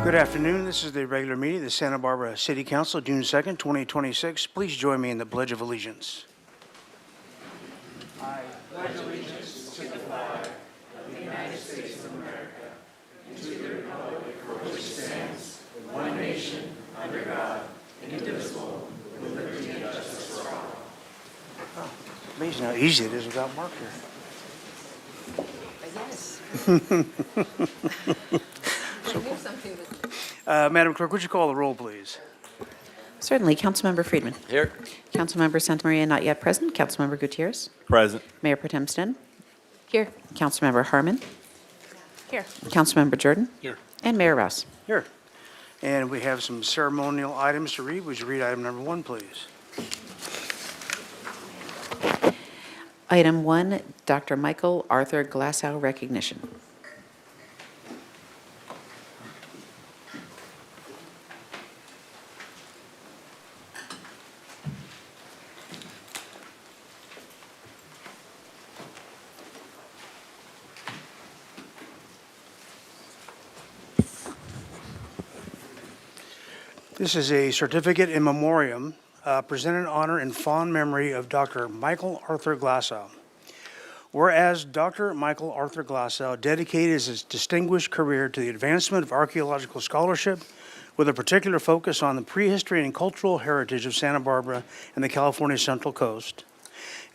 Good afternoon. This is the regular meeting of the Santa Barbara City Council, June 2nd, 2026. Please join me in the Pledge of Allegiance. I pledge allegiance to the flag of the United States of America and to the republic for which it stands, one nation, under God, indivisible, with liberty and justice for all. Oh, amazing how easy it is without marker. Yes. Madam Clerk, would you call the roll, please? Certainly. Councilmember Friedman. Here. Councilmember Santamaria, not yet present. Councilmember Gutierrez. Present. Mayor Pro Tem Sten. Here. Councilmember Harmon. Here. Councilmember Jordan. Here. And Mayor Rouse. Here. And we have some ceremonial items to read. Would you read item number 1, please? Item 1, Dr. Michael Arthur Glassow recognition. This is a certificate in memoriam presented in honor and fond memory of Dr. Michael Arthur Glassow. Whereas Dr. Michael Arthur Glassow dedicated his distinguished career to the advancement of archaeological scholarship with a particular focus on the prehistory and cultural heritage of Santa Barbara and the California Central Coast.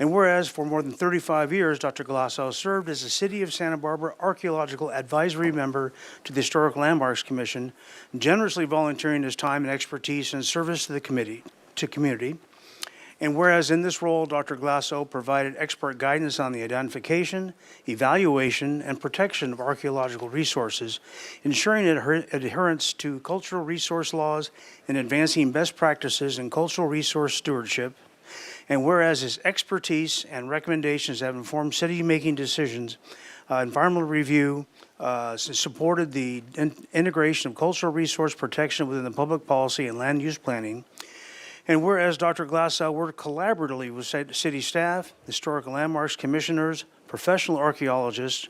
And whereas for more than 35 years, Dr. Glassow served as the City of Santa Barbara Archaeological Advisory Member to the Historic Landmarks Commission, generously volunteering his time and expertise in service to the community. And whereas in this role, Dr. Glassow provided expert guidance on the identification, evaluation, and protection of archaeological resources, ensuring adherence to cultural resource laws and advancing best practices in cultural resource stewardship. And whereas his expertise and recommendations have informed city-making decisions, environmental review supported the integration of cultural resource protection within the public policy and land use planning. And whereas Dr. Glassow worked collaboratively with city staff, historical landmarks commissioners, professional archaeologists,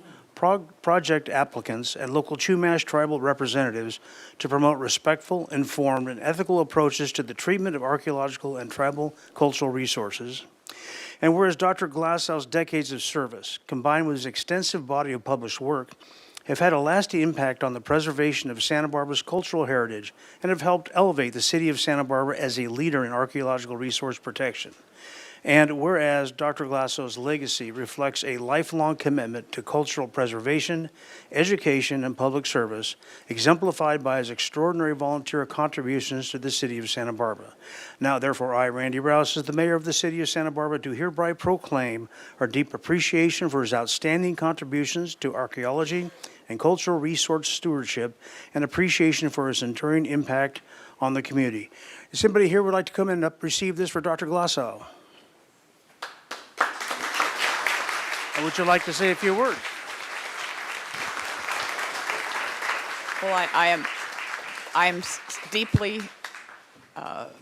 project applicants, and local Chumash tribal representatives to promote respectful, informed, and ethical approaches to the treatment of archaeological and tribal cultural resources. And whereas Dr. Glassow's decades of service, combined with his extensive body of published work, have had a lasting impact on the preservation of Santa Barbara's cultural heritage and have helped elevate the city of Santa Barbara as a leader in archaeological resource protection. And whereas Dr. Glassow's legacy reflects a lifelong commitment to cultural preservation, education, and public service, exemplified by his extraordinary volunteer contributions to the city of Santa Barbara. Now, therefore, I, Randy Rouse, as the mayor of the city of Santa Barbara, do hereby proclaim our deep appreciation for his outstanding contributions to archaeology and cultural resource stewardship, and appreciation for his enduring impact on the community. Does anybody here would like to come and receive this for Dr. Glassow? Or would you like to say a few words? Well, I am deeply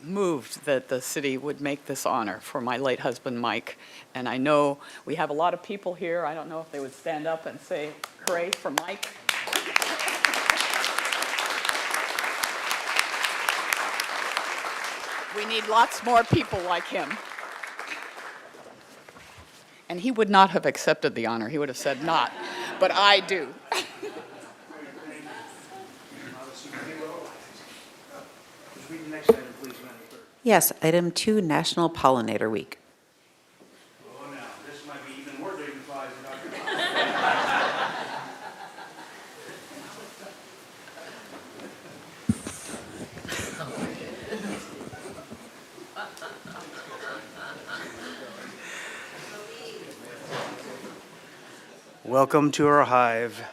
moved that the city would make this honor for my late husband, Mike. And I know we have a lot of people here. I don't know if they would stand up and say hooray for Mike. We need lots more people like him. And he would not have accepted the honor. He would have said not, but I do. Yes, item 2, National Pollinator Week. Oh, now, this might be even more dignified than Dr. Welcome to our hive.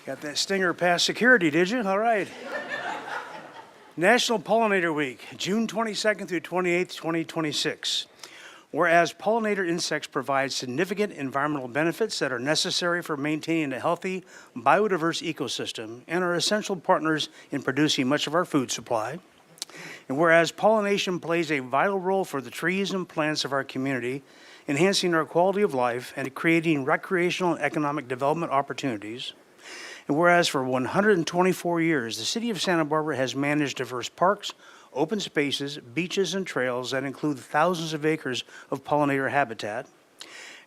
Got that stinger past security, did you? All right. National Pollinator Week, June 22nd through 28th, 2026. Whereas pollinator insects provide significant environmental benefits that are necessary for maintaining a healthy, biodiverse ecosystem and are essential partners in producing much of our food supply. And whereas pollination plays a vital role for the trees and plants of our community, enhancing our quality of life and creating recreational and economic development opportunities. And whereas for 124 years, the City of Santa Barbara has managed diverse parks, open spaces, beaches, and trails that include thousands of acres of pollinator habitat.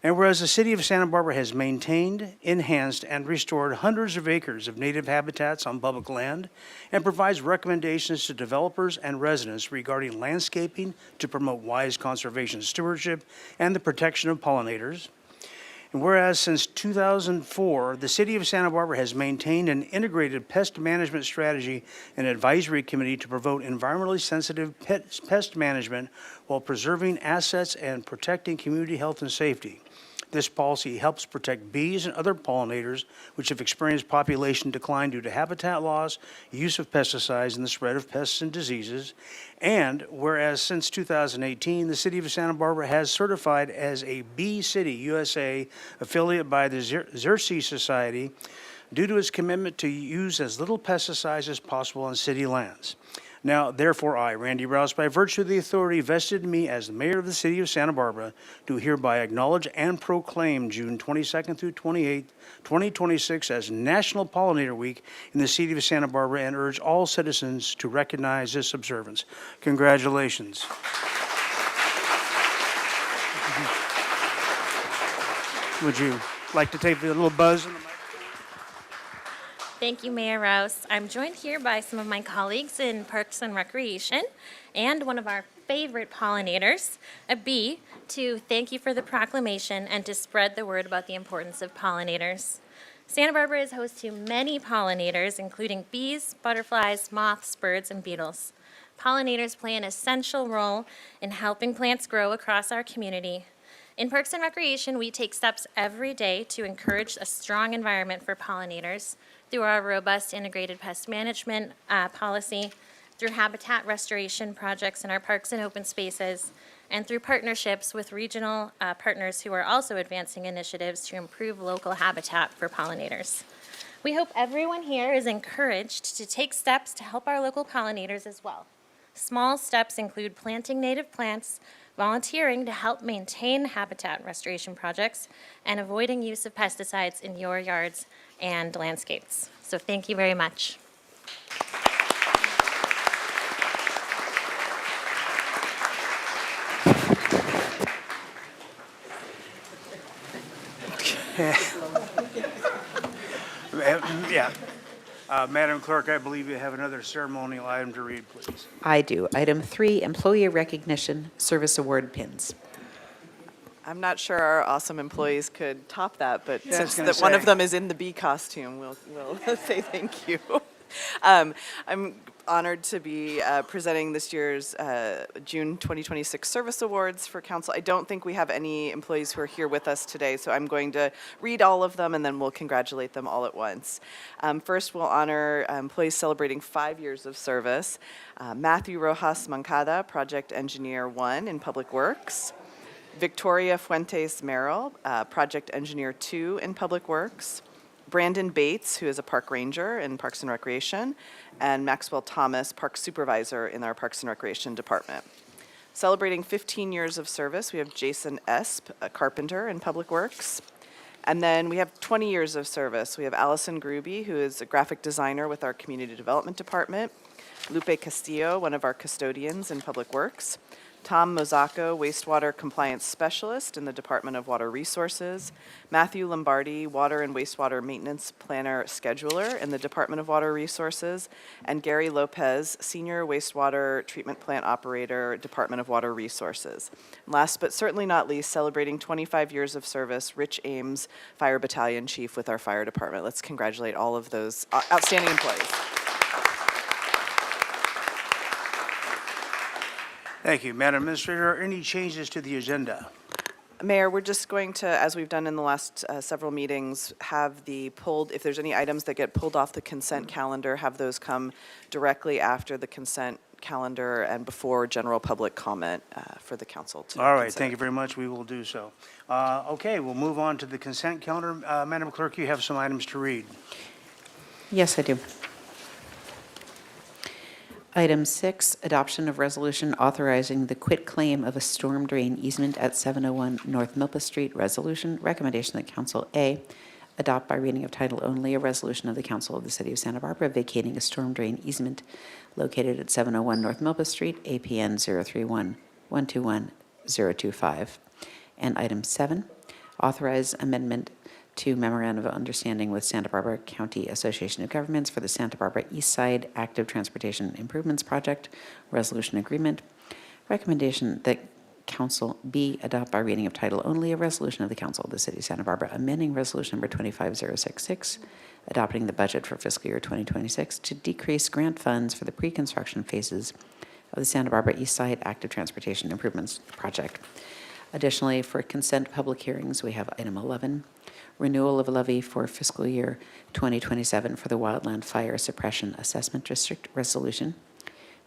And whereas the City of Santa Barbara has maintained, enhanced, and restored hundreds of acres of native habitats on public land and provides recommendations to developers and residents regarding landscaping to promote wise conservation stewardship and the protection of pollinators. And whereas since 2004, the City of Santa Barbara has maintained an integrated pest management strategy and advisory committee to promote environmentally sensitive pest management while preserving assets and protecting community health and safety. This policy helps protect bees and other pollinators which have experienced population decline due to habitat loss, use of pesticides, and the spread of pests and diseases. And whereas since 2018, the City of Santa Barbara has certified as a Bee City USA affiliate by the Xerces Society due to its commitment to use as little pesticides as possible on city lands. Now, therefore, I, Randy Rouse, by virtue of the authority vested in me as the mayor of the City of Santa Barbara, do hereby acknowledge and proclaim June 22nd through 28th, 2026 as National Pollinator Week in the City of Santa Barbara and urge all citizens to recognize this observance. Congratulations. Would you like to take a little buzz in the mic? Thank you, Mayor Rouse. I'm joined here by some of my colleagues in Parks and Recreation and one of our favorite pollinators, a bee, to thank you for the proclamation and to spread the word about the importance of pollinators. Santa Barbara is host to many pollinators, including bees, butterflies, moths, birds, and beetles. Pollinators play an essential role in helping plants grow across our community. In Parks and Recreation, we take steps every day to encourage a strong environment for pollinators through our robust integrated pest management policy, through habitat restoration projects in our parks and open spaces, and through partnerships with regional partners who are also advancing initiatives to improve local habitat for pollinators. We hope everyone here is encouraged to take steps to help our local pollinators as well. Small steps include planting native plants, volunteering to help maintain habitat restoration projects, and avoiding use of pesticides in your yards and landscapes. So thank you very much. Yeah. Madam Clerk, I believe you have another ceremonial item to read, please. I do. Item 3, Employee Recognition Service Award Pins. I'm not sure our awesome employees could top that, but Yeah, I was since gonna one say. of them is in the bee costume, we'll say thank you. I'm honored to be presenting this year's June 2026 Service Awards for Council. I don't think we have any employees who are here with us today, so I'm going to read all of them and then we'll congratulate them all at once. First, we'll honor employees celebrating 5 years of service. Matthew Rojas Mancada, Project Engineer 1 in Public Works. Victoria Fuentes Merrill, Project Engineer 2 in Public Works. Brandon Bates, who is a park ranger in Parks and Recreation, and Maxwell Thomas, park supervisor in our Parks and Recreation department. Celebrating 15 years of service, we have Jason Esp, a carpenter in Public Works. And then we have 20 years of service. We have Allison Gruby, who is a graphic designer with our Community Development Department. Lupe Castillo, one of our custodians in Public Works. Tom Mozzaco, wastewater compliance specialist in the Department of Water Resources. Matthew Lombardi, water and wastewater maintenance planner scheduler in the Department of Water Resources. And Gary Lopez, senior wastewater treatment plant operator, Department of Water Resources. Last but certainly not least, celebrating 25 years of service, Rich Ames, fire battalion chief with our fire department. Let's congratulate all of those outstanding employees. Thank you. Madam Administrator, are any changes to the agenda? Mayor, we're just going to, as we've done in the last several meetings, have the pulled, if there's any items that get pulled off the consent calendar, have those come directly after the consent calendar and before general public comment for the council to All right, consider. thank you very much. We will do so. Okay, we'll move on to the consent calendar. Madam Clerk, you have some items to read. Yes, I do. Item 6, adoption of resolution authorizing the quitclaim of a storm drain easement at 701 North Milpa Street. Resolution. Recommendation that council A, adopt by reading of title only a resolution of the council of the city of Santa Barbara vacating a storm drain easement located at 701 North Milpa Street, APN 031-121-025. And item 7, authorize amendment to memorandum of understanding with Santa Barbara County Association of Governments for the Santa Barbara East Side Active Transportation Improvements Project Resolution Agreement. Recommendation that council B, adopt by reading of title only a resolution of the council of the city of Santa Barbara amending resolution number 25066, adopting the budget for fiscal year 2026 to decrease grant funds for the pre-construction phases of the Santa Barbara East Side Active Transportation Improvements Project. Additionally, for consent public hearings, we have item 11, renewal of a levy for fiscal year 2027 for the Wildland Fire Suppression Assessment District resolution.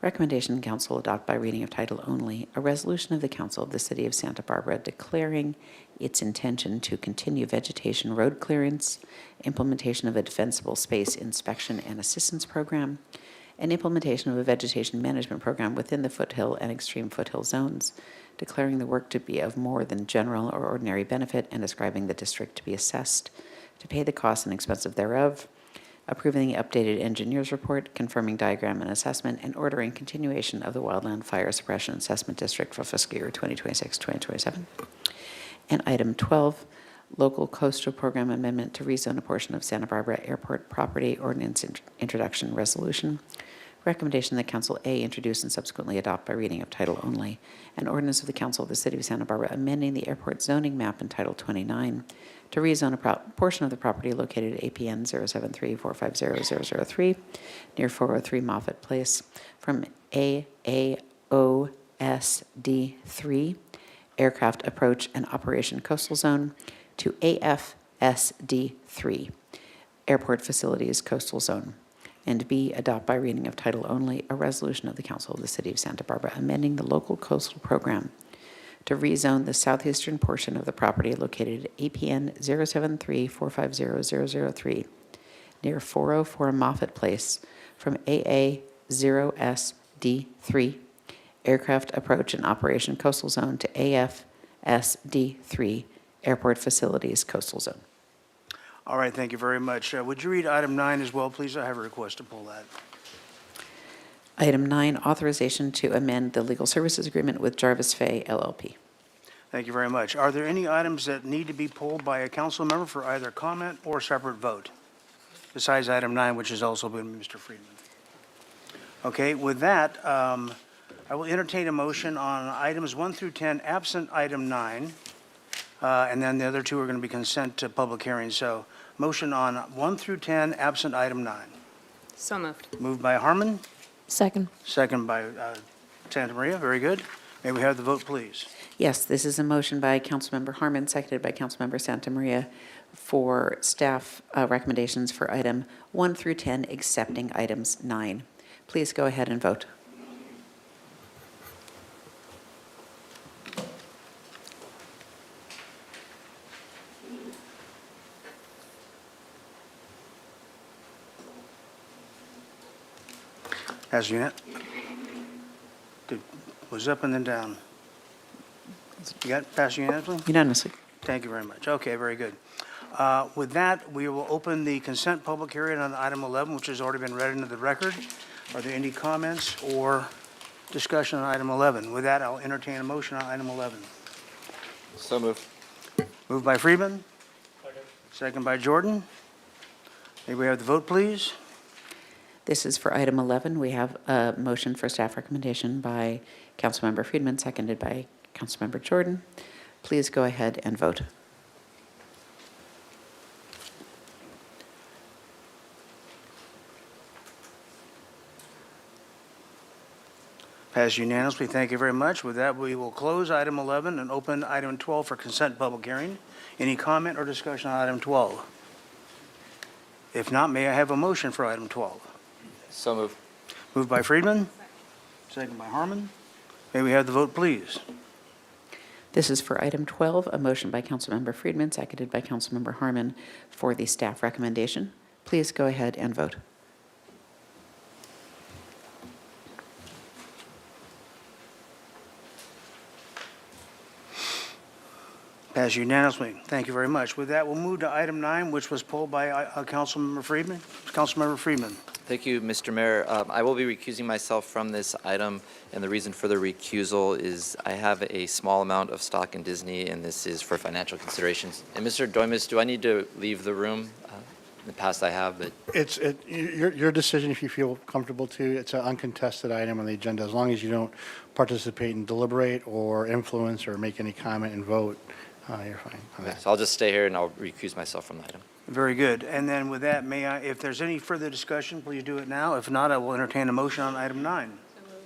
Recommendation council adopt by reading of title only a resolution of the council of the city of Santa Barbara declaring its intention to continue vegetation road clearance, implementation of a defensible space inspection and assistance program, and implementation of a vegetation management program within the foothill and extreme foothill zones, declaring the work to be of more than general or ordinary benefit and describing the district to be assessed to pay the costs and expenses thereof, approving the updated engineer's report, confirming diagram and assessment, and ordering continuation of the Wildland Fire Suppression Assessment District for fiscal year 2026-2027. And item 12, local coastal program amendment to rezone a portion of Santa Barbara Airport property ordinance introduction resolution. Recommendation that Council A introduce and subsequently adopt by reading of title only an ordinance of the Council of the City of Santa Barbara amending the airport zoning map in Title 29 to rezone a portion of the property located at APN 073-450-003 near 403 Moffett Place from AAOSD3 Aircraft Approach and Operation Coastal Zone to AFSD3 Airport Facilities Coastal Zone. And B, adopt by reading of title only a resolution of the Council of the City of Santa Barbara amending the local coastal program to rezone the southeastern portion of the property located at APN 073-450-003 near 404 Moffett Place from AA0SD3 Aircraft Approach and Operation Coastal Zone to AFSD3 Airport Facilities Coastal Zone. All right, thank you very much. Would you read item 9 as well, please? I have a request to pull that. Item 9, authorization to amend the legal services agreement with Jarvis Fay LLP. Thank you very much. Are there any items that need to be pulled by a council member for either comment or separate vote? Besides item 9, which has also been Mr. Friedman. Okay, with that, I will entertain a motion on items 1 through 10, absent item 9. And then the other two are going to be consent to public hearings. So motion on 1 through 10, absent item 9. So moved. Moved by Harmon, Second. second by Santa Maria. Very good. May we have the vote, please? Yes, this is a motion by Councilmember Harmon, seconded by Councilmember Santa Maria for staff recommendations for item 1 through 10, accepting items 9. Please go ahead and vote. As unit. Was up and then down. You got it passed unanimously? Unanimously. Thank you very much. Okay, very good. With that, we will open the consent public hearing on item 11, which has already been read into the record. Are there any comments or discussion on item 11? With that, I'll entertain a motion on item 11. So moved. Moved by Friedman. Second by Jordan. May we have the vote, please? This is for item 11. We have a motion for staff recommendation by Councilmember Friedman, seconded by Councilmember Jordan. Please go ahead and vote. Passed unanimously. Thank you very much. With that, we will close item 11 and open item 12 for consent public hearing. Any comment or discussion on item 12? If not, may I have a motion for item 12? So moved. Moved by Friedman, second by Harmon. May we have the vote, please? This is for item 12, a motion by Councilmember Friedman, seconded by Councilmember Harmon for the staff recommendation. Please go ahead and vote. Passed unanimously. Thank you very much. With that, we'll move to item 9, which was pulled by Councilmember Friedman. Councilmember Friedman. Thank you, Mr. Mayor. I will be recusing myself from this item, and the reason for the recusal is I have a small amount of stock in Disney, and this is for financial considerations. And Mr. Doimus, do I need to leave the room? In the past I have, but It's your decision if you feel comfortable to. It's an uncontested item on the agenda. As long as you don't participate and deliberate or influence or make any comment and vote, you're fine on that. so I'll just stay here and I'll recuse myself from the item. Very good. And then with that, may I, if there's any further discussion, please do it now. If not, I will entertain a motion on item 9.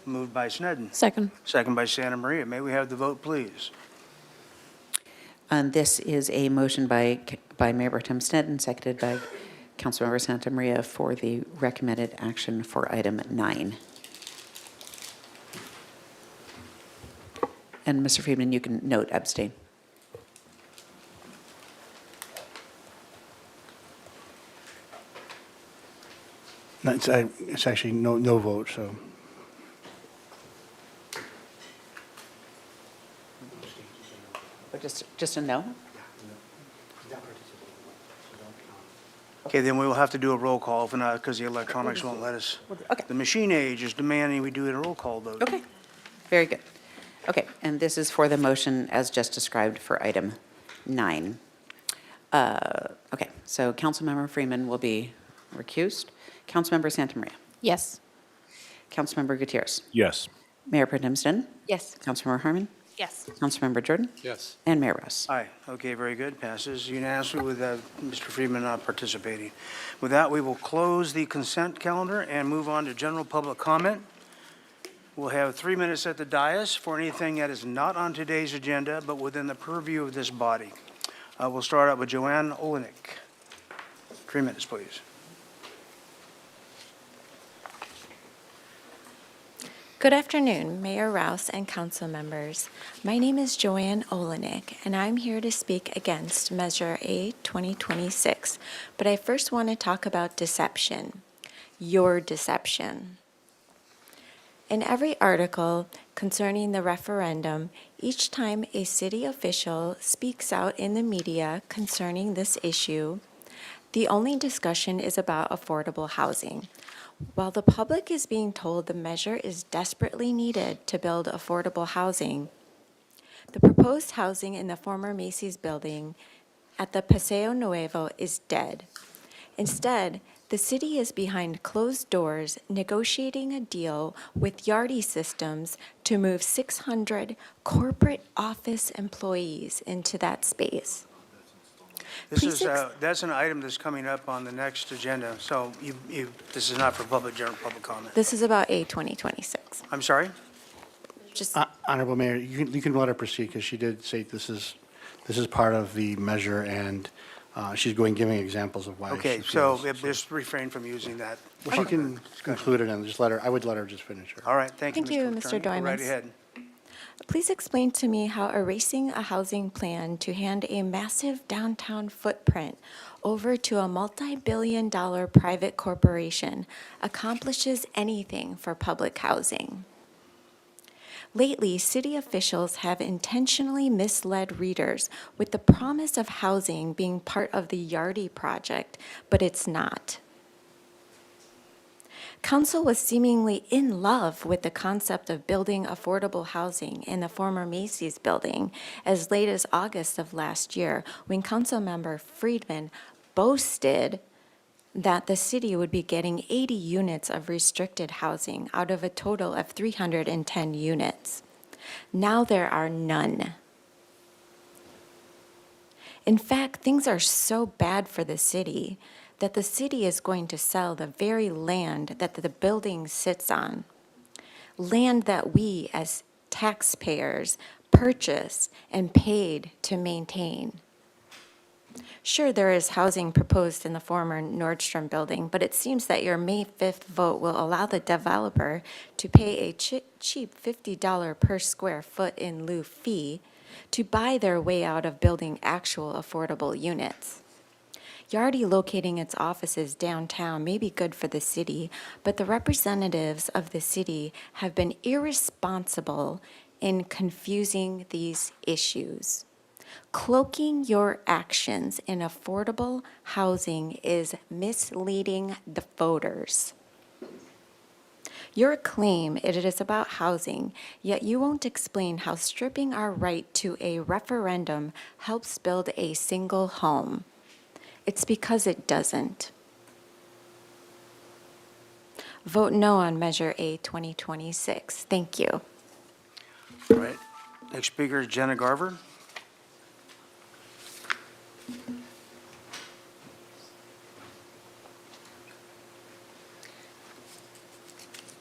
Moved by Sneddon. Second. Second by Santa Maria. May we have the vote, please? And this is a motion by Mayor Pro Tem Sneddon, seconded by Councilmember Santa Maria for the recommended action for item 9. And Mr. Friedman, you can note abstain. No, it's actually no vote, so. Or just a no? Okay, then we will have to do a roll call, if not, because the electronics won't let us. Okay. The machine age is demanding we do a roll call vote. Okay, very good. Okay, and this is for the motion as just described for item 9. Okay, so Councilmember Freeman will be recused. Councilmember Santa Maria. Yes. Councilmember Gutierrez. Yes. Mayor Pro Tem Sneddon. Yes. Councilmember Harmon. Yes. Councilmember Jordan. Yes. And Mayor Ross. Aye. Okay, very good. Passes unanimously with Mr. Friedman not participating. With that, we will close the consent calendar and move on to general public comment. We'll have 3 minutes at the dais for anything that is not on today's agenda, but within the purview of this body. We'll start out with Joanne Olenek. 3 minutes, please. Good afternoon, Mayor Rouse and council members. My name is Joanne Olenek, and I'm here to speak against Measure A 2026. But I first want to talk about deception, your deception. In every article concerning the referendum, each time a city official speaks out in the media concerning this issue, the only discussion is about affordable housing. While the public is being told the measure is desperately needed to build affordable housing, the proposed housing in the former Macy's building at the Paseo Nuevo is dead. Instead, the city is behind closed doors negotiating a deal with Yardi Systems to move 600 corporate office employees into that space. This is, that's an item that's coming up on the next agenda, so this is not for general public comment. This is about A 2026. I'm sorry? Just Honorable Mayor, you can let her proceed because she did say this is part of the measure, and she's giving examples of why. Okay, she so feels- just refrain from using that. Well, she can include it and just let her. I would let her just finish her. All right, thank you, Thank you, Mr. Mr. Attorney. Go right Doimans. ahead. Please explain to me how erasing a housing plan to hand a massive downtown footprint over to a multi-billion-dollar private corporation accomplishes anything for public housing. Lately, city officials have intentionally misled readers with the promise of housing being part of the Yardi project, but it's not. Council was seemingly in love with the concept of building affordable housing in the former Macy's building as late as August of last year, when Councilmember Friedman boasted that the city would be getting 80 units of restricted housing out of a total of 310 units. Now there are none. In fact, things are so bad for the city that the city is going to sell the very land that the building sits on, land that we as taxpayers purchased and paid to maintain. Sure, there is housing proposed in the former Nordstrom building, but it seems that your May 5th vote will allow the developer to pay a cheap $50 per square foot in lieu fee to buy their way out of building actual affordable units. Yardi locating its offices downtown may be good for the city, but the representatives of the city have been irresponsible in confusing these issues. Cloaking your actions in affordable housing is misleading the voters. Your claim it is about housing, yet you won't explain how stripping our right to a referendum helps build a single home. It's because it doesn't. Vote no on Measure A 2026. Thank you. All right. Next speaker is Jenna Garver.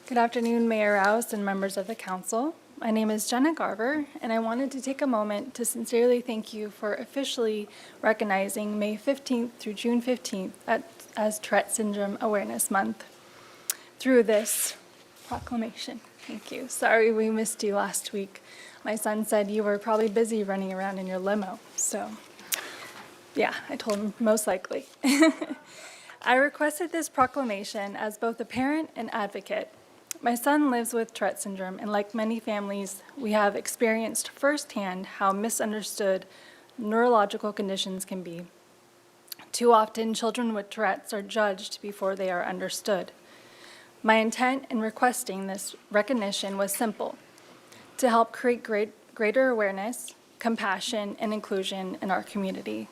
Good afternoon, Mayor Rouse and members of the council. My name is Jenna Garver, and I wanted to take a moment to sincerely thank you for officially recognizing May 15th through June 15th as Tourette Syndrome Awareness Month through this proclamation. Thank you. Sorry we missed you last week. My son said you were probably busy running around in your limo, so yeah, I told him most likely. I requested this proclamation as both a parent and advocate. My son lives with Tourette syndrome, and like many families, we have experienced firsthand how misunderstood neurological conditions can be. Too often, children with Tourette's are judged before they are understood. My intent in requesting this recognition was simple: to help create greater awareness, compassion, and inclusion in our community.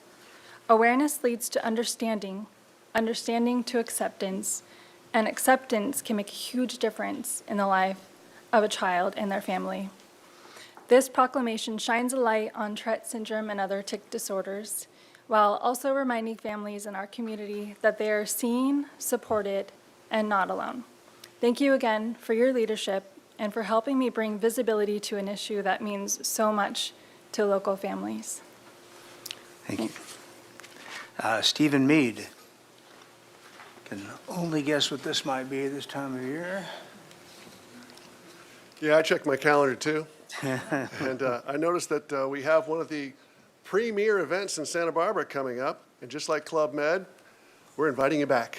Awareness leads to understanding to acceptance, and acceptance can make a huge difference in the life of a child and their family. This proclamation shines a light on Tourette syndrome and other tic disorders, while also reminding families in our community that they are seen, supported, and not alone. Thank you again for your leadership and for helping me bring visibility to an issue that means so much to local families. Thank you. Stephen Mead. Can only guess what this might be this time of year. Yeah, I checked my calendar too. And I noticed that we have one of the premier events in Santa Barbara coming up. And just like Club Med, we're inviting you back.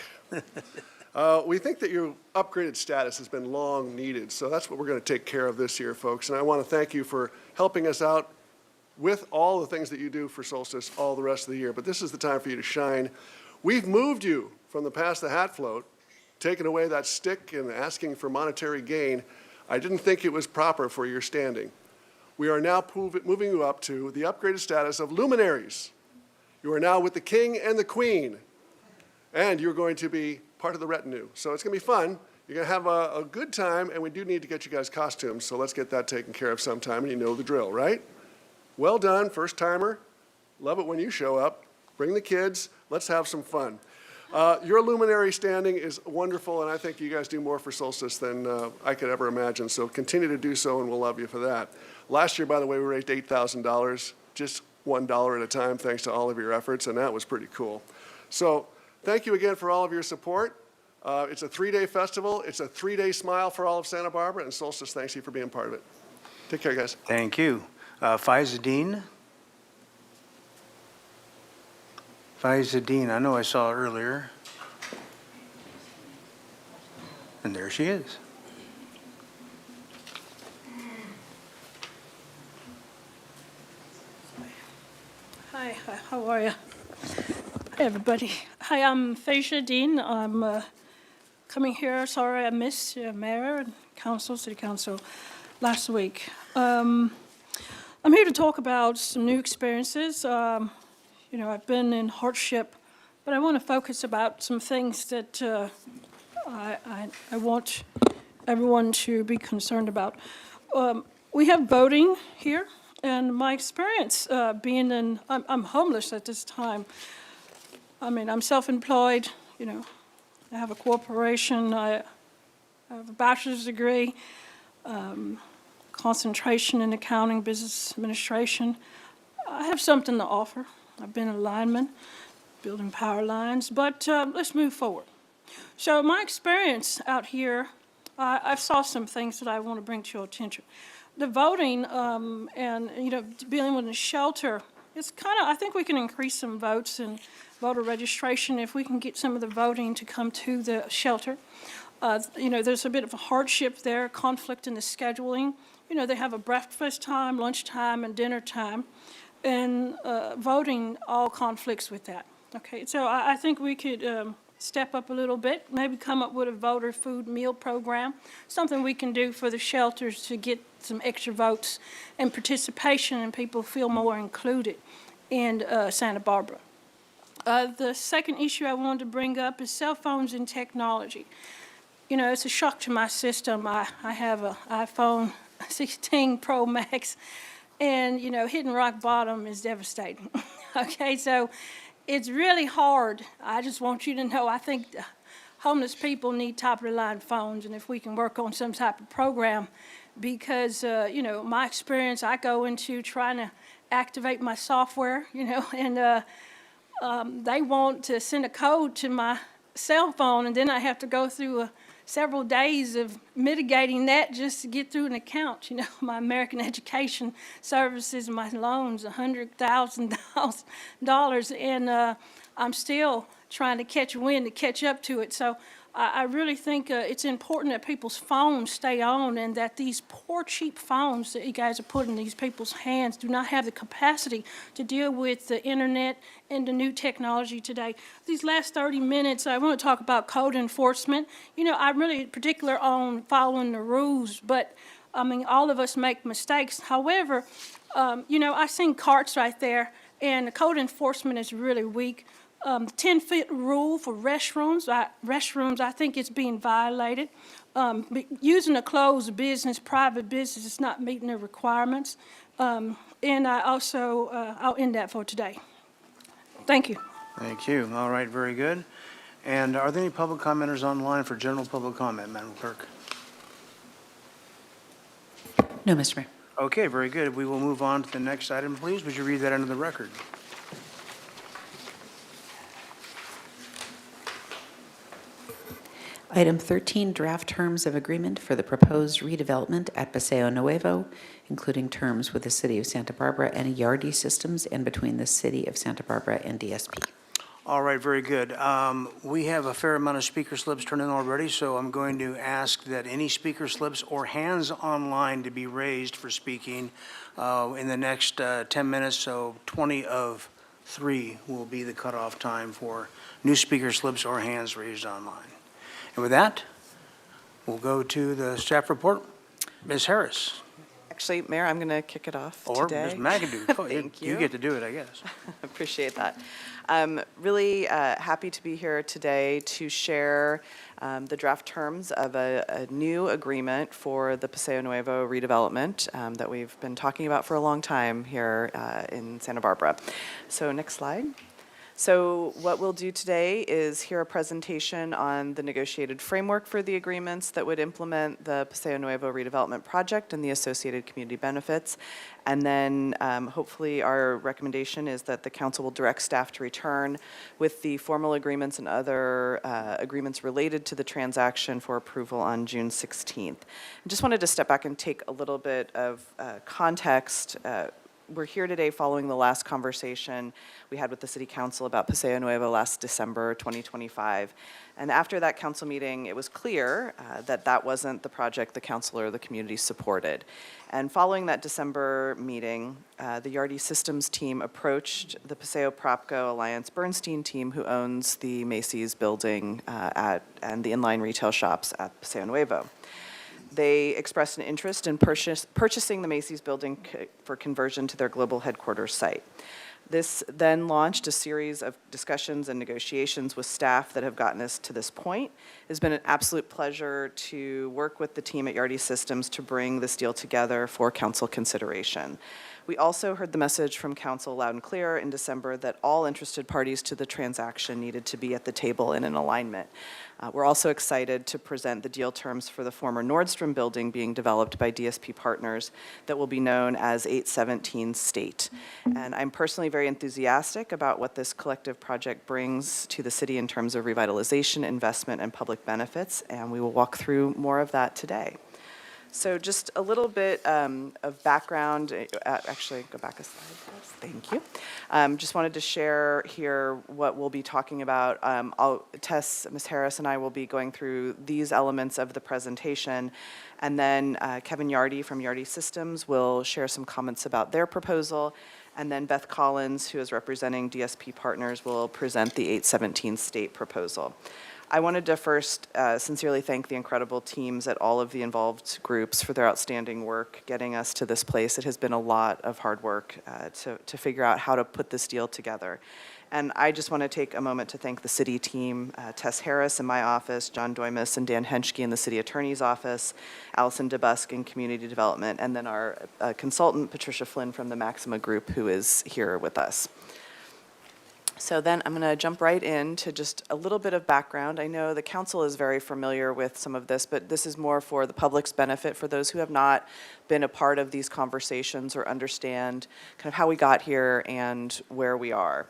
We think that your upgraded status has been long needed. So that's what we're going to take care of this year, folks. And I want to thank you for helping us out with all the things that you do for Solstice all the rest of the year. But this is the time for you to shine. We've moved you from the Pass the Hat float, taking away that stick and asking for monetary gain. I didn't think it was proper for your standing. We are now moving you up to the upgraded status of luminaries. You are now with the king and the queen, and you're going to be part of the retinue. So it's going to be fun. You're going to have a good time, and we do need to get you guys costumes, so let's get that taken care of sometime, and you know the drill, right? Well done, first timer. Love it when you show up. Bring the kids. Let's have some fun. Your luminary standing is wonderful, and I think you guys do more for Solstice than I could ever imagine. So continue to do so, and we'll love you for that. Last year, by the way, we raised $8,000, just $1 at a time, thanks to all of your efforts, and that was pretty cool. So thank you again for all of your support. It's a 3-day festival. It's a 3-day smile for all of Santa Barbara, and Solstice thanks you for being part of it. Take care, guys. Thank you. Faiza Dean. Faiza Dean, I know I saw her earlier. And there she is. Hi, how are you? Hi, everybody. Hi, I'm Faiza Dean. I'm coming here. Sorry I missed Mayor and Council, City Council last week. I'm here to talk about some new experiences. You know, I've been in hardship, but I want to focus about some things that I want everyone to be concerned about. We have voting here, and my experience being in, I'm homeless at this time. I mean, I'm self-employed, you know, I have a corporation, I have a bachelor's degree, concentration in accounting, business administration. I have something to offer. I've been a lineman, building power lines, but let's move forward. So my experience out here, I saw some things that I want to bring to your attention. The voting and, you know, dealing with the shelter, it's kind of, I think we can increase some votes and voter registration if we can get some of the voting to come to the shelter. You know, there's a bit of a hardship there, conflict in the scheduling. You know, they have a breakfast time, lunch time, and dinner time. and voting all conflicts with that. Okay, so I think we could step up a little bit, maybe come up with a voter food meal program, something we can do for the shelters to get some extra votes and participation, and people feel more included in Santa Barbara. The second issue I wanted to bring up is cell phones and technology. You know, it's a shock to my system. I have an iPhone 16 Pro Max, and, you know, hitting rock bottom is devastating. Okay, so it's really hard. I just want you to know, I think homeless people need top-of-the-line phones, and if we can work on some type of program, because, you know, my experience, I go into trying to activate my software, you know, and they want to send a code to my cell phone, and then I have to go through several days of mitigating that just to get through an account. You know, my American Education Services, my loans, $100,000, and I'm still trying to catch wind to catch up to it. So I really think it's important that people's phones stay on, and that these poor, cheap phones that you guys are putting in these people's hands do not have the capacity to deal with the internet and the new technology today. These last 30 minutes, I want to talk about code enforcement. You know, I'm really particular on following the rules, but I mean, all of us make mistakes. However, you know, I seen carts right there, and the code enforcement is really weak. 10-foot rule for restrooms, I think it's being violated. Using a closed business, private business, is not meeting the requirements. And I also, I'll end that for today. Thank you. Thank you. All right, very good. And are there any public commenters online for general public comment, Madam Clerk? No, Mr. Mayor. Okay, very good. We will move on to the next item, please. Would you read that into the record? Item 13, draft terms of agreement for the proposed redevelopment at Paseo Nuevo, including terms with the City of Santa Barbara and Yardi Systems, and between the City of Santa Barbara and DSP. All right, very good. We have a fair amount of speaker slips turned in already, so I'm going to ask that any speaker slips or hands online to be raised for speaking in the next 10 minutes, so 20 of 3 will be the cutoff time for new speaker slips or hands raised online. And with that, we'll go to the staff report. Ms. Harris. Actually, Mayor, I'm going to kick it off Or today. Ms. McAdoo. Oh, Thank you. You get to do it, I guess. Appreciate that. Really happy to be here today to share the draft terms of a new agreement for the Paseo Nuevo redevelopment that we've been talking about for a long time here in Santa Barbara. So next slide. So what we'll do today is hear a presentation on the negotiated framework for the agreements that would implement the Paseo Nuevo redevelopment project and the associated community benefits. And then hopefully our recommendation is that the council will direct staff to return with the formal agreements and other agreements related to the transaction for approval on June 16th. I just wanted to step back and take a little bit of context. We're here today following the last conversation we had with the City Council about Paseo Nuevo last December 2025. And after that council meeting, it was clear that that wasn't the project the council or the community supported. And following that December meeting, the Yardi Systems team approached the Paseo Propco Alliance Bernstein team, who owns the Macy's building and the inline retail shops at Paseo Nuevo. They expressed an interest in purchasing the Macy's building for conversion to their global headquarters site. This then launched a series of discussions and negotiations with staff that have gotten us to this point. It's been an absolute pleasure to work with the team at Yardi Systems to bring this deal together for council consideration. We also heard the message from council loud and clear in December that all interested parties to the transaction needed to be at the table and in alignment. We're also excited to present the deal terms for the former Nordstrom building being developed by DSP Partners that will be known as 817 State. And I'm personally very enthusiastic about what this collective project brings to the city in terms of revitalization, investment, and public benefits, and we will walk through more of that today. So just a little bit of background. Actually, go back a slide, please. Thank you. Just wanted to share here what we'll be talking about. Tess, Ms. Harris, and I will be going through these elements of the presentation. And then Kevin Yardi from Yardi Systems will share some comments about their proposal. And then Beth Collins, who is representing DSP Partners, will present the 817 state proposal. I wanted to first sincerely thank the incredible teams at all of the involved groups for their outstanding work getting us to this place. It has been a lot of hard work to figure out how to put this deal together. And I just want to take a moment to thank the city team, Tess Harris in my office, John Doimus and Dan Henschke in the city attorney's office, Allison DeBusk in community development, and then our consultant, Patricia Flynn from the Maxima Group, who is here with us. So then I'm going to jump right into just a little bit of background. I know the council is very familiar with some of this, but this is more for the public's benefit, for those who have not been a part of these conversations or understand kind of how we got here and where we are.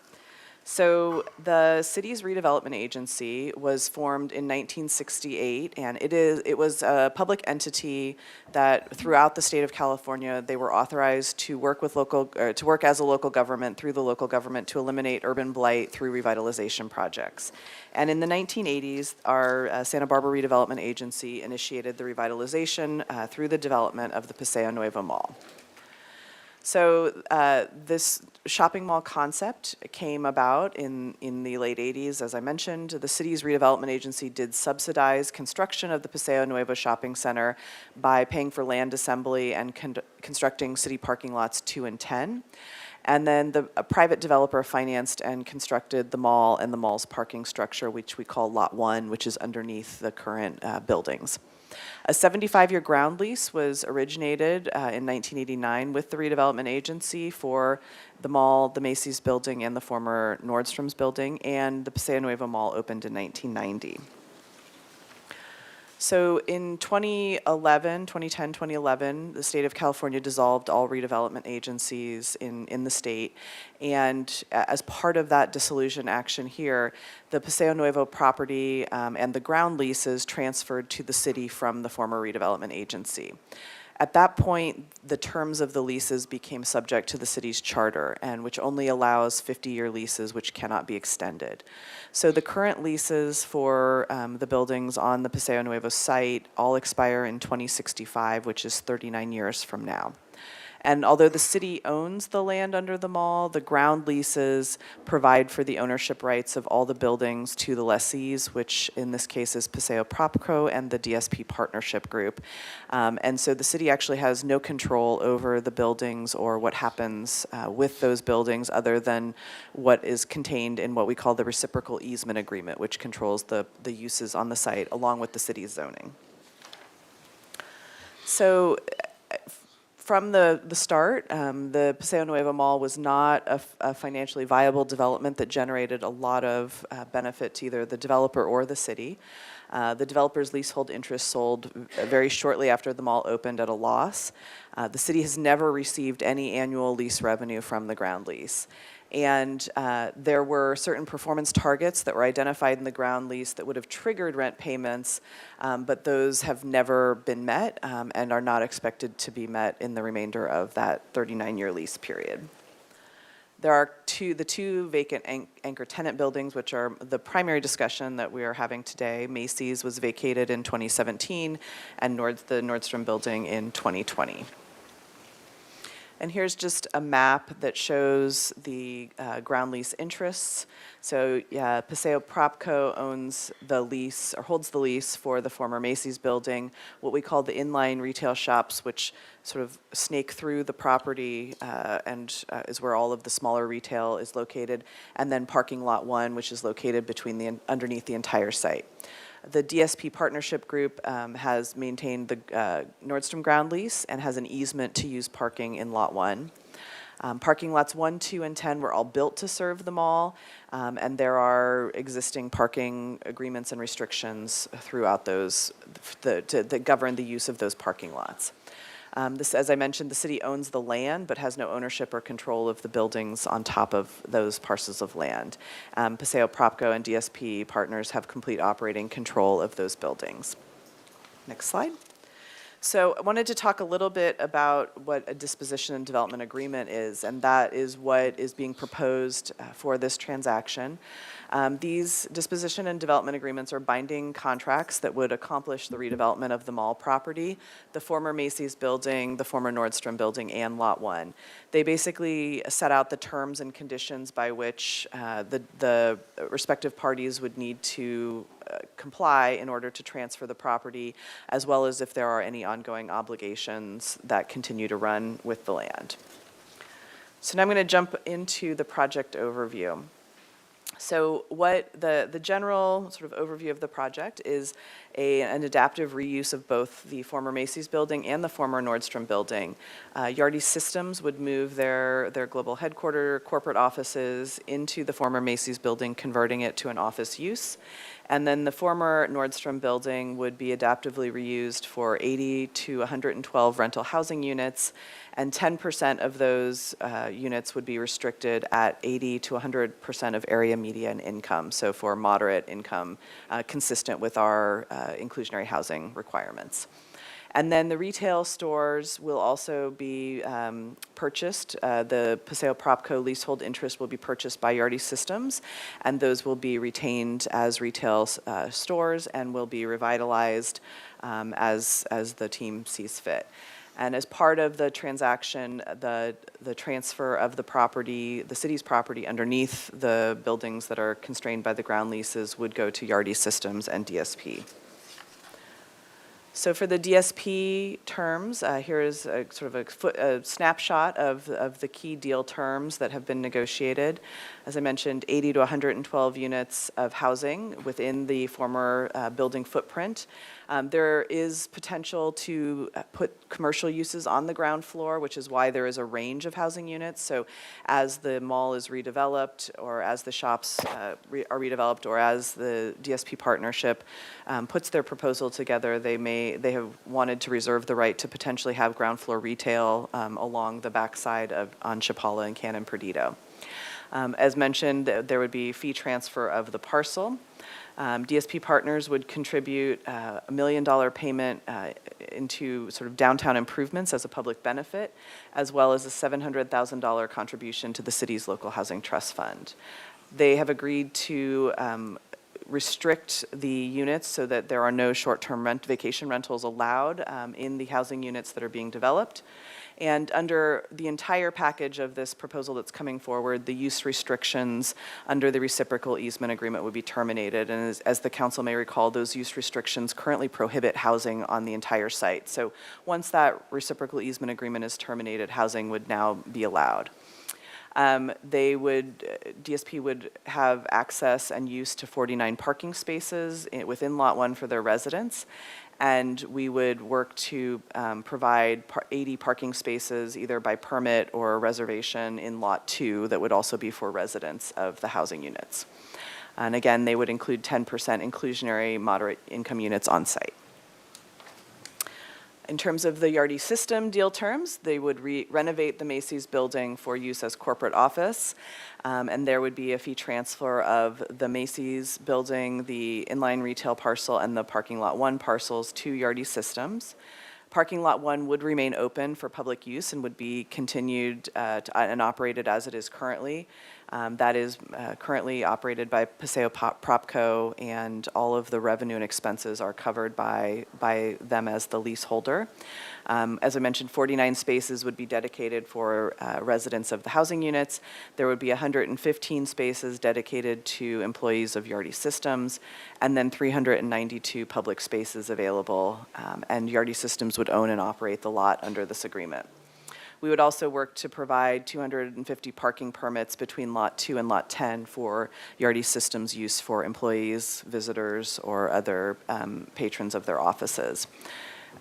So the city's redevelopment agency was formed in 1968, and it was a public entity that throughout the state of California, they were authorized to work with to work as a local government through the local government to eliminate urban blight through revitalization projects. And in the 1980s, our Santa Barbara Redevelopment Agency initiated the revitalization through the development of the Paseo Nuevo Mall. So this shopping mall concept came about in the late 80s, as I mentioned. The city's redevelopment agency did subsidize construction of the Paseo Nuevo Shopping Center by paying for land assembly and constructing city parking lots 2 and 10. And then a private developer financed and constructed the mall and the mall's parking structure, which we call Lot 1, which is underneath the current buildings. A 75-year ground lease was originated in 1989 with the redevelopment agency for the mall, the Macy's building, and the former Nordstrom's building, and the Paseo Nuevo Mall opened in 1990. So in 2010, 2011, the state of California dissolved all redevelopment agencies in the state. And as part of that dissolution action here, the Paseo Nuevo property and the ground leases transferred to the city from the former redevelopment agency. At that point, the terms of the leases became subject to the city's charter, and which only allows 50-year leases which cannot be extended. So the current leases for the buildings on the Paseo Nuevo site all expire in 2065, which is 39 years from now. And although the city owns the land under the mall, the ground leases provide for the ownership rights of all the buildings to the lessees, which in this case is Paseo Propco and the DSP Partnership Group. And so the city actually has no control over the buildings or what happens with those buildings other than what is contained in what we call the reciprocal easement agreement, which controls the uses on the site along with the city's zoning. So from the start, the Paseo Nuevo Mall was not a financially viable development that generated a lot of benefit to either the developer or the city. The developer's leasehold interest sold very shortly after the mall opened at a loss. The city has never received any annual lease revenue from the ground lease. And there were certain performance targets that were identified in the ground lease that would have triggered rent payments, but those have never been met and are not expected to be met in the remainder of that 39-year lease period. There are the two vacant anchor tenant buildings, which are the primary discussion that we are having today. Macy's was vacated in 2017, and the Nordstrom building in 2020. And here's just a map that shows the ground lease interests. So Paseo Propco owns the lease, or holds the lease for the former Macy's building, what we call the inline retail shops, which sort of snake through the property and is where all of the smaller retail is located, and then parking lot 1, which is located underneath the entire site. The DSP Partnership Group has maintained the Nordstrom ground lease and has an easement to use parking in Lot 1. Parking lots 1, 2, and 10 were all built to serve the mall, and there are existing parking agreements and restrictions throughout those that govern the use of those parking lots. As I mentioned, the city owns the land but has no ownership or control of the buildings on top of those parcels of land. Paseo Propco and DSP Partners have complete operating control of those buildings. Next slide. So I wanted to talk a little bit about what a disposition and development agreement is, and that is what is being proposed for this transaction. These disposition and development agreements are binding contracts that would accomplish the redevelopment of the mall property, the former Macy's building, the former Nordstrom building, and Lot 1. They basically set out the terms and conditions by which the respective parties would need to comply in order to transfer the property, as well as if there are any ongoing obligations that continue to run with the land. So now I'm going to jump into the project overview. So what the general sort of overview of the project is an adaptive reuse of both the former Macy's building and the former Nordstrom building. Yardi Systems would move their global headquarter corporate offices into the former Macy's building, converting it to an office use. And then the former Nordstrom building would be adaptively reused for 80 to 112 rental housing units, and 10% of those units would be restricted at 80 to 100% of area median income, so for moderate income, consistent with our inclusionary housing requirements. And then the retail stores will also be purchased. The Paseo Propco leasehold interest will be purchased by Yardi Systems, and those will be retained as retail stores and will be revitalized as the team sees fit. And as part of the transaction, the transfer of the property, the city's property underneath the buildings that are constrained by the ground leases would go to Yardi Systems and DSP. So for the DSP terms, here is a sort of a snapshot of the key deal terms that have been negotiated. As I mentioned, 80 to 112 units of housing within the former building footprint. There is potential to put commercial uses on the ground floor, which is why there is a range of housing units. So as the mall is redeveloped, or as the shops are redeveloped, or as the DSP partnership puts their proposal together, they have wanted to reserve the right to potentially have ground floor retail along the backside on Chapala and Cannon Perdido. As mentioned, there would be fee transfer of the parcel. DSP partners would contribute a $1 million payment into sort of downtown improvements as a public benefit, as well as a $700,000 contribution to the city's local housing trust fund. They have agreed to restrict the units so that there are no short-term vacation rentals allowed in the housing units that are being developed. And under the entire package of this proposal that's coming forward, the use restrictions under the reciprocal easement agreement would be terminated. And as the council may recall, those use restrictions currently prohibit housing on the entire site. So once that reciprocal easement agreement is terminated, housing would now be allowed. DSP would have access and use to 49 parking spaces within Lot 1 for their residents. And we would work to provide 80 parking spaces either by permit or reservation in Lot 2 that would also be for residents of the housing units. And again, they would include 10% inclusionary moderate income units on site. In terms of the Yardi System deal terms, they would renovate the Macy's building for use as corporate office, and there would be a fee transfer of the Macy's building, the inline retail parcel, and the parking lot 1 parcels to Yardi Systems. Parking lot 1 would remain open for public use and would be continued and operated as it is currently. That is currently operated by Paseo Propco, and all of the revenue and expenses are covered by them as the leaseholder. As I mentioned, 49 spaces would be dedicated for residents of the housing units. There would be 115 spaces dedicated to employees of Yardi Systems, and then 392 public spaces available, and Yardi Systems would own and operate the lot under this agreement. We would also work to provide 250 parking permits between Lot 2 and Lot 10 for Yardi Systems use for employees, visitors, or other patrons of their offices.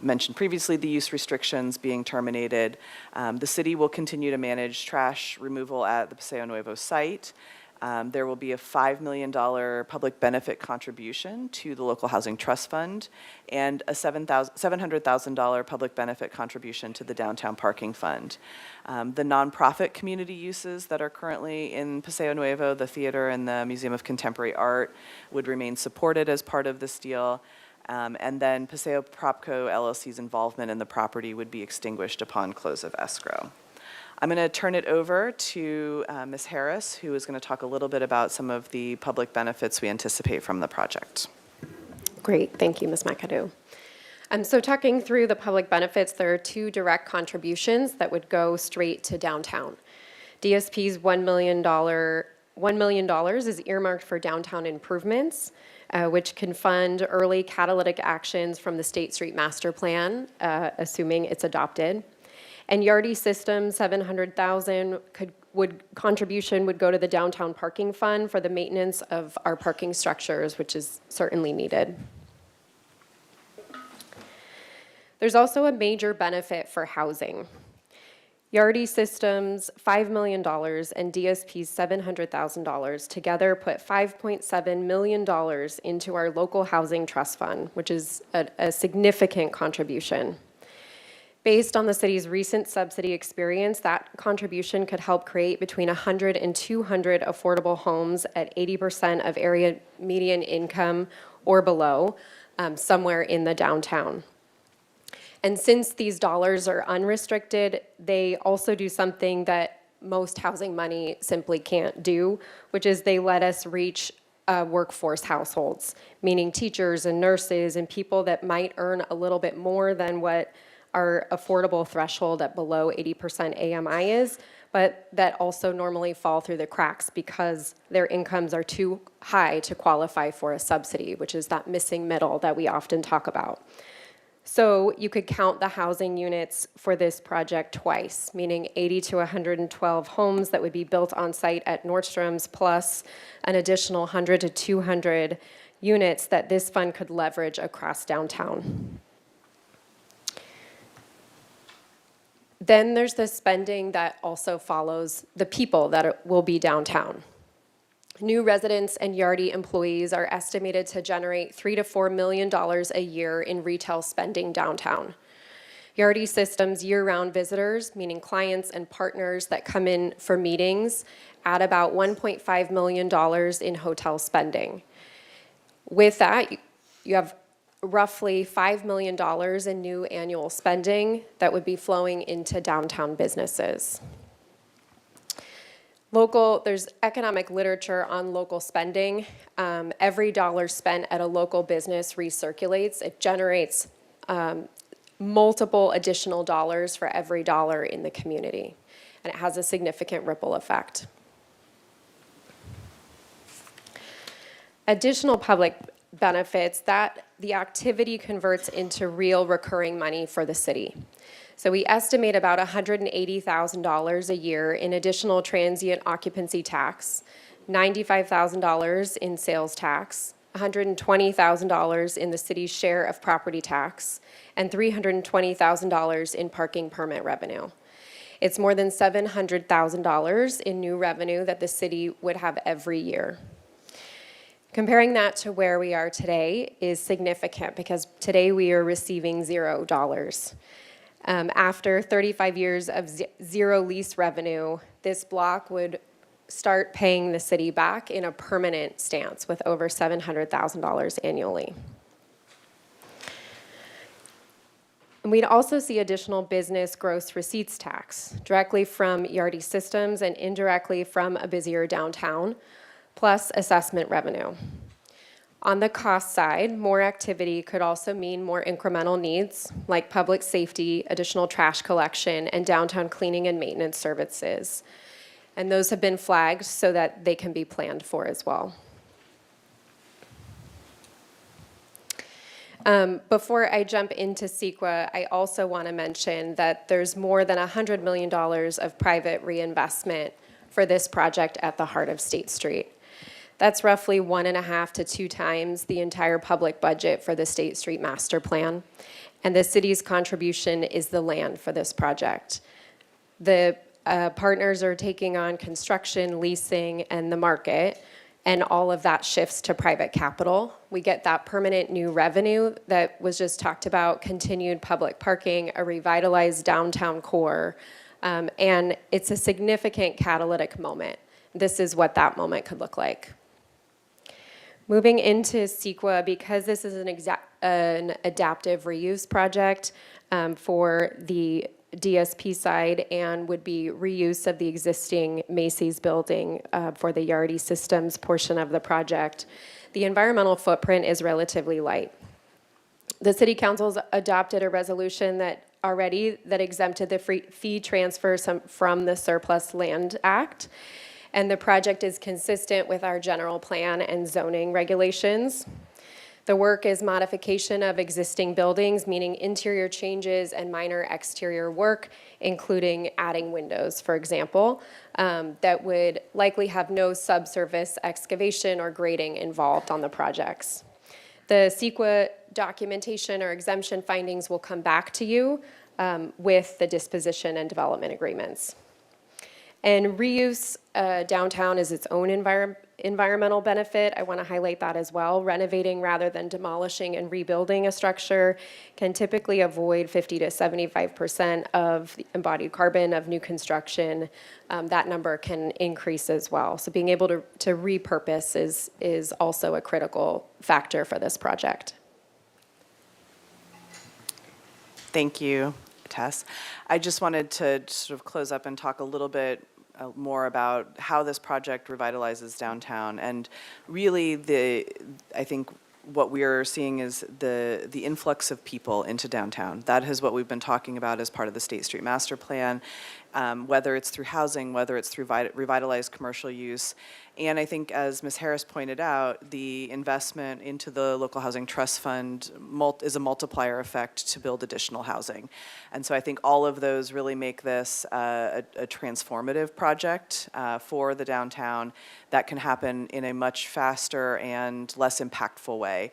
Mentioned previously the use restrictions being terminated. The city will continue to manage trash removal at the Paseo Nuevo site. There will be a $5 million public benefit contribution to the local housing trust fund and a $700,000 public benefit contribution to the downtown parking fund. The nonprofit community uses that are currently in Paseo Nuevo, the theater and the Museum of Contemporary Art, would remain supported as part of this deal. And then Paseo Propco LLC's involvement in the property would be extinguished upon close of escrow. I'm going to turn it over to Ms. Harris, who is going to talk a little bit about some of the public benefits we anticipate from the project. Great, thank you, Ms. McAdoo. So talking through the public benefits, there are 2 direct contributions that would go straight to downtown. DSP's $1 million is earmarked for downtown improvements, which can fund early catalytic actions from the State Street Master Plan, assuming it's adopted. And Yardy Systems, $700,000 contribution would go to the downtown parking fund for the maintenance of our parking structures, which is certainly needed. There's also a major benefit for housing. Yardy Systems, $5 million, and DSP's $700,000 together put $5.7 million into our local housing trust fund, which is a significant contribution. Based on the city's recent subsidy experience, that contribution could help create between 100 and 200 affordable homes at 80% of area median income or below, somewhere in the downtown. And since these dollars are unrestricted, they also do something that most housing money simply can't do, which is they let us reach workforce households, meaning teachers and nurses and people that might earn a little bit more than what our affordable threshold at below 80% AMI is, but that also normally fall through the cracks because their incomes are too high to qualify for a subsidy, which is that missing middle that we often talk about. So you could count the housing units for this project twice, meaning 80 to 112 homes that would be built on site at Nordstrom's, plus an additional 100 to 200 units that this fund could leverage across downtown. Then there's the spending that also follows the people that will be downtown. New residents and Yardy employees are estimated to generate $3 to $4 million a year in retail spending downtown. Yardy Systems year-round visitors, meaning clients and partners that come in for meetings, add about $1.5 million in hotel spending. With that, you have roughly $5 million in new annual spending that would be flowing into downtown businesses. There's economic literature on local spending. Every dollar spent at a local business recirculates. It generates multiple additional dollars for every dollar in the community, and it has a significant ripple effect. Additional public benefits, that the activity converts into real recurring money for the city. So we estimate about $180,000 a year in additional transient occupancy tax, $95,000 in sales tax, $120,000 in the city's share of property tax, and $320,000 in parking permit revenue. It's more than $700,000 in new revenue that the city would have every year. Comparing that to where we are today is significant because today we are receiving $0. After 35 years of zero lease revenue, this block would start paying the city back in a permanent stance with over $700,000 annually. And we'd also see additional business gross receipts tax directly from Yardy Systems and indirectly from a busier downtown, plus assessment revenue. On the cost side, more activity could also mean more incremental needs like public safety, additional trash collection, and downtown cleaning and maintenance services. And those have been flagged so that they can be planned for as well. Before I jump into CEQA, I also want to mention that there's more than $100 million of private reinvestment for this project at the heart of State Street. That's roughly 1.5 to 2 times the entire public budget for the State Street Master Plan. And the city's contribution is the land for this project. The partners are taking on construction, leasing, and the market, and all of that shifts to private capital. We get that permanent new revenue that was just talked about, continued public parking, a revitalized downtown core, and it's a significant catalytic moment. This is what that moment could look like. Moving into CEQA, because this is an adaptive reuse project for the DSP side and would be reuse of the existing Macy's building for the Yardy Systems portion of the project. The environmental footprint is relatively light. The City Council's adopted a resolution that exempted the fee transfer from the Surplus Land Act, and the project is consistent with our general plan and zoning regulations. The work is modification of existing buildings, meaning interior changes and minor exterior work, including adding windows, for example, that would likely have no subsurface excavation or grading involved on the projects. The CEQA documentation or exemption findings will come back to you with the disposition and development agreements. And reuse downtown is its own environmental benefit. I want to highlight that as well. Renovating rather than demolishing and rebuilding a structure can typically avoid 50 to 75% of the embodied carbon of new construction. That number can increase as well. So being able to repurpose is also a critical factor for this project. Thank you, Tess. I just wanted to sort of close up and talk a little bit more about how this project revitalizes downtown. And really, I think what we're seeing is the influx of people into downtown. That is what we've been talking about as part of the State Street Master Plan, whether it's through housing, whether it's through revitalized commercial use. And I think, as Ms. Harris pointed out, the investment into the Local Housing Trust Fund is a multiplier effect to build additional housing. And so I think all of those really make this a transformative project for the downtown that can happen in a much faster and less impactful way.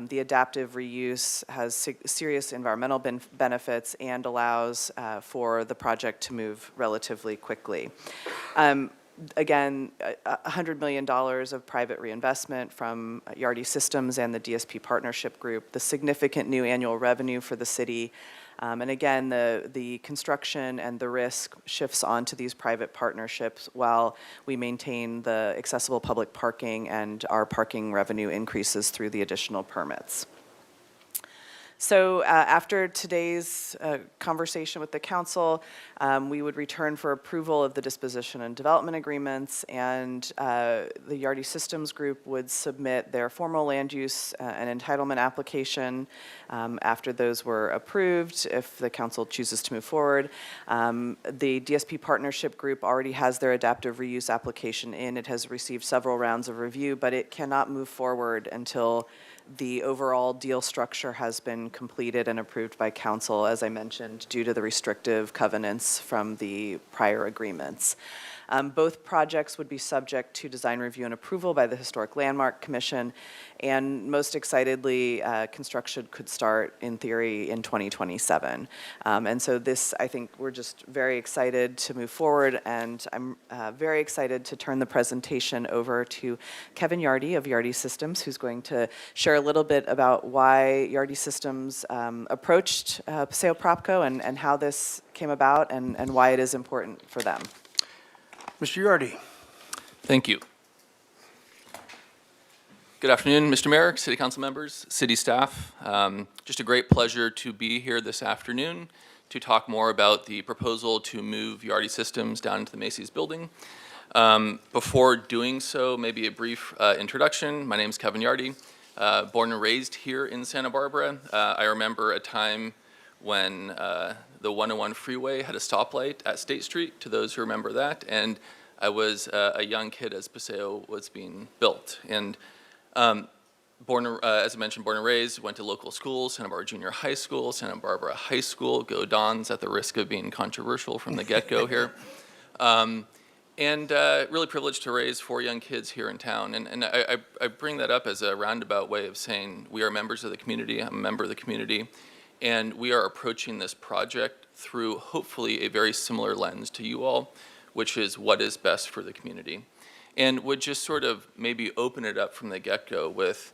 The adaptive reuse has serious environmental benefits and allows for the project to move relatively quickly. Again, $100 million of private reinvestment from Yardy Systems and the DSP Partnership Group, the significant new annual revenue for the city, and again, the construction and the risk shifts onto these private partnerships while we maintain the accessible public parking and our parking revenue increases through the additional permits. So after today's conversation with the council, we would return for approval of the disposition and development agreements, and the Yardy Systems Group would submit their formal land use and entitlement application after those were approved, if the council chooses to move forward. The DSP Partnership Group already has their adaptive reuse application in. It has received several rounds of review, but it cannot move forward until the overall deal structure has been completed and approved by council, as I mentioned, due to the restrictive covenants from the prior agreements. Both projects would be subject to design review and approval by the Historic Landmark Commission, and most excitedly, construction could start, in theory, in 2027. And so this, I think, we're just very excited to move forward, and I'm very excited to turn the presentation over to Kevin Yardy of Yardy Systems, who's going to share a little bit about why Yardy Systems approached Paseo Propco and how this came about and why it is important for them. Mr. Yardy. Thank you. Good afternoon, Mr. Mayor, City Council members, city staff. Just a great pleasure to be here this afternoon to talk more about the proposal to move Yardy Systems down into the Macy's building. Before doing so, maybe a brief introduction. My name is Kevin Yardy, born and raised here in Santa Barbara. I remember a time when the 101 freeway had a stoplight at State Street, to those who remember that, and I was a young kid as Paseo was being built. And as I mentioned, born and raised, went to local schools, Santa Barbara Junior High School, Santa Barbara High School, go Dons, at the risk of being controversial from the get-go here. And really privileged to raise 4 young kids here in town. And I bring that up as a roundabout way of saying we are members of the community, I'm a member of the community, and we are approaching this project through hopefully a very similar lens to you all, which is what is best for the community. And would just sort of maybe open it up from the get-go with,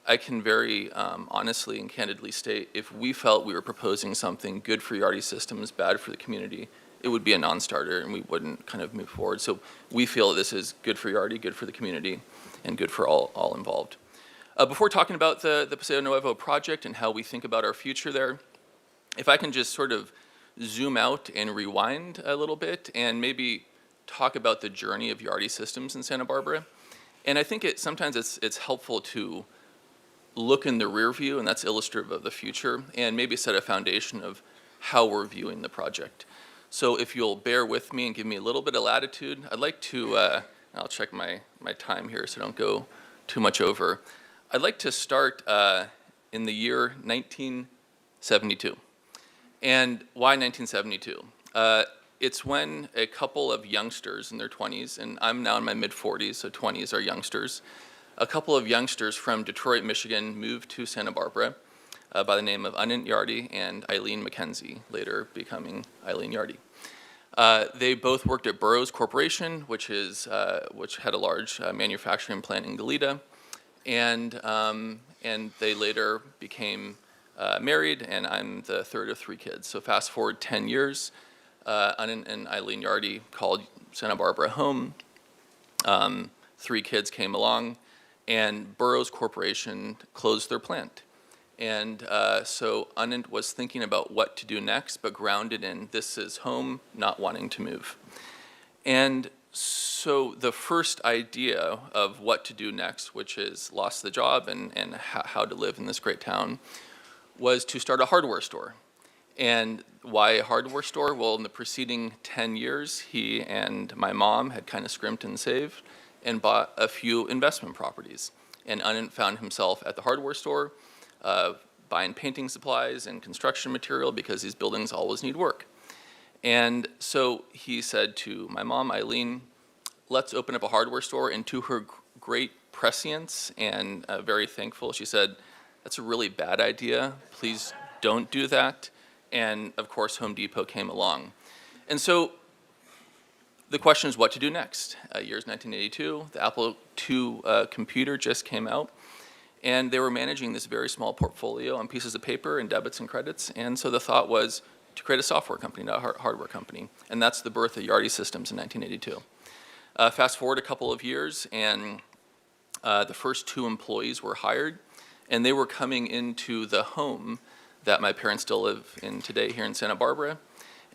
I can very honestly and candidly state, if we felt we were proposing something good for Yardy Systems, bad for the community, it would be a non-starter and we wouldn't kind of move forward. So we feel this is good for Yardy, good for the community, and good for all involved. Before talking about the Paseo Nuevo project and how we think about our future there, if I can just sort of zoom out and rewind a little bit and maybe talk about the journey of Yardi Systems in Santa Barbara. And I think sometimes it's helpful to look in the rear view, and that's illustrative of the future, and maybe set a foundation of how we're viewing the project. So if you'll bear with me and give me a little bit of latitude, I'd like to, I'll check my time here so I don't go too much over. I'd like to start in the year 1972. And why 1972? It's when a couple of youngsters in their 20s, and I'm now in my mid-40s, so 20s are youngsters. A couple of youngsters from Detroit, Michigan moved to Santa Barbara by the name of Anant Yardi and Eileen McKenzie, later becoming Eileen Yardi. They both worked at Burroughs Corporation, which had a large manufacturing plant in Goleta, and they later became married, and I'm the third of 3 kids. So fast forward 10 years, Anant and Eileen Yardi called Santa Barbara home. 3 kids came along, and Burroughs Corporation closed their plant. And so Anant was thinking about what to do next, but grounded in this is home, not wanting to move. And so the first idea of what to do next, which is lost the job and how to live in this great town, was to start a hardware store. And why a hardware store? Well, in the preceding 10 years, he and my mom had kind of scrimped and saved and bought a few investment properties. And Anant found himself at the hardware store, buying painting supplies and construction material because these buildings always need work. And so he said to my mom, Eileen, let's open up a hardware store. And to her great prescience and very thankful, she said, that's a really bad idea. Please don't do that. And of course, Home Depot came along. And so the question is what to do next. Year's 1982, the Apple II computer just came out. And they were managing this very small portfolio on pieces of paper and debits and credits. And so the thought was to create a software company, not a hardware company. And that's the birth of Yardi Systems in 1982. Fast forward a couple of years, and the first 2 employees were hired. And they were coming into the home that my parents still live in today here in Santa Barbara.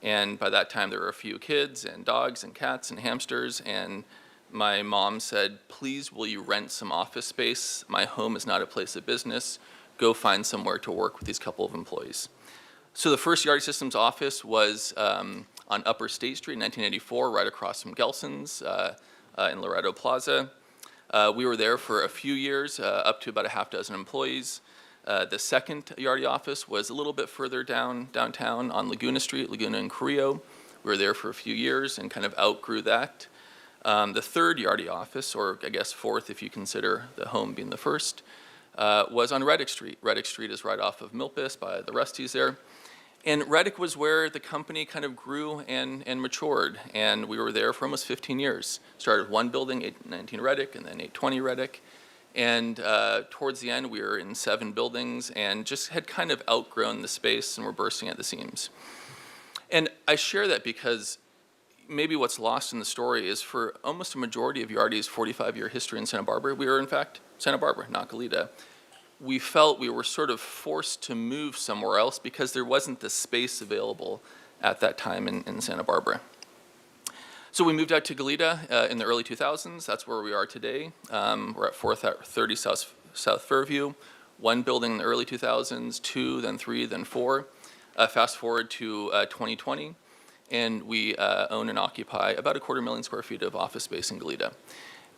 And by that time, there were a few kids and dogs and cats and hamsters. And my mom said, please, will you rent some office space? My home is not a place of business. Go find somewhere to work with these couple of employees. So the first Yardi Systems office was on Upper State Street in 1984, right across from Gelson's in Loretto Plaza. We were there for a few years, up to about a half dozen employees. The second Yardi office was a little bit further downtown on Laguna Street, Laguna and Carrillo. We were there for a few years and kind of outgrew that. The third Yardi office, or I guess fourth if you consider the home being the first, was on Reddick Street. Reddick Street is right off of Milpas by the Rusties there. And Reddick was where the company kind of grew and matured. And we were there for almost 15 years. Started with 1 building, 819 Reddick, and then 820 Reddick. And towards the end, we were in 7 buildings and just had kind of outgrown the space and were bursting at the seams. And I share that because maybe what's lost in the story is for almost a majority of Yardi's 45-year history in Santa Barbara, we were in fact Santa Barbara, not Goleta. We felt we were sort of forced to move somewhere else because there wasn't the space available at that time in Santa Barbara. So we moved out to Goleta in the early 2000s. That's where we are today. We're at 430 South Fairview. 1 building in the early 2000s, 2, then 3, then 4. Fast forward to 2020, and we own and occupy about 250,000 square feet of office space in Goleta.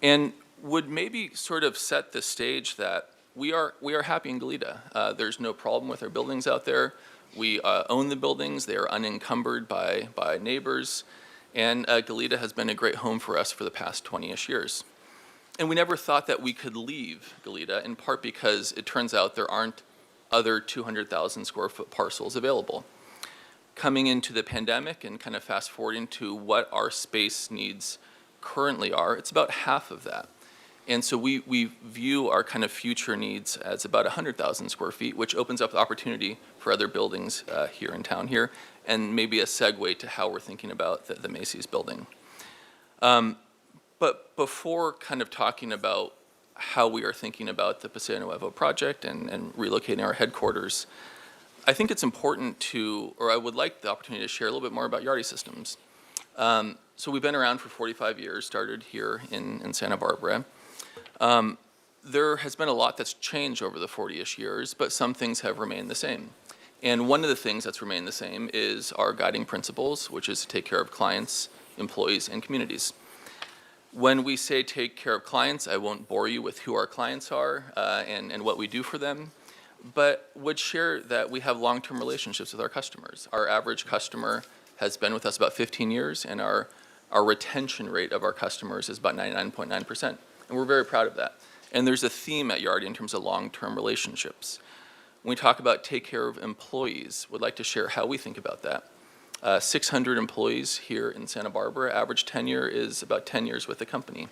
And would maybe sort of set the stage that we are happy in Goleta. There's no problem with our buildings out there. We own the buildings. They are unencumbered by neighbors. And Goleta has been a great home for us for the past 20-ish years. And we never thought that we could leave Goleta, in part because it turns out there aren't other 200,000 square foot parcels available. Coming into the pandemic and kind of fast forwarding to what our space needs currently are, it's about half of that. And so we view our kind of future needs as about 100,000 square feet, which opens up the opportunity for other buildings here in town here, and maybe a segue to how we're thinking about the Macy's building. But before kind of talking about how we are thinking about the Paseo Nuevo project and relocating our headquarters, I think it's important to, or I would like the opportunity to share a little bit more about Yardi Systems. So we've been around for 45 years, started here in Santa Barbara. There has been a lot that's changed over the 40-ish years, but some things have remained the same. And one of the things that's remained the same is our guiding principles, which is to take care of clients, employees, and communities. When we say take care of clients, I won't bore you with who our clients are and what we do for them, but would share that we have long-term relationships with our customers. Our average customer has been with us about 15 years, and our retention rate of our customers is about 99.9%, and we're very proud of that. And there's a theme at Yardi in terms of long-term relationships. When we talk about take care of employees, we'd like to share how we think about that. 600 employees here in Santa Barbara. Average tenure is about 10 years with the company.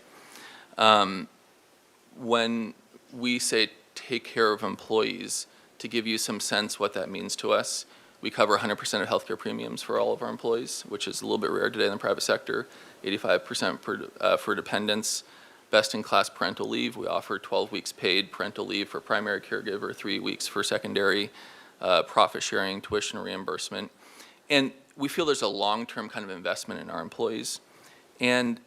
When we say take care of employees, to give you some sense what that means to us, we cover 100% of healthcare premiums for all of our employees, which is a little bit rare today in the private sector, 85% for dependents. Best-in-class parental leave. We offer 12 weeks paid parental leave for primary caregiver, 3 weeks for secondary, profit sharing, tuition reimbursement. And we feel there's a long-term kind of investment in our employees. And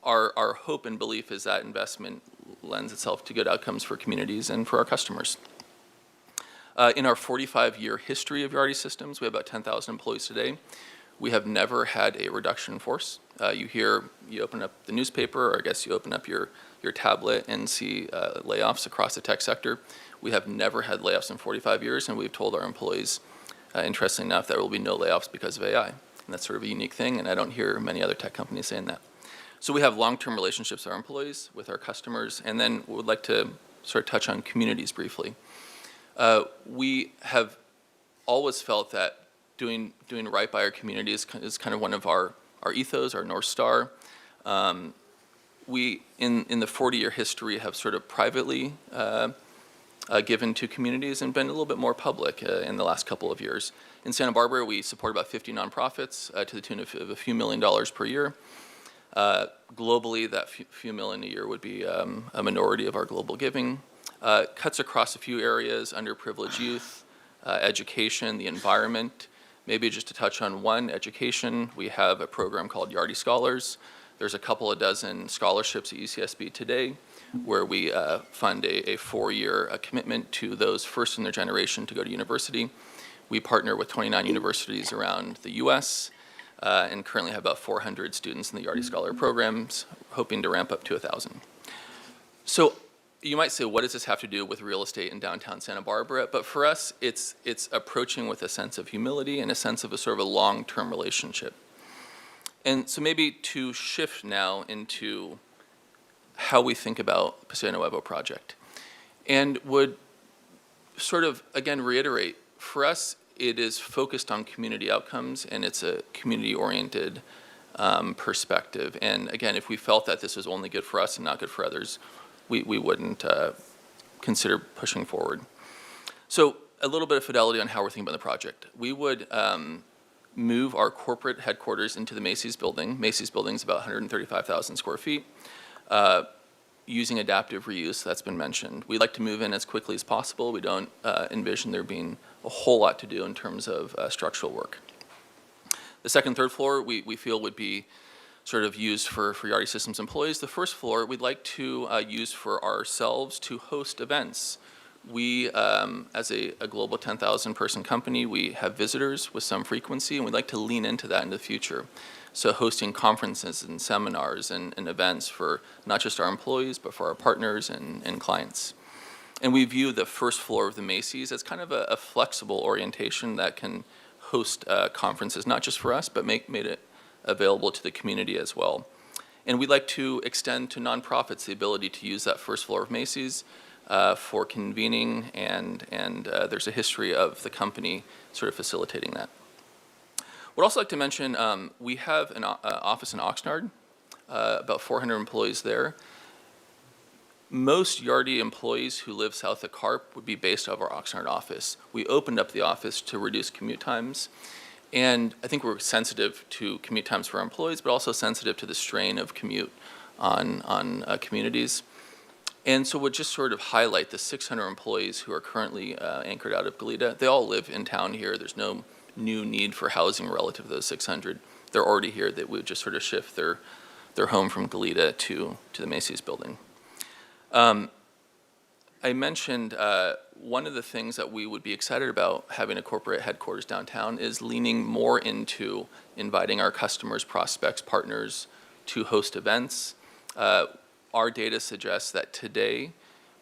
our hope and belief is that investment lends itself to good outcomes for communities and for our customers. In our 45-year history of Yardi Systems, we have about 10,000 employees today. We have never had a reduction in force. You open up the newspaper, or I guess you open up your tablet and see layoffs across the tech sector. We have never had layoffs in 45 years, and we've told our employees, interestingly enough, there will be no layoffs because of AI. And that's sort of a unique thing, and I don't hear many other tech companies saying that. So we have long-term relationships with our employees, with our customers, and then we would like to sort of touch on communities briefly. We have always felt that doing right by our community is kind of one of our ethos, our North Star. We, in the 40-year history, have sort of privately given to communities and been a little bit more public in the last couple of years. In Santa Barbara, we support about 50 nonprofits to the tune of a few $1 million per year. Globally, that few million a year would be a minority of our global giving. Cuts across a few areas: underprivileged youth, education, the environment. Maybe just to touch on one, education, we have a program called Yardi Scholars. There's a couple of dozen scholarships at UCSB today where we fund a 4-year commitment to those first in their generation to go to university. We partner with 29 universities around the U.S. And currently have about 400 students in the Yardi Scholar programs, hoping to ramp up to 1,000. So you might say, what does this have to do with real estate in downtown Santa Barbara? But for us, it's approaching with a sense of humility and a sense of a sort of a long-term relationship. And so maybe to shift now into how we think about Paseo Nuevo project, and would sort of, again, reiterate, for us, it is focused on community outcomes, and it's a community-oriented perspective. And again, if we felt that this was only good for us and not good for others, we wouldn't consider pushing forward. So a little bit of fidelity on how we're thinking about the project. We would move our corporate headquarters into the Macy's building. Macy's building is about 135,000 square feet. Using adaptive reuse, that's been mentioned. We'd like to move in as quickly as possible. We don't envision there being a whole lot to do in terms of structural work. The second, third floor we feel would be sort of used for Yardi Systems employees. The first floor we'd like to use for ourselves to host events. We, as a global 10,000 person company, we have visitors with some frequency, and we'd like to lean into that in the future. So hosting conferences and seminars and events for not just our employees, but for our partners and clients. And we view the first floor of the Macy's as kind of a flexible orientation that can host conferences, not just for us, but made it available to the community as well. And we'd like to extend to nonprofits the ability to use that first floor of Macy's for convening, and there's a history of the company sort of facilitating that. Would also like to mention we have an office in Oxnard, about 400 employees there. Most Yardi employees who live south of Carp would be based out of our Oxnard office. We opened up the office to reduce commute times, and I think we're sensitive to commute times for our employees, but also sensitive to the strain of commute on communities. And so would just sort of highlight the 600 employees who are currently anchored out of Goleta. They all live in town here. There's no new need for housing relative to those 600. They're already here. That we would just sort of shift their home from Goleta to the Macy's building. I mentioned one of the things that we would be excited about having a corporate headquarters downtown is leaning more into inviting our customers, prospects, partners to host events. Our data suggests that today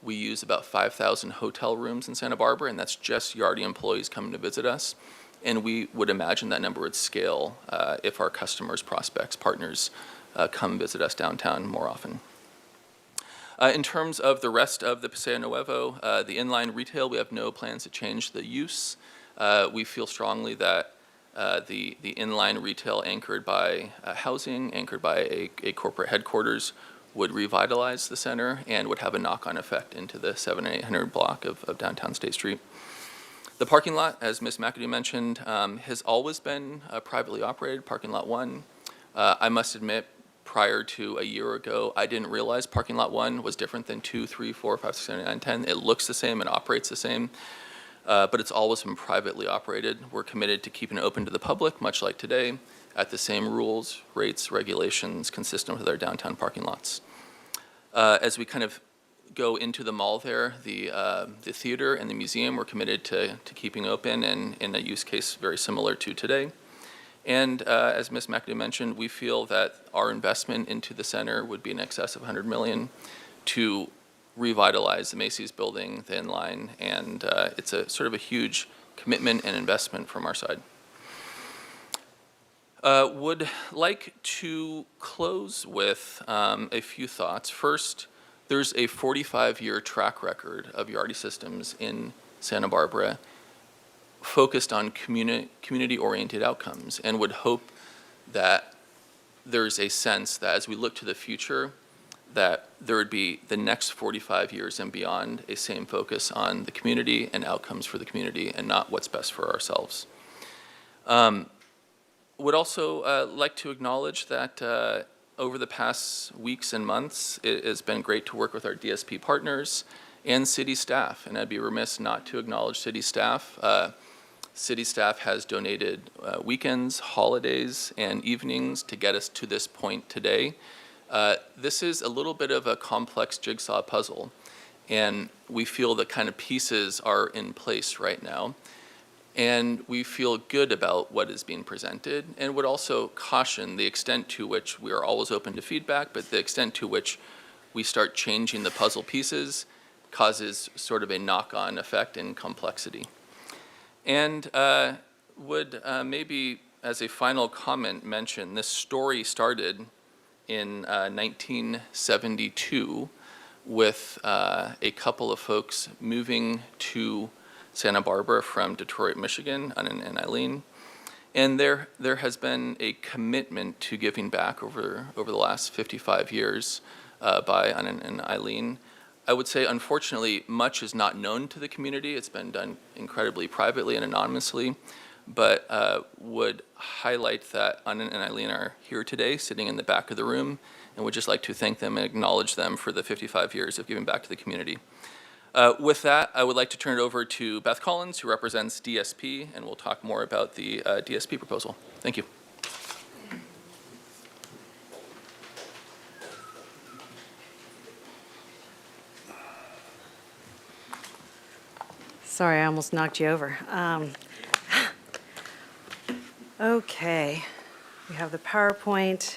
we use about 5,000 hotel rooms in Santa Barbara, and that's just Yardi employees coming to visit us. And we would imagine that number would scale if our customers, prospects, partners come visit us downtown more often. In terms of the rest of the Paseo Nuevo, the inline retail, we have no plans to change the use. We feel strongly that the inline retail anchored by housing, anchored by a corporate headquarters, would revitalize the center and would have a knock-on effect into the 700 and 800 block of downtown State Street. The parking lot, as Ms. McAdoo mentioned, has always been privately operated, parking lot 1. I must admit, prior to a year ago, I didn't realize parking lot 1 was different than 2, 3, 4, 5, 6, 7, 8, 9, 10. It looks the same and operates the same, but it's always been privately operated. We're committed to keeping it open to the public, much like today, at the same rules, rates, regulations consistent with our downtown parking lots. As we kind of go into the mall there, the theater and the museum, we're committed to keeping open and in a use case very similar to today. And as Ms. McAdoo mentioned, we feel that our investment into the center would be in excess of $100 million to revitalize the Macy's building, the inline, and it's a sort of a huge commitment and investment from our side. Would like to close with a few thoughts. First, there's a 45-year track record of Yardi Systems in Santa Barbara focused on community-oriented outcomes, and would hope that there's a sense that as we look to the future, that there would be the next 45 years and beyond a same focus on the community and outcomes for the community and not what's best for ourselves. Would also like to acknowledge that over the past weeks and months, it has been great to work with our DSP partners and city staff, and I'd be remiss not to acknowledge city staff. City staff has donated weekends, holidays, and evenings to get us to this point today. This is a little bit of a complex jigsaw puzzle, and we feel the kind of pieces are in place right now. And we feel good about what is being presented, and would also caution the extent to which we are always open to feedback, but the extent to which we start changing the puzzle pieces causes sort of a knock-on effect in complexity. And would maybe, as a final comment, mention this story started in 1972 with a couple of folks moving to Santa Barbara from Detroit, Michigan, and Eileen. And there has been a commitment to giving back over the last 55 years by Anand and Eileen. I would say, unfortunately, much is not known to the community. It's been done incredibly privately and anonymously, but would highlight that Anand and Eileen are here today, sitting in the back of the room, and would just like to thank them and acknowledge them for the 55 years of giving back to the community. With that, I would like to turn it over to Beth Collins, who represents DSP, and we'll talk more about the DSP proposal. Thank you. Sorry, I almost knocked you over. Okay, we have the PowerPoint.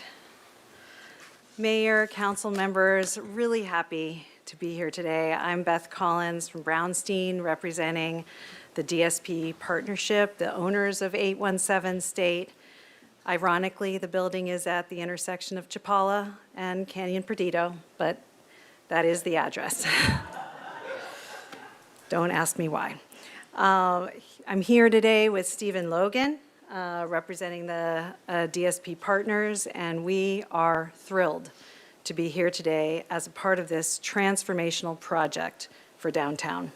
Mayor, council members, really happy to be here today. I'm Beth Collins from Brownstein, representing the DSP partnership, the owners of 817 State. Ironically, the building is at the intersection of Chapala and Canyon Perdido, but that is the address. Don't ask me why. I'm here today with Stephen Logan, representing the DSP partners, and we are thrilled to be here today as a part of this transformational project for downtown.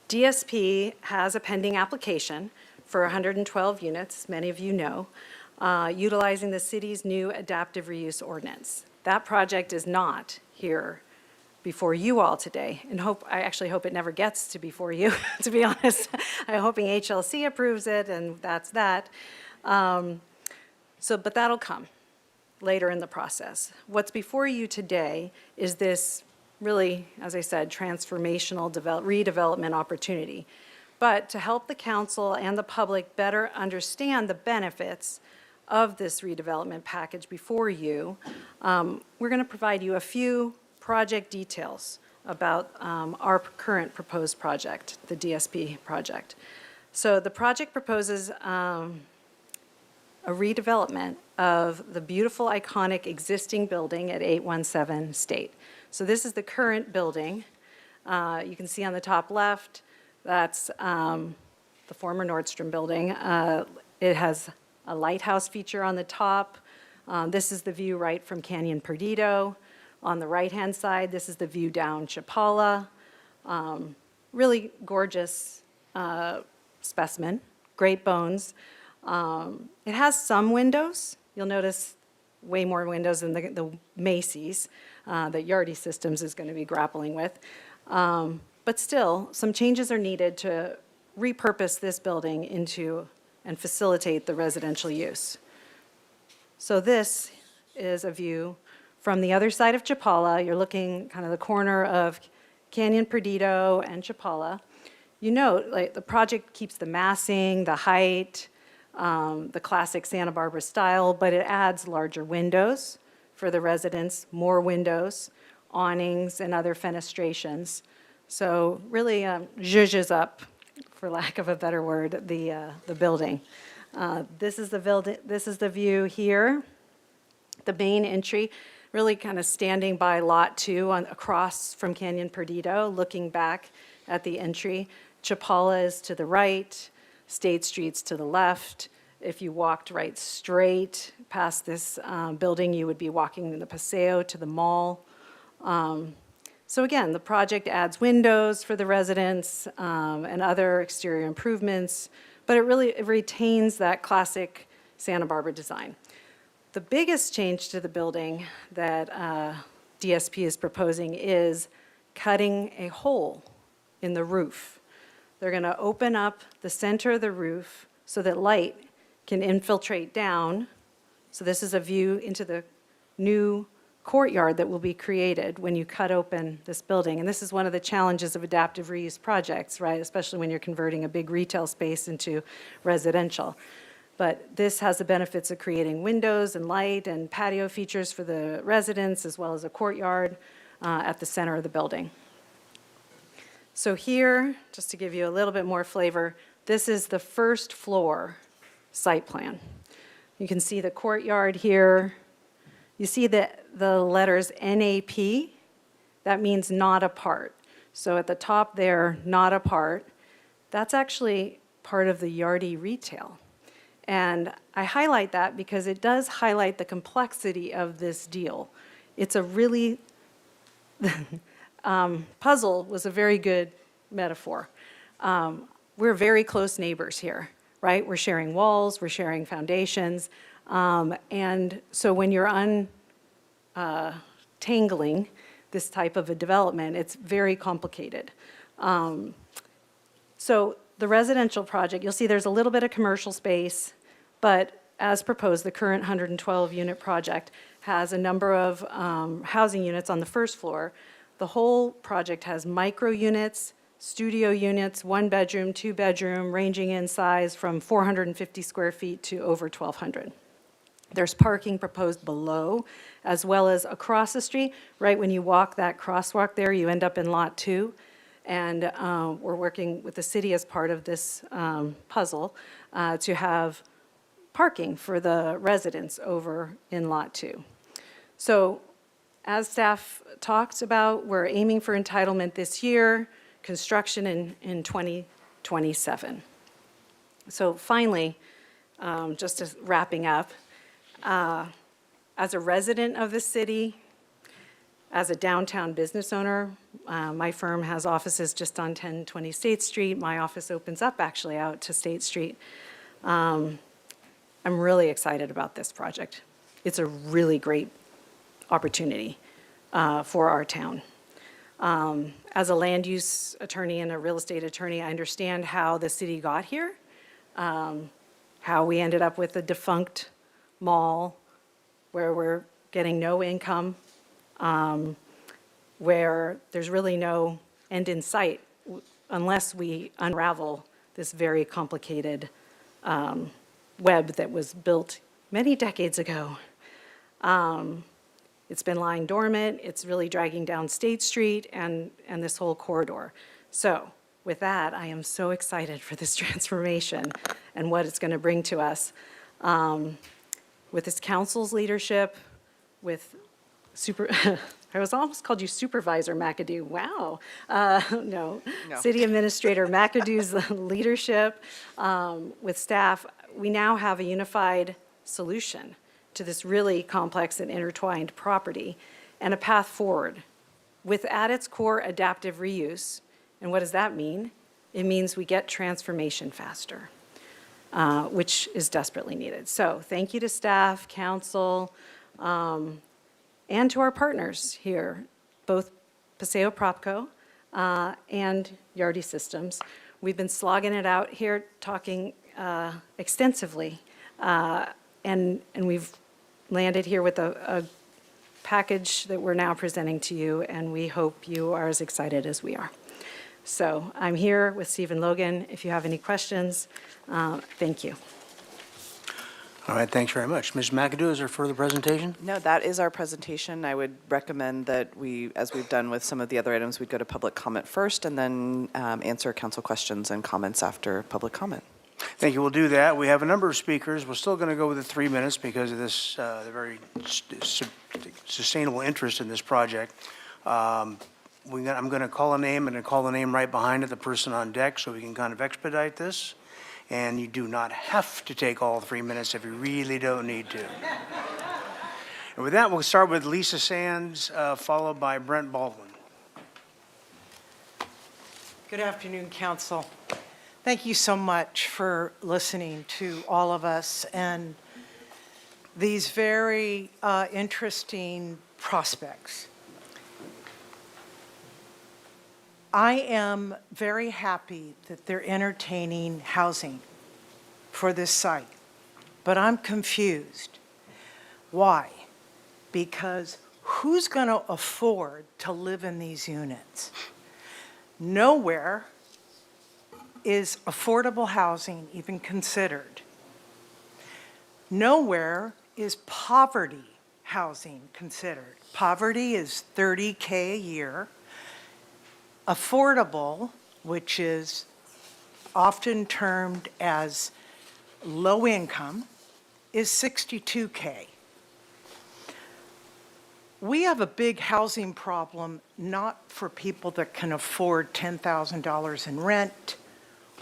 DSP has a pending application for 112 units, many of you know, utilizing the city's new adaptive reuse ordinance. That project is not here before you all today, and I actually hope it never gets to before you, to be honest. I'm hoping HLC approves it, and that's that. But that'll come later in the process. What's before you today is this really, as I said, transformational redevelopment opportunity. But to help the council and the public better understand the benefits of this redevelopment package before you, we're going to provide you a few project details about our current proposed project, the DSP project. So the project proposes a redevelopment of the beautiful, iconic existing building at 817 State. So this is the current building. You can see on the top left, that's the former Nordstrom building. It has a lighthouse feature on the top. This is the view right from Canyon Perdido. On the right-hand side, this is the view down Chapala. Really gorgeous specimen, great bones. It has some windows. You'll notice way more windows than the Macy's that Yardy Systems is going to be grappling with. But still, some changes are needed to repurpose this building into and facilitate the residential use. So this is a view from the other side of Chapala. You're looking kind of the corner of Canyon Perdido and Chapala. You note, like, the project keeps the massing, the height, the classic Santa Barbara style, but it adds larger windows for the residents, more windows, awnings, and other fenestrations. So really zhuzhes up, for lack of a better word, the building. This is the view here, the main entry, really kind of standing by Lot 2 across from Canyon Perdido, looking back at the entry. Chapala is to the right, State Street's to the left. If you walked right straight past this building, you would be walking in the Paseo to the mall. So again, the project adds windows for the residents and other exterior improvements, but it retains that classic Santa Barbara design. The biggest change to the building that DSP is proposing is cutting a hole in the roof. They're going to open up the center of the roof so that light can infiltrate down. So this is a view into the new courtyard that will be created when you cut open this building. And this is one of the challenges of adaptive reuse projects, right? Especially when you're converting a big retail space into residential. But this has the benefits of creating windows and light and patio features for the residents, as well as a courtyard at the center of the building. So here, just to give you a little bit more flavor, this is the first floor site plan. You can see the courtyard here. You see the letters NAP, that means not apart. So at the top there, not apart, that's actually part of the Yardy retail. And I highlight that because it does highlight the complexity of this deal. It's a really, puzzle was a very good metaphor. We're very close neighbors here, right? We're sharing walls, we're sharing foundations. And so when you're untangling this type of a development, it's very complicated. So the residential project, you'll see there's a little bit of commercial space, but as proposed, the current 112-unit project has a number of housing units on the first floor. The whole project has micro units, studio units, 1-bedroom, 2-bedroom, ranging in size from 450 square feet to over 1,200. There's parking proposed below, as well as across the street. Right when you walk that crosswalk there, you end up in Lot 2. And we're working with the city as part of this puzzle to have parking for the residents over in Lot 2. So as staff talked about, we're aiming for entitlement this year, construction in 2027. So finally, just wrapping up, as a resident of the city, as a downtown business owner, my firm has offices just on 1020 State Street. My office opens up actually out to State Street. I'm really excited about this project. It's a really great opportunity for our town. As a land use attorney and a real estate attorney, I understand how the city got here, how we ended up with a defunct mall where we're getting no income, where there's really no end in sight unless we unravel this very complicated web that was built many decades ago. It's been lying dormant, it's really dragging down State Street and this whole corridor. So with that, I am so excited for this transformation and what it's going to bring to us. With this council's leadership, with I was almost called you Supervisor McAdoo, wow. No, City Administrator McAdoo's leadership, with staff, we now have a unified solution to this really complex and intertwined property and a path forward with at its core adaptive reuse. And what does that mean? It means we get transformation faster, which is desperately needed. So thank you to staff, council, and to our partners here, both Paseo Propco and Yardy Systems. We've been slogging it out here, talking extensively, and we've landed here with a package that we're now presenting to you, and we hope you are as excited as we are. So I'm here with Stephen Logan. If you have any questions, thank you. All right, thanks very much. Ms. McAdoo, is there further presentation? No, that is our presentation. I would recommend that we, as we've done with some of the other items, we'd go to public comment first and then answer council questions and comments after public comment. Thank you. We'll do that. We have a number of speakers. We're still going to go with the 3 minutes because of this the very sustainable interest in this project. I'm going to call a name and then call the name right behind it, the person on deck, so we can kind of expedite this. And you do not have to take all 3 minutes if you really don't need to. And with that, we'll start with Lisa Sands, followed by Brent Baldwin. Good afternoon, Council. Thank you so much for listening to all of us and these very interesting prospects. I am very happy that they're entertaining housing for this site, but I'm confused. Why? Because who's going to afford to live in these units? Nowhere is affordable housing even considered. Nowhere is poverty housing considered. Poverty is $30K a year. Affordable, which is often termed as low income, is $62K. We have a big housing problem, not for people that can afford $10,000 in rent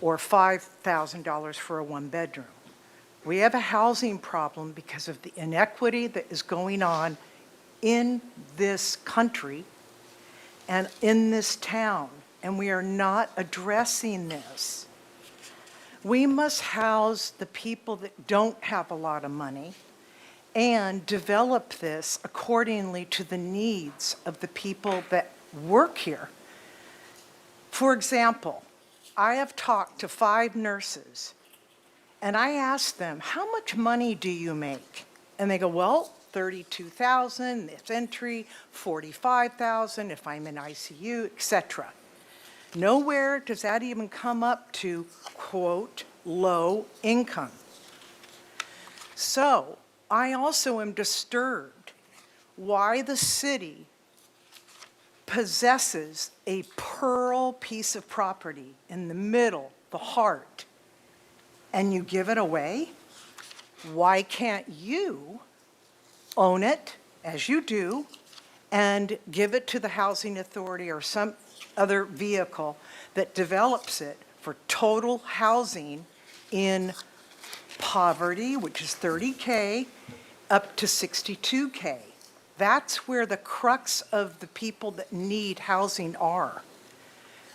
or $5,000 for a one-bedroom. We have a housing problem because of the inequity that is going on in this country and in this town, and we are not addressing this. We must house the people that don't have a lot of money and develop this accordingly to the needs of the people that work here. For example, I have talked to 5 nurses, and I asked them, how much money do you make? And they go, well, $32,000 if entry, $45,000 if I'm in ICU, etc. Nowhere does that even come up to, quote, low income. So I also am disturbed why the city possesses a pearl piece of property in the middle, the heart, and you give it away. Why can't you own it, as you do, and give it to the housing authority or some other vehicle that develops it for total housing in poverty, which is $30K, up to $62K. That's where the crux of the people that need housing are.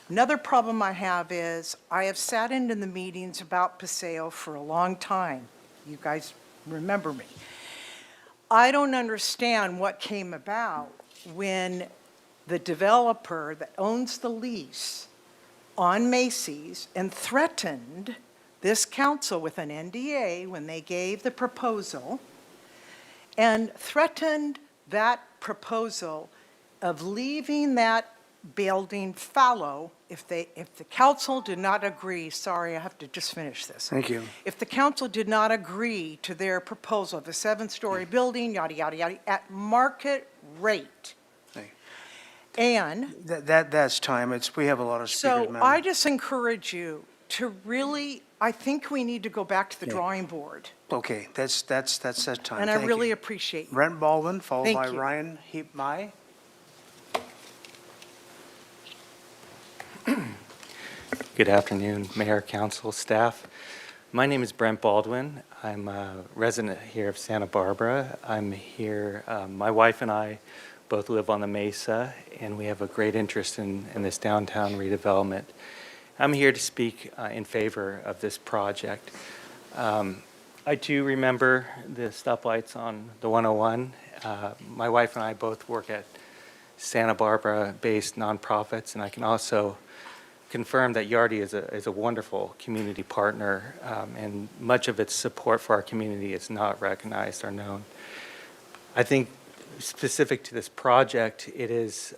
Another problem I have is I have sat in the meetings about Paseo for a long time. You guys remember me. I don't understand what came about when the developer that owns the lease on Macy's and threatened this council with an NDA when they gave the proposal, and threatened that proposal of leaving that building fallow if the council did not agree. Sorry, I have to just finish this. Thank you. If the council did not agree to their proposal of a 7-story building, yada, yada, yada, at market rate. Hey. And That's time. We have a lot of speakers. so I just encourage you to really, I think we need to go back to the drawing board. Okay, that's that time. And I Thank really you. appreciate you. Brent Baldwin, followed Thank by you. Ryan Heap-Mai. Good afternoon, Mayor, Council, staff. My name is Brent Baldwin. I'm a resident here of Santa Barbara. I'm here, my wife and I both live on the Mesa, and we have a great interest in this downtown redevelopment. I'm here to speak in favor of this project. I too remember the stoplights on the 101. My wife and I both work at Santa Barbara-based nonprofits, and I can also confirm that Yardi is a wonderful community partner, and much of its support for our community is not recognized or known. I think specific to this project, it is,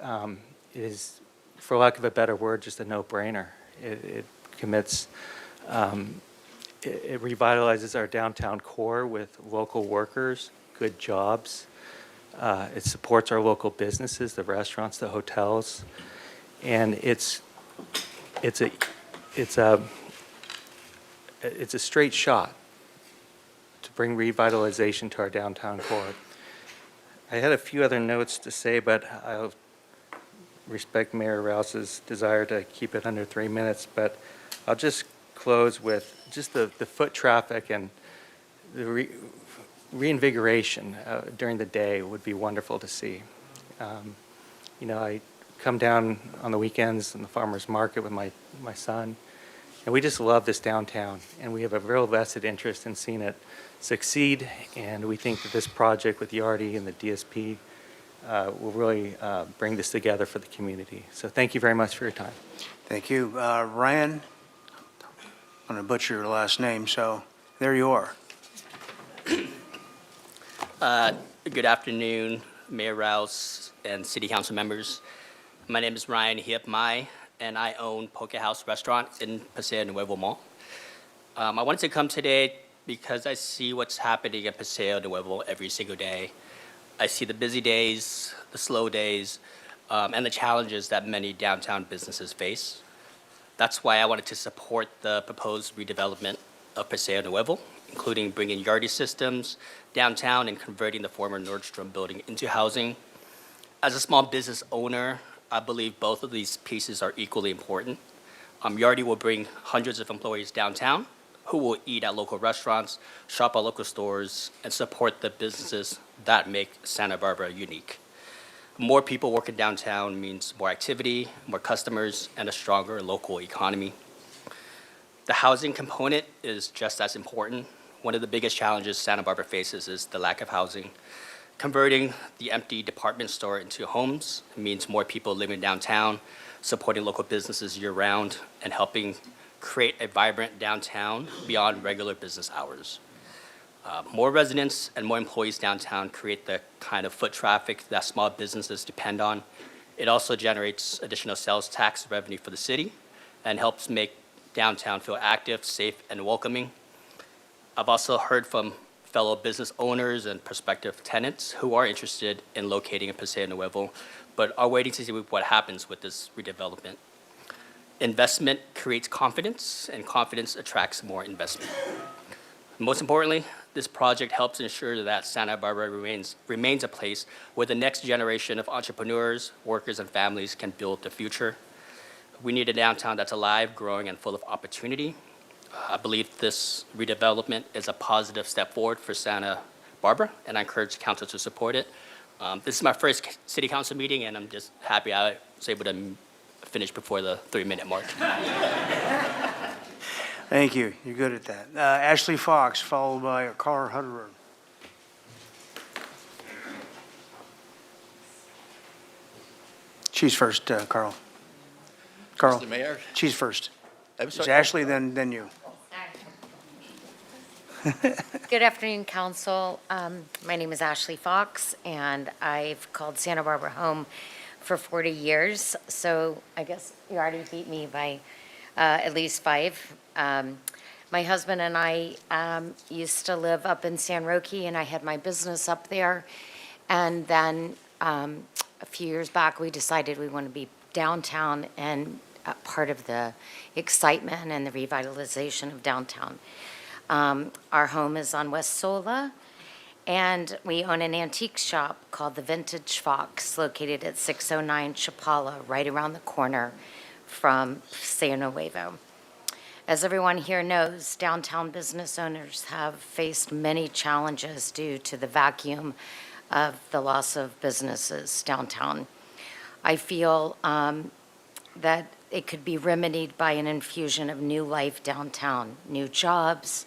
for lack of a better word, just a no-brainer. It commits, it revitalizes our downtown core with local workers, good jobs. It supports our local businesses, the restaurants, the hotels, and it's a straight shot to bring revitalization to our downtown core. I had a few other notes to say, but I'll respect Mayor Rouse's desire to keep it under 3 minutes, but I'll just close with just the foot traffic and the reinvigoration during the day would be wonderful to see. You know, I come down on the weekends in the farmer's market with my son, and we just love this downtown, and we have a real vested interest in seeing it succeed, and we think that this project with Yardi and the DSP will really bring this together for the community. So thank you very much for your time. Thank you. Ryan, I'm going to butcher your last name, so there you are. Good afternoon, Mayor Rouse and City Council members. My name is Ryan Heap-Mai, and I own Poke House Restaurant in Paseo Nuevo Mall. I wanted to come today because I see what's happening at Paseo Nuevo every single day. I see the busy days, the slow days, and the challenges that many downtown businesses face. That's why I wanted to support the proposed redevelopment of Paseo Nuevo, including bringing Yardi systems downtown and converting the former Nordstrom building into housing. As a small business owner, I believe both of these pieces are equally important. Yardi will bring hundreds of employees downtown who will eat at local restaurants, shop at local stores, and support the businesses that make Santa Barbara unique. More people working downtown means more activity, more customers, and a stronger local economy. The housing component is just as important. One of the biggest challenges Santa Barbara faces is the lack of housing. Converting the empty department store into homes means more people living downtown, supporting local businesses year-round, and helping create a vibrant downtown beyond regular business hours. More residents and more employees downtown create the kind of foot traffic that small businesses depend on. It also generates additional sales tax revenue for the city and helps make downtown feel active, safe, and welcoming. I've also heard from fellow business owners and prospective tenants who are interested in locating in Paseo Nuevo, but are waiting to see what happens with this redevelopment. Investment creates confidence, and confidence attracts more investment. Most importantly, this project helps ensure that Santa Barbara remains a place where the next generation of entrepreneurs, workers, and families can build the future. We need a downtown that's alive, growing, and full of opportunity. I believe this redevelopment is a positive step forward for Santa Barbara, and I encourage council to support it. This is my first city council meeting, and I'm just happy I was able to finish before the 3-minute mark. Thank you. You're good at that. Ashley Fox, followed by Carl Hutterer. Cheese first, Carl. Carl, Mr. Mayor, cheese first. I'm It's sorry. Ashley, then you. Good afternoon, council. My name is Ashley Fox, and I've called Santa Barbara home for 40 years. So I guess you already beat me by at least 5. My husband and I used to live up in San Roque, and I had my business up there. And then a few years back, we decided we want to be downtown and part of the excitement and the revitalization of downtown. Our home is on West Sola, and we own an antique shop called the Vintage Fox, located at 609 Chapala, right around the corner from San Nuevo. As everyone here knows, downtown business owners have faced many challenges due to the vacuum of the loss of businesses downtown. I feel that it could be remedied by an infusion of new life downtown, new jobs,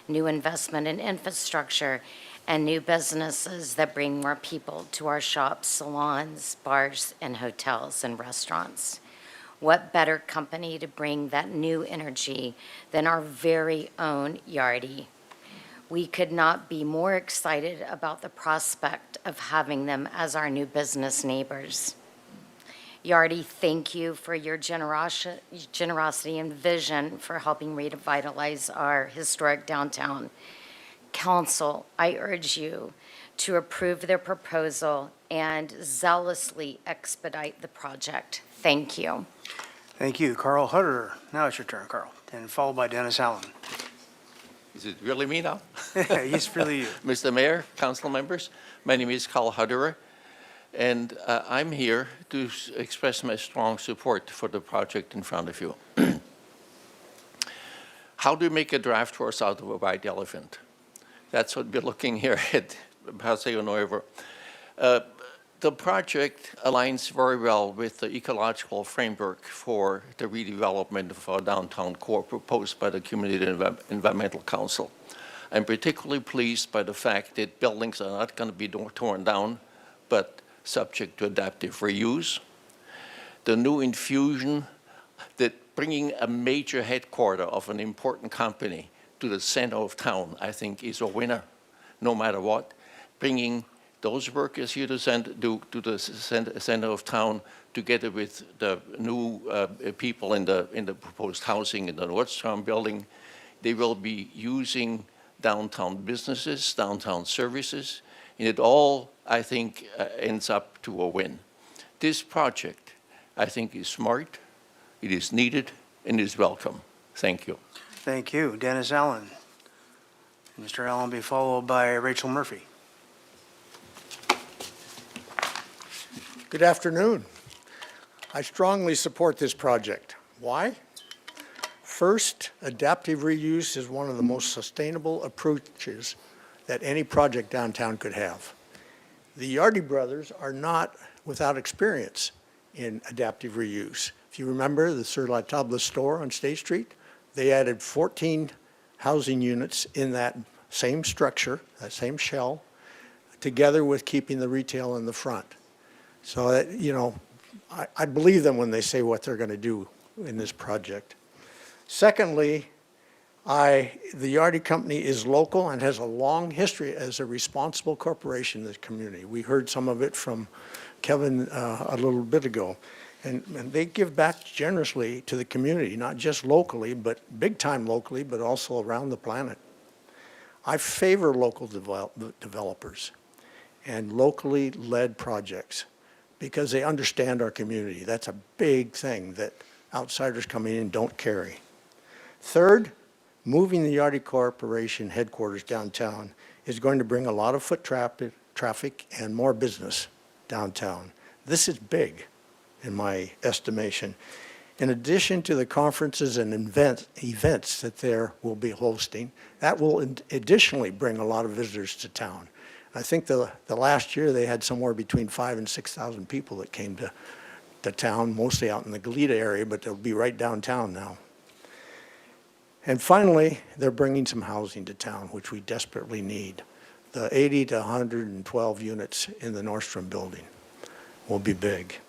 new investment in infrastructure, and new businesses that bring more people to our shops, salons, bars, and hotels and restaurants. What better company to bring that new energy than our very own Yardi? We could not be more excited about the prospect of having them as our new business neighbors. Yardi, thank you for your generosity and vision for helping revitalize our historic downtown. Council, I urge you to approve their proposal and zealously expedite the project. Thank you. Thank you. Carl Hutter. Now it's your turn, Carl, and followed by Dennis Allen. Is it really me now? Yes, really you. Mr. Mayor, council members, my name is Carl Hutterer, and I'm here to express my strong support for the project in front of you. How do you make a draft horse out of a white elephant? That's what we're looking here at Paseo Nuevo. The project aligns very well with the ecological framework for the redevelopment of our downtown core proposed by the Community Environmental Council. I'm particularly pleased by the fact that buildings are not going to be torn down, but subject to adaptive reuse. The new infusion that bringing a major headquarter of an important company to the center of town, I think, is a winner, no matter what. Bringing those workers here to the center of town, together with the new people in the proposed housing in the Nordstrom building, they will be using downtown businesses, downtown services, and it all, I think, ends up to a win. This project, I think, is smart, it is needed, and is welcome. Thank you. Thank you. Dennis Allen. Mr. Allen will be followed by Rachel Murphy. Good afternoon. I strongly support this project. Why? First, adaptive reuse is one of the most sustainable approaches that any project downtown could have. The Yardi brothers are not without experience in adaptive reuse. If you remember the Sur La Table store on State Street, they added 14 housing units in that same structure, that same shell, together with keeping the retail in the front. So, that, you know, I believe them when they say what they're going to do in this project. Secondly, the Yardi Company is local and has a long history as a responsible corporation in the community. We heard some of it from Kevin a little bit ago. And they give back generously to the community, not just locally, but big time locally, but also around the planet. I favor local developers and locally led projects because they understand our community. That's a big thing that outsiders coming in don't carry. Third, moving the Yardi Corporation headquarters downtown is going to bring a lot of foot traffic and more business downtown. This is big, in my estimation. In addition to the conferences and events that they will be hosting, that will additionally bring a lot of visitors to town. I think the last year they had somewhere between 5,000 and 6,000 people that came to town, mostly out in the Goleta area, but they'll be right downtown now. And finally, they're bringing some housing to town, which we desperately need. The 80 to 112 units in the Nordstrom building will be big.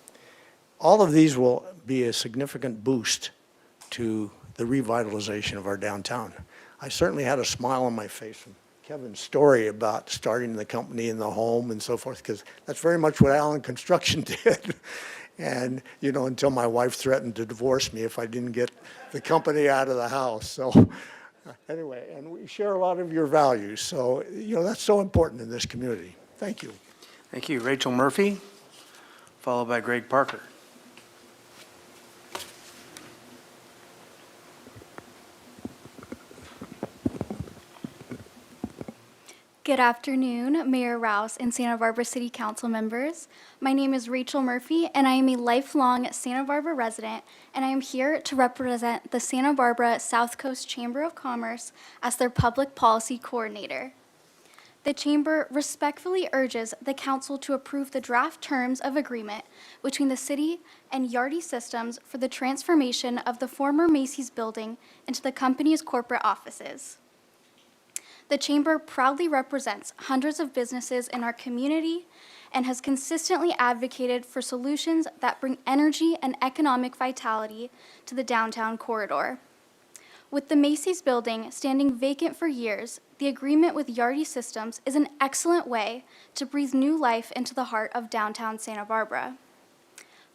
All of these will be a significant boost to the revitalization of our downtown. I certainly had a smile on my face from Kevin's story about starting the company in the home and so forth, because that's very much what Allen Construction did. And, you know, until my wife threatened to divorce me if I didn't get the company out of the house. So anyway, and we share a lot of your values. So, you know, that's so important in this community. Thank you. Thank you. Rachel Murphy, followed by Greg Parker. Good afternoon, Mayor Rouse and Santa Barbara City Council members. My name is Rachel Murphy, and I am a lifelong Santa Barbara resident, and I am here to represent the Santa Barbara South Coast Chamber of Commerce as their public policy coordinator. The Chamber respectfully urges the Council to approve the draft terms of agreement between the City and Yardy Systems for the transformation of the former Macy's building into the company's corporate offices. The Chamber proudly represents hundreds of businesses in our community and has consistently advocated for solutions that bring energy and economic vitality to the downtown corridor. With the Macy's building standing vacant for years, the agreement with Yardy Systems is an excellent way to breathe new life into the heart of downtown Santa Barbara.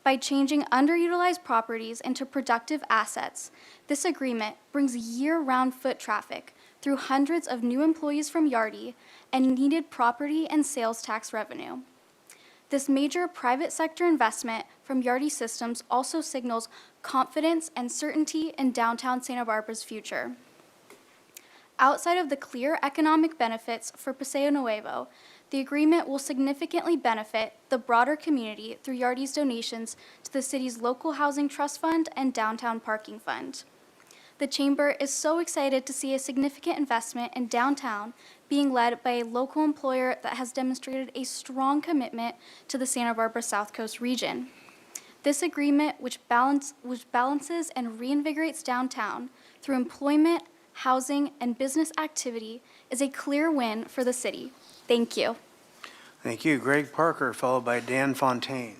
By changing underutilized properties into productive assets, this agreement brings year-round foot traffic through hundreds of new employees from Yardy and needed property and sales tax revenue. This major private sector investment from Yardy Systems also signals confidence and certainty in downtown Santa Barbara's future. Outside of the clear economic benefits for Paseo Nuevo, the agreement will significantly benefit the broader community through Yardy's donations to the city's local housing trust fund and downtown parking fund. The Chamber is so excited to see a significant investment in downtown being led by a local employer that has demonstrated a strong commitment to the Santa Barbara South Coast region. This agreement, which balances and reinvigorates downtown through employment, housing, and business activity, is a clear win for the city. Thank you. Thank you. Greg Parker, followed by Dan Fontaine.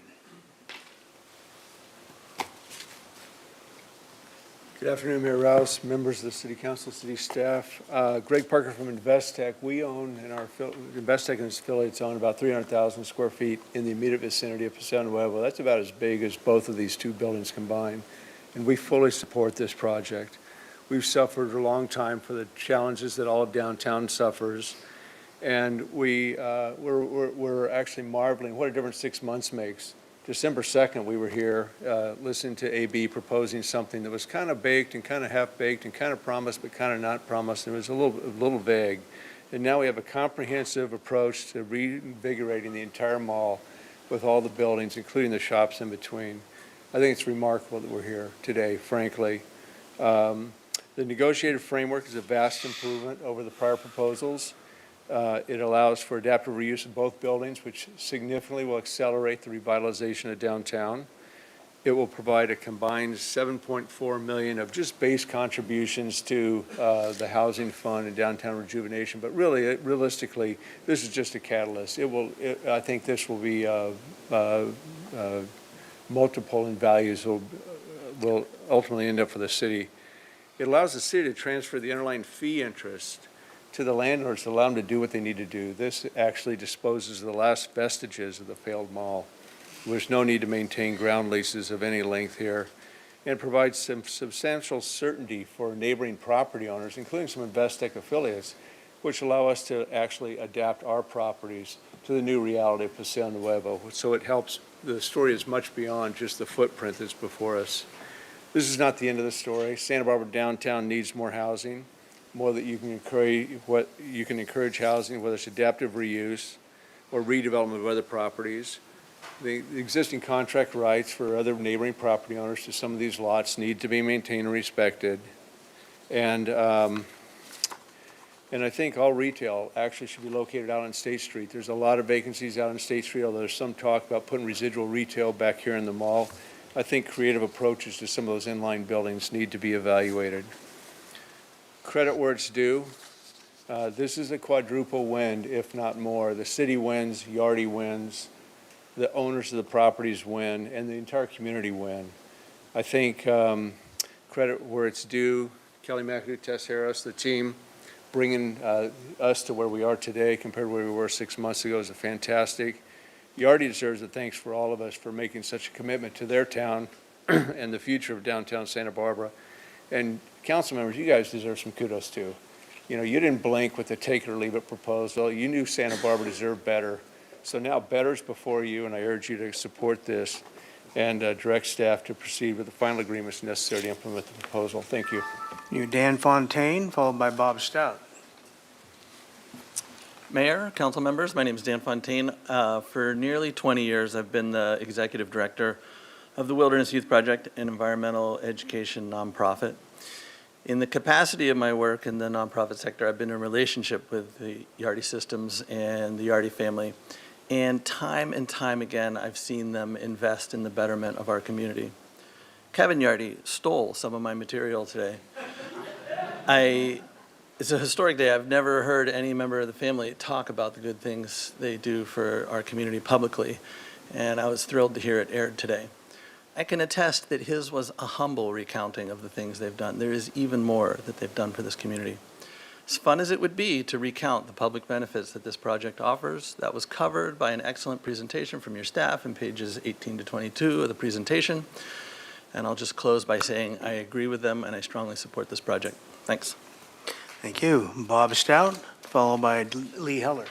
Good afternoon, Mayor Rouse, members of the City Council, City staff. Greg Parker from Investec. We own, and our Investec and its affiliates own about 300,000 square feet in the immediate vicinity of Paseo Nuevo. That's about as big as both of these two buildings combined, and we fully support this project. We've suffered a long time for the challenges that all of downtown suffers, and we're actually marveling what a difference 6 months makes. December 2nd, we were here listening to AB proposing something that was kind of baked and kind of half-baked and kind of promised but kind of not promised. It was a little vague. And now we have a comprehensive approach to reinvigorating the entire mall with all the buildings, including the shops in between. I think it's remarkable that we're here today, frankly. The negotiated framework is a vast improvement over the prior proposals. It allows for adaptive reuse of both buildings, which significantly will accelerate the revitalization of downtown. It will provide a combined $7.4 million of just base contributions to the housing fund and downtown rejuvenation. But really, realistically, this is just a catalyst. I think this will be multiple in values will ultimately end up for the city. It allows the city to transfer the underlying fee interest to the landlords to allow them to do what they need to do. This actually disposes of the last vestiges of the failed mall. There's no need to maintain ground leases of any length here, and provides some substantial certainty for neighboring property owners, including some Investec affiliates, which allow us to actually adapt our properties to the new reality of Paseo Nuevo. So it helps. The story is much beyond just the footprint that's before us. This is not the end of the story. Santa Barbara downtown needs more housing. More that you can encourage housing, whether it's adaptive reuse or redevelopment of other properties. The existing contract rights for other neighboring property owners to some of these lots need to be maintained and respected. And I think all retail actually should be located out on State Street. There's a lot of vacancies out on State Street, although there's some talk about putting residual retail back here in the mall. I think creative approaches to some of those inline buildings need to be evaluated. Credit where it's due. This is a quadruple win, if not more. The city wins, Yardy wins. the owners of the properties win, and the entire community win. I think credit where it's due, Kelly McAdoo, Tess Harris, the team, bringing us to where we are today compared to where we were 6 months ago is a fantastic. Yardy deserves a thanks for all of us for making such a commitment to their town and the future of downtown Santa Barbara. And council members, you guys deserve some kudos too. You know, you didn't blink with the take it or leave it proposal. You knew Santa Barbara deserved better. So now better's before you, and I urge you to support this and direct staff to proceed with the final agreements necessary to implement the proposal. Thank you. Dan Fontaine, followed by Bob Stout. Mayor, council members, my name is Dan Fontaine. For nearly 20 years, I've been the executive director of the Wilderness Youth Project, an environmental education nonprofit. In the capacity of my work in the nonprofit sector, I've been in a relationship with the Yardy Systems and the Yardy family. And time again, I've seen them invest in the betterment of our community. Kevin Yardy stole some of my material today. It's a historic day. I've never heard any member of the family talk about the good things they do for our community publicly, and I was thrilled to hear it aired today. I can attest that his was a humble recounting of the things they've done. There is even more that they've done for this community. As fun as it would be to recount the public benefits that this project offers, that was covered by an excellent presentation from your staff in pages 18 to 22 of the presentation. And I'll just close by saying I agree with them and I strongly support this project. Thanks. Thank you. Bob Stout, followed by Lee Heller.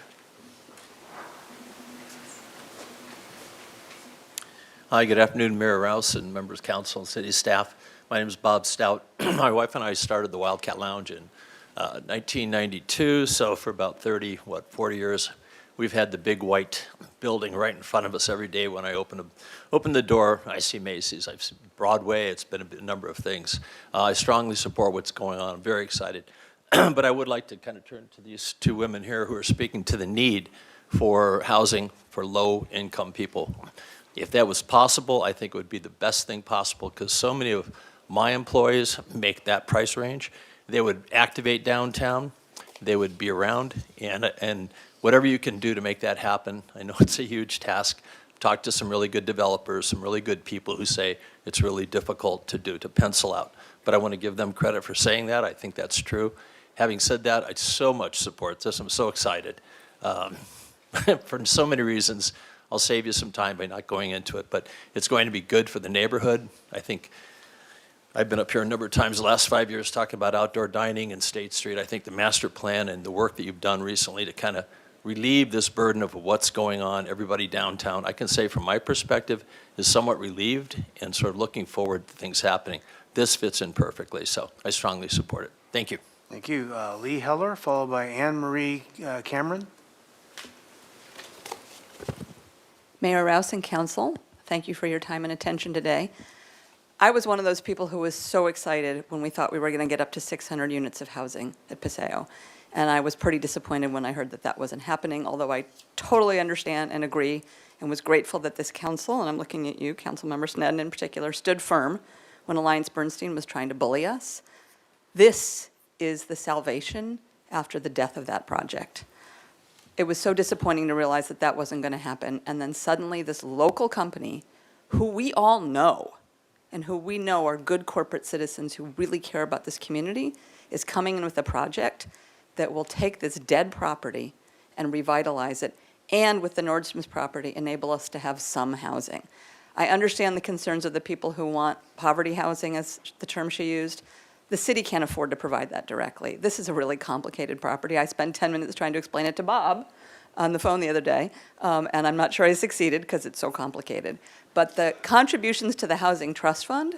Hi, good afternoon, Mayor Rouse and members of council and city staff. My name is Bob Stout. My wife and I started the Wildcat Lounge in 1992, so for about 40 years, we've had the big white building right in front of us every day. When I open the door, I see Macy's, I've seen Broadway, it's been a number of things. I strongly support what's going on, I'm very excited. But I would like to kind of turn to these two women here who are speaking to the need for housing for low-income people. If that was possible, I think it would be the best thing possible because so many of my employees make that price range. They would activate downtown, they would be around, and whatever you can do to make that happen. I know it's a huge task. I've talked to some really good developers, some really good people who say it's really difficult to do, to pencil out. But I want to give them credit for saying that. I think that's true. Having said that, I so much support this. I'm so excited. For so many reasons, I'll save you some time by not going into it, but it's going to be good for the neighborhood. I think I've been up here a number of times the last 5 years talking about outdoor dining in State Street. I think the master plan and the work that you've done recently to kind of relieve this burden of what's going on, everybody downtown, I can say from my perspective, is somewhat relieved and sort of looking forward to things happening. This fits in perfectly, so I strongly support it. Thank you. Thank you. Lee Heller, followed by Anne Marie Cameron. Mayor Rouse and council, thank you for your time and attention today. I was one of those people who was so excited when we thought we were going to get up to 600 units of housing at Paseo. And I was pretty disappointed when I heard that that wasn't happening, although I totally understand and agree and was grateful that this council, and I'm looking at you, Councilmember Sneddon in particular, stood firm when Alliance Bernstein was trying to bully us. This is the salvation after the death of that project. It was so disappointing to realize that that wasn't going to happen. And then suddenly this local company, who we all know, and who we know are good corporate citizens who really care about this community, is coming in with a project that will take this dead property and revitalize it, and with the Nordstrom's property, enable us to have some housing. I understand the concerns of the people who want poverty housing, as the term she used. The city can't afford to provide that directly. This is a really complicated property. I spent 10 minutes trying to explain it to Bob on the phone the other day, and I'm not sure I succeeded because it's so complicated. But the contributions to the Housing Trust Fund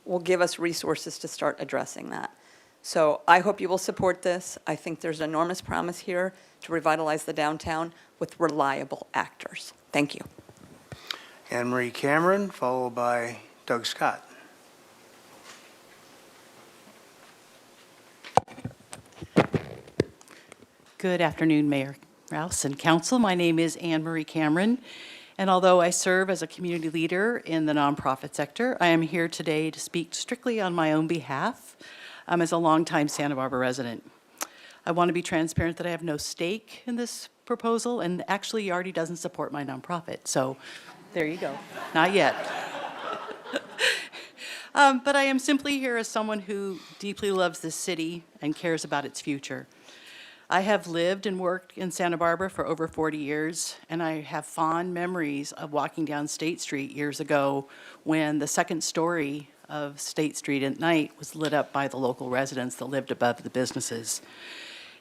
will give us resources to start addressing that. So I hope you will support this. I think there's enormous promise here to revitalize the downtown with reliable actors. Thank you. Anne Marie Cameron, followed by Doug Scott. Good afternoon, Mayor Rouse and Council. My name is Anne Marie Cameron, and although I serve as a community leader in the nonprofit sector, I am here today to speak strictly on my own behalf as a longtime Santa Barbara resident. I want to be transparent that I have no stake in this proposal, and actually Yardi doesn't support my nonprofit, so there you go. Not yet. But I am simply here as someone who deeply loves this city and cares about its future. I have lived and worked in Santa Barbara for over 40 years, and I have fond memories of walking down State Street years ago when the second story of State Street at night was lit up by the local residents that lived above the businesses.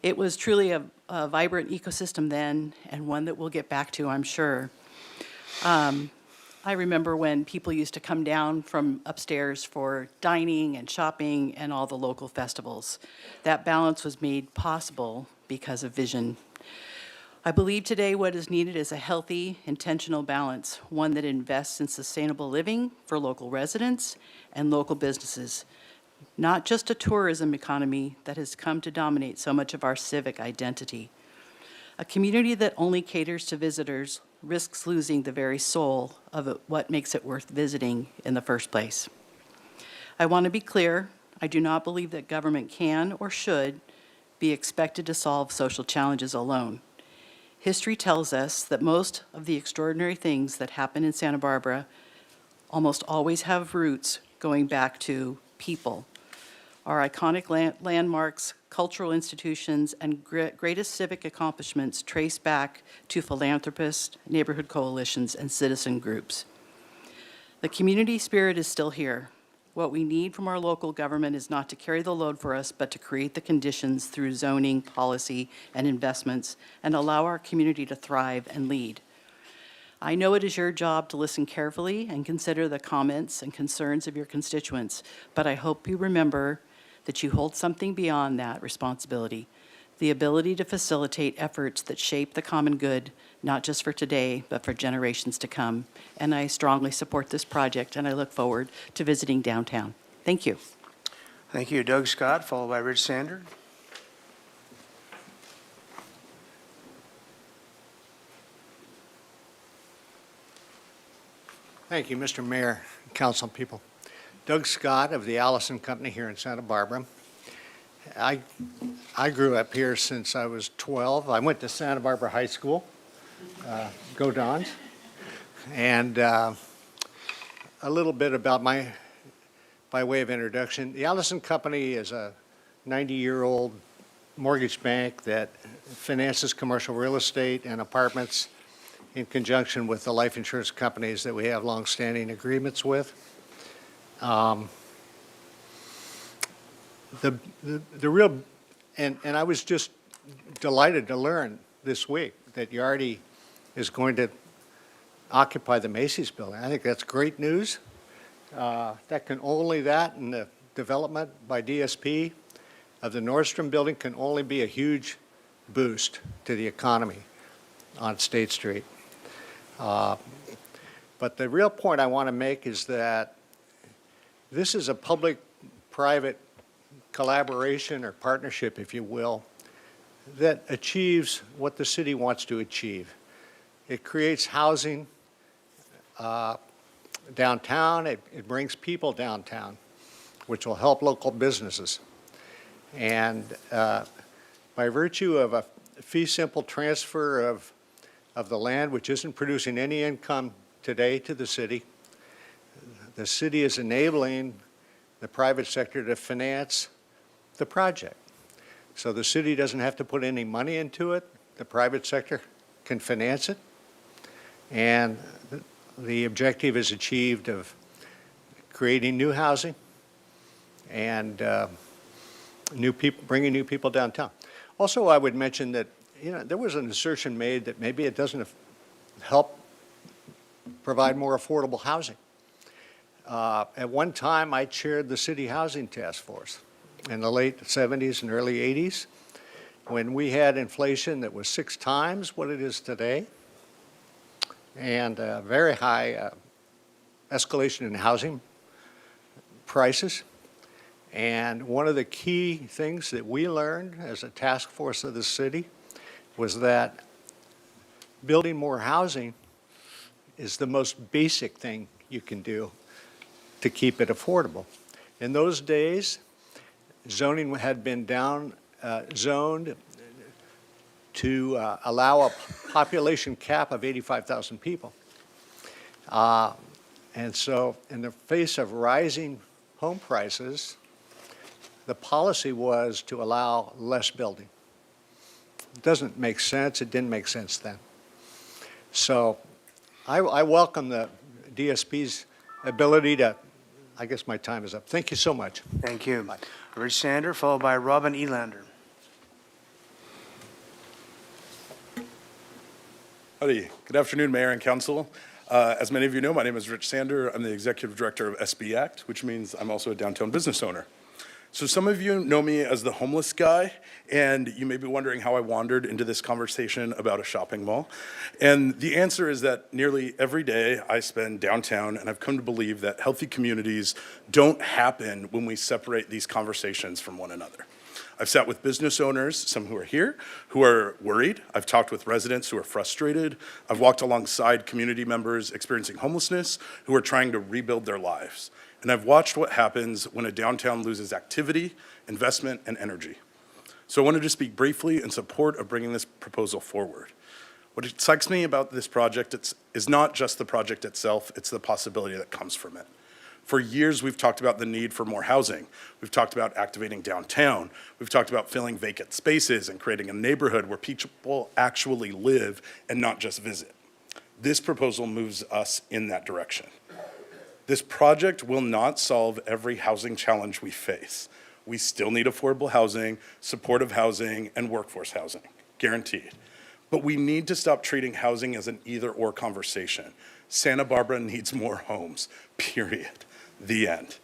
It was truly a vibrant ecosystem then, and one that we'll get back to, I'm sure. I remember when people used to come down from upstairs for dining and shopping and all the local festivals. That balance was made possible because of vision. I believe today what is needed is a healthy, intentional balance, one that invests in sustainable living for local residents and local businesses, not just a tourism economy that has come to dominate so much of our civic identity. A community that only caters to visitors risks losing the very soul of what makes it worth visiting in the first place. I want to be clear, I do not believe that government can or should be expected to solve social challenges alone. History tells us that most of the extraordinary things that happen in Santa Barbara almost always have roots going back to people. Our iconic landmarks, cultural institutions, and greatest civic accomplishments trace back to philanthropists, neighborhood coalitions, and citizen groups. The community spirit is still here. What we need from our local government is not to carry the load for us, but to create the conditions through zoning, policy, and investments, and allow our community to thrive and lead. I know it is your job to listen carefully and consider the comments and concerns of your constituents, but I hope you remember that you hold something beyond that responsibility, the ability to facilitate efforts that shape the common good, not just for today, but for generations to come. And I strongly support this project, and I look forward to visiting downtown. Thank you. Thank you, Doug Scott, followed by Rich Sander. Thank you, Mr. Mayor, council people. Doug Scott of the Allison Company here in Santa Barbara. I grew up here since I was 12. I went to Santa Barbara High School, go Dons. And a little bit about by way of introduction. The Allison Company is a 90-year-old mortgage bank that finances commercial real estate and apartments in conjunction with the life insurance companies that we have longstanding agreements with. The real, and I was just delighted to learn this week that Yardi is going to occupy the Macy's building. I think that's great news. That and the development by DSP of the Nordstrom building can only be a huge boost to the economy on State Street. But the real point I want to make is that this is a public-private collaboration or partnership, if you will, that achieves what the city wants to achieve. It creates housing downtown. It brings people downtown, which will help local businesses. And by virtue of a fee-simple transfer of the land, which isn't producing any income today to the city is enabling the private sector to finance the project. So the city doesn't have to put any money into it. The private sector can finance it. And the objective is achieved of creating new housing and bringing new people downtown. Also, I would mention that there was an assertion made that maybe it doesn't help provide more affordable housing. At one time, I chaired the City Housing Task Force in the late 70s and early 80s when we had inflation that was 6 times what it is today and very high escalation in housing prices. And one of the key things that we learned as a task force of the city was that building more housing is the most basic thing you can do to keep it affordable. In those days, zoning had been zoned to allow a population cap of 85,000 people. And so in the face of rising home prices, the policy was to allow less building. It doesn't make sense. It didn't make sense then. So I welcome the DSP's ability to, I guess my time is up. Thank you so much. Thank you. Rich Sander, followed by Robin Elander. Howdy. Good afternoon, Mayor and Council. As many of you know, my name is Rich Sander. I'm the Executive Director of SB Act, which means I'm also a downtown business owner. So some of you know me as the homeless guy, and you may be wondering how I wandered into this conversation about a shopping mall. And the answer is that nearly every day I spend downtown, and I've come to believe that healthy communities don't happen when we separate these conversations from one another. I've sat with business owners, some who are here, who are worried. I've talked with residents who are frustrated. I've walked alongside community members experiencing homelessness who are trying to rebuild their lives. And I've watched what happens when a downtown loses activity, investment, and energy. So I wanted to speak briefly in support of bringing this proposal forward. What excites me about this project is not just the project itself, it's the possibility that comes from it. For years, we've talked about the need for more housing. We've talked about activating downtown. We've talked about filling vacant spaces and creating a neighborhood where people actually live and not just visit. This proposal moves us in that direction. This project will not solve every housing challenge we face. We still need affordable housing, supportive housing, and workforce housing, guaranteed. But we need to stop treating housing as an either-or conversation. Santa Barbara needs more homes, period. The end.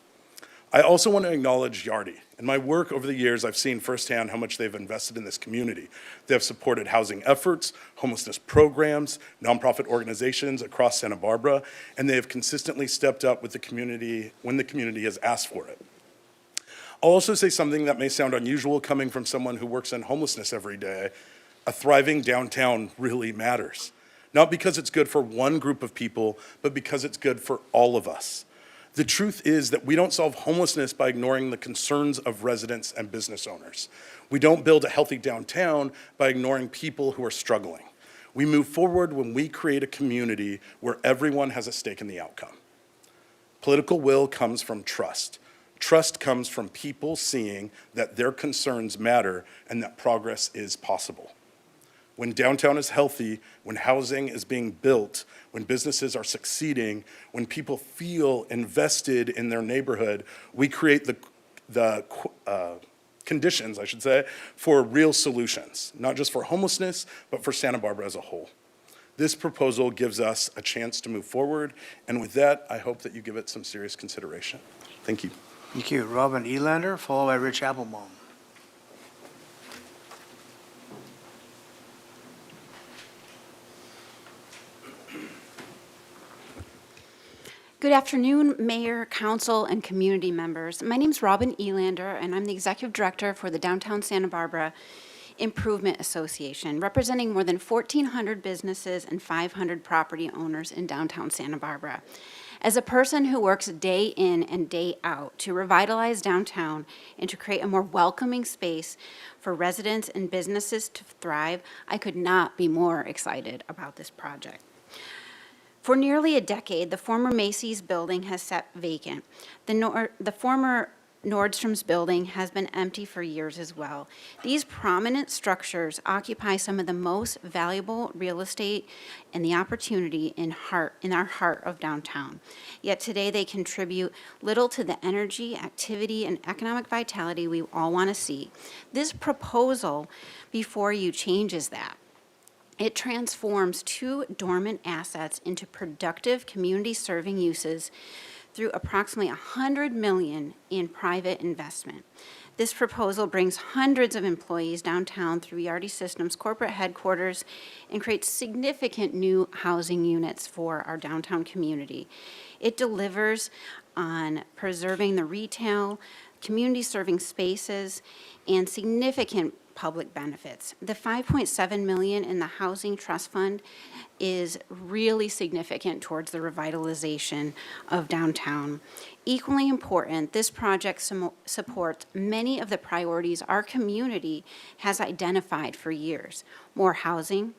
I also want to acknowledge Yardi. In my work over the years, I've seen firsthand how much they've invested in this community. They have supported housing efforts, homelessness programs, nonprofit organizations across Santa Barbara, and they have consistently stepped up with the community when the community has asked for it. I'll also say something that may sound unusual coming from someone who works in homelessness every day. A thriving downtown really matters. Not because it's good for one group of people, but because it's good for all of us. The truth is that we don't solve homelessness by ignoring the concerns of residents and business owners. We don't build a healthy downtown by ignoring people who are struggling. We move forward when we create a community where everyone has a stake in the outcome. Political will comes from trust. Trust comes from people seeing that their concerns matter and that progress is possible. When downtown is healthy, when housing is being built, when businesses are succeeding, when people feel invested in their neighborhood, we create the conditions, I should say, for real solutions, not just for homelessness, but for Santa Barbara as a whole. This proposal gives us a chance to move forward, and with that, I hope that you give it some serious consideration. Thank you. Thank you. Robin Elander, followed by Rich Applebaum. Good afternoon, Mayor, Council, and community members. My name is Robin Elander, and I'm the Executive Director for the Downtown Santa Barbara Improvement Association, representing more than 1,400 businesses and 500 property owners in downtown Santa Barbara. As a person who works day in and day out to revitalize downtown and to create a more welcoming space for residents and businesses to thrive, I could not be more excited about this project. For nearly a decade, the former Macy's building has sat vacant. The former Nordstrom's building has been empty for years as well. These prominent structures occupy some of the most valuable real estate and the opportunity in our heart of downtown. Yet today they contribute little to the energy, activity, and economic vitality we all want to see. This proposal before you changes that. It transforms two dormant assets into productive community-serving uses through approximately $100 million in private investment. This proposal brings hundreds of employees downtown through Yardi Systems corporate headquarters and creates significant new housing units for our downtown community. It delivers on preserving the retail, community-serving spaces, and significant public benefits. The $5.7 million in the Housing Trust Fund is really significant towards the revitalization of downtown. Equally important, this project supports many of the priorities our community has identified for years: more housing,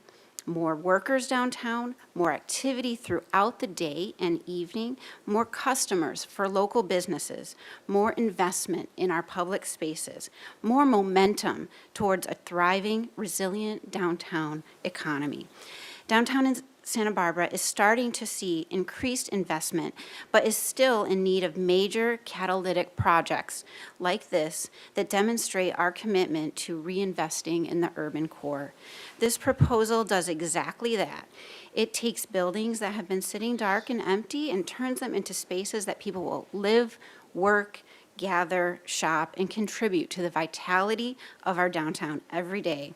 more workers downtown, more activity throughout the day and evening, more customers for local businesses, more investment in our public spaces, more momentum towards a thriving, resilient downtown economy. Downtown in Santa Barbara is starting to see increased investment, but is still in need of major catalytic projects like this that demonstrate our commitment to reinvesting in the urban core. This proposal does exactly that. It takes buildings that have been sitting dark and empty and turns them into spaces that people will live, work, gather, shop, and contribute to the vitality of our downtown every day.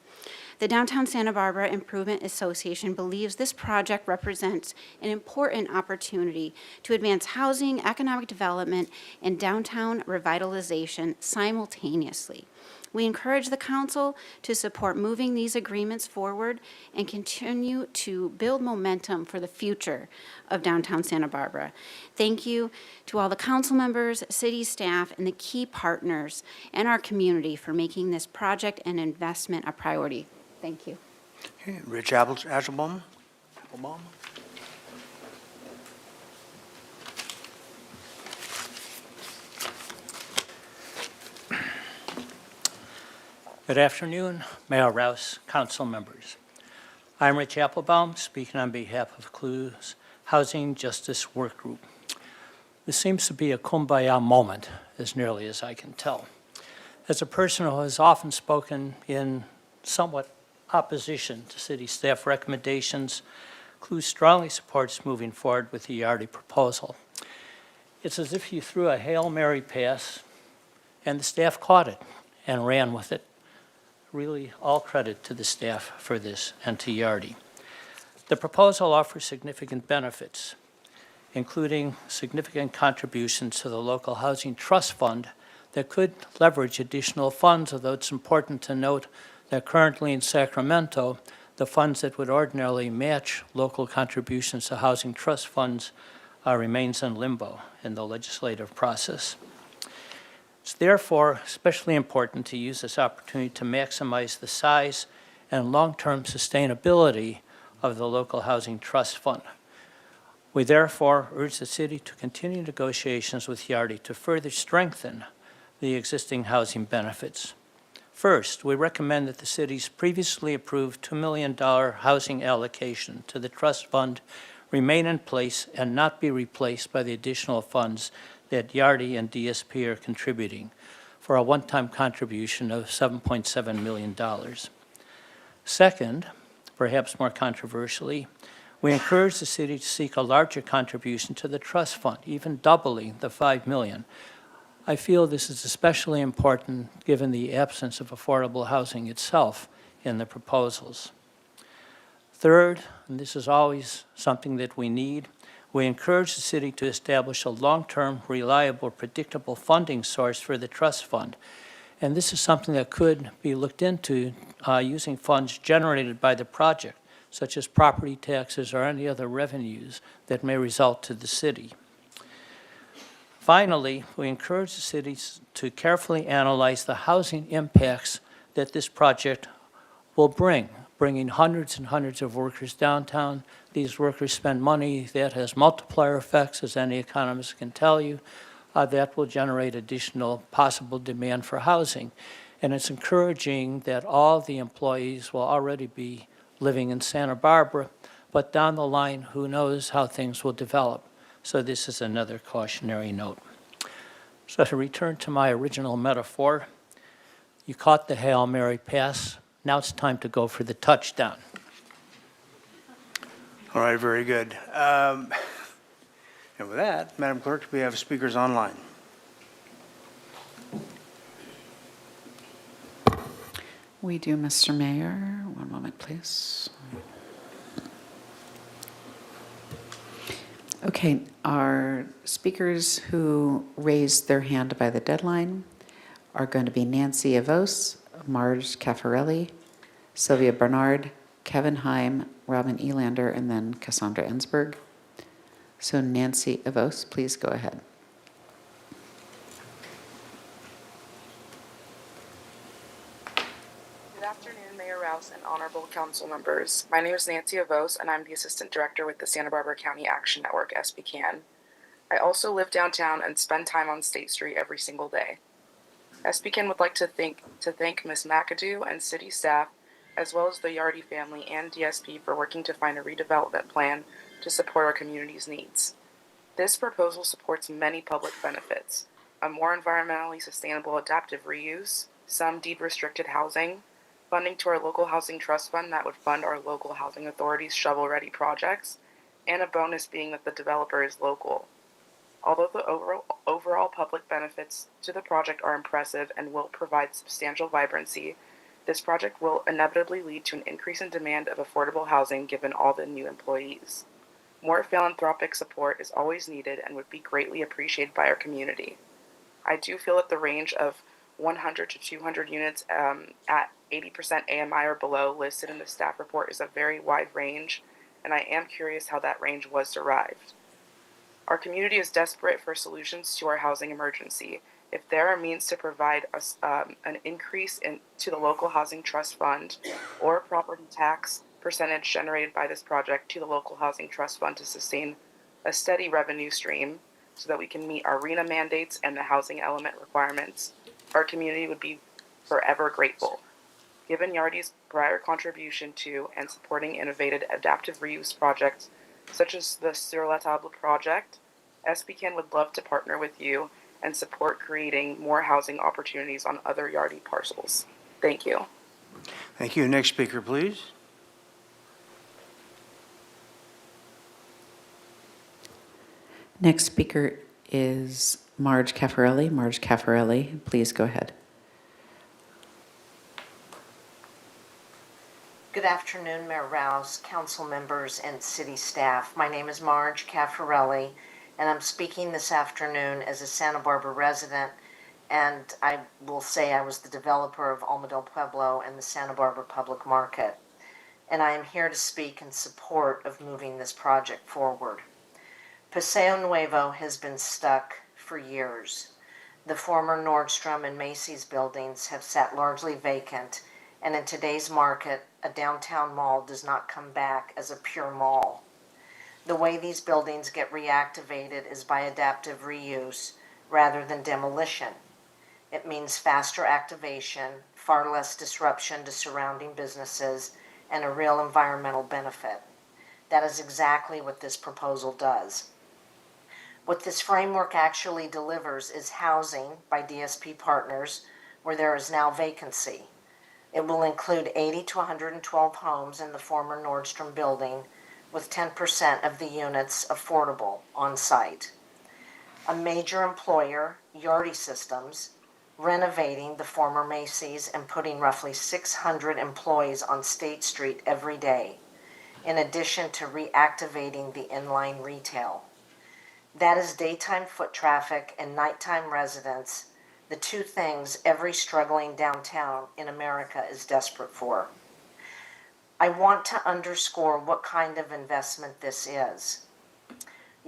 The Downtown Santa Barbara Improvement Association believes this project represents an important opportunity to advance housing, economic development, and downtown revitalization simultaneously. We encourage the council to support moving these agreements forward and continue to build momentum for the future of downtown Santa Barbara. Thank you to all the council members, city staff, and the key partners in our community for making this project and investment a priority. Thank you. Okay, Rich Applebaum. Good afternoon, Mayor Rouse, council members. I'm Rich Applebaum, speaking on behalf of CLU's Housing Justice Work Group. This seems to be a kumbaya moment, as nearly as I can tell. As a person who has often spoken in somewhat opposition to city staff recommendations, CLU strongly supports moving forward with the Yardy proposal. It's as if you threw a Hail Mary pass and the staff caught it and ran with it. Really, all credit to the staff for this and to Yardy. The proposal offers significant benefits, including significant contributions to the local housing trust fund that could leverage additional funds, although it's important to note that currently in Sacramento, the funds that would ordinarily match local contributions to housing trust funds remains in limbo in the legislative process. It's therefore especially important to use this opportunity to maximize the size and long-term sustainability of the local housing trust fund. We therefore urge the city to continue negotiations with Yardy to further strengthen the existing housing benefits. First, we recommend that the city's previously approved $2 million housing allocation to the trust fund remain in place and not be replaced by the additional funds that Yardy and DSP are contributing for a one-time contribution of $7.7 million. Second, perhaps more controversially, we encourage the city to seek a larger contribution to the trust fund, even doubling the $5 million. I feel this is especially important given the absence of affordable housing itself in the proposals. Third, and this is always something that we need, we encourage the city to establish a long-term, reliable, predictable funding source for the trust fund. And this is something that could be looked into using funds generated by the project, such as property taxes or any other revenues that may result to the city. Finally, we encourage the cities to carefully analyze the housing impacts that this project will bring, bringing hundreds and hundreds of workers downtown. These workers spend money that has multiplier effects, as any economist can tell you, that will generate additional possible demand for housing. And it's encouraging that all the employees will already be living in Santa Barbara, but down the line, who knows how things will develop. So this is another cautionary note. So to return to my original metaphor, you caught the Hail Mary pass. Now it's time to go for the touchdown. All right, very good. And with that, Madam Clerk, we have speakers online. We do, Mr. Mayor. One moment, please. Okay, our speakers who raised their hand by the deadline are going to be Nancy Avos, Marge Caffarelli, Sylvia Bernard, Kevin Heim, Robin Elander, and then Cassandra Ensberg. So Nancy Avos, please go ahead. Good afternoon, Mayor Rouse and honorable council members. My name is Nancy Avos, and I'm the Assistant Director with the Santa Barbara County Action Network, SBCAN. I also live downtown and spend time on State Street every single day. SBCAN would like to thank Ms. McAdoo and city staff, as well as the Yardy family and DSP for working to find a redevelopment plan to support our community's needs. This proposal supports many public benefits: a more environmentally sustainable adaptive reuse, some deed-restricted housing, funding to our local housing trust fund that would fund our local housing authority's shovel-ready projects, and a bonus being that the developer is local. Although the overall public benefits to the project are impressive and will provide substantial vibrancy, this project will inevitably lead to an increase in demand of affordable housing given all the new employees. More philanthropic support is always needed and would be greatly appreciated by our community. I do feel that the range of 100 to 200 units at 80% AMI or below listed in the staff report is a very wide range, and I am curious how that range was derived. Our community is desperate for solutions to our housing emergency. If there are means to provide us an increase to the local housing trust fund or property tax percentage generated by this project to the local housing trust fund to sustain a steady revenue stream so that we can meet our RENA mandates and the housing element requirements, our community would be forever grateful. Given Yardy's prior contribution to and supporting innovative adaptive reuse projects such as the Sur la Table project, SBCAN would love to partner with you and support creating more housing opportunities on other Yardy parcels. Thank you. Thank you. Next speaker, please. Next speaker is Marge Caffarelli. Marge Caffarelli, please go ahead. Good afternoon, Mayor Rouse, council members, and city staff. My name is Marge Caffarelli, and I'm speaking this afternoon as a Santa Barbara resident, and I will say I was the developer of Alma del Pueblo and the Santa Barbara Public Market. And I am here to speak in support of moving this project forward. Paseo Nuevo has been stuck for years. The former Nordstrom and Macy's buildings have sat largely vacant, and in today's market, a downtown mall does not come back as a pure mall. The way these buildings get reactivated is by adaptive reuse rather than demolition. It means faster activation, far less disruption to surrounding businesses, and a real environmental benefit. That is exactly what this proposal does. What this framework actually delivers is housing by DSP partners where there is now vacancy. It will include 80 to 112 homes in the former Nordstrom building, with 10% of the units affordable on site. A major employer, Yardy Systems, renovating the former Macy's and putting roughly 600 employees on State Street every day, in addition to reactivating the inline retail. That is daytime foot traffic and nighttime residents, the two things every struggling downtown in America is desperate for. I want to underscore what kind of investment this is.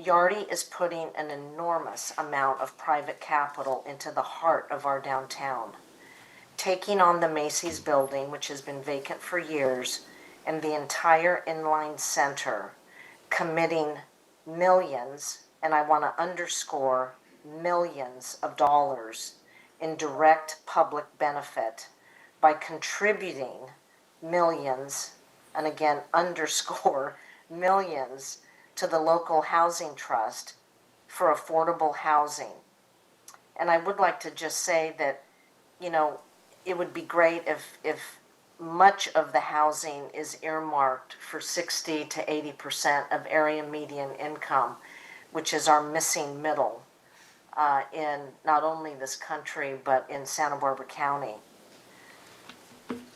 Yardy is putting an enormous amount of private capital into the heart of our downtown, taking on the Macy's building, which has been vacant for years, and the entire inline center, committing millions, and I want to underscore millions of dollars in direct public benefit by contributing millions, and again underscore millions, to the local housing trust for affordable housing. And I would like to just say that, you know, it would be great if much of the housing is earmarked for 60 to 80% of area median income, which is our missing middle in not only this country, but in Santa Barbara County.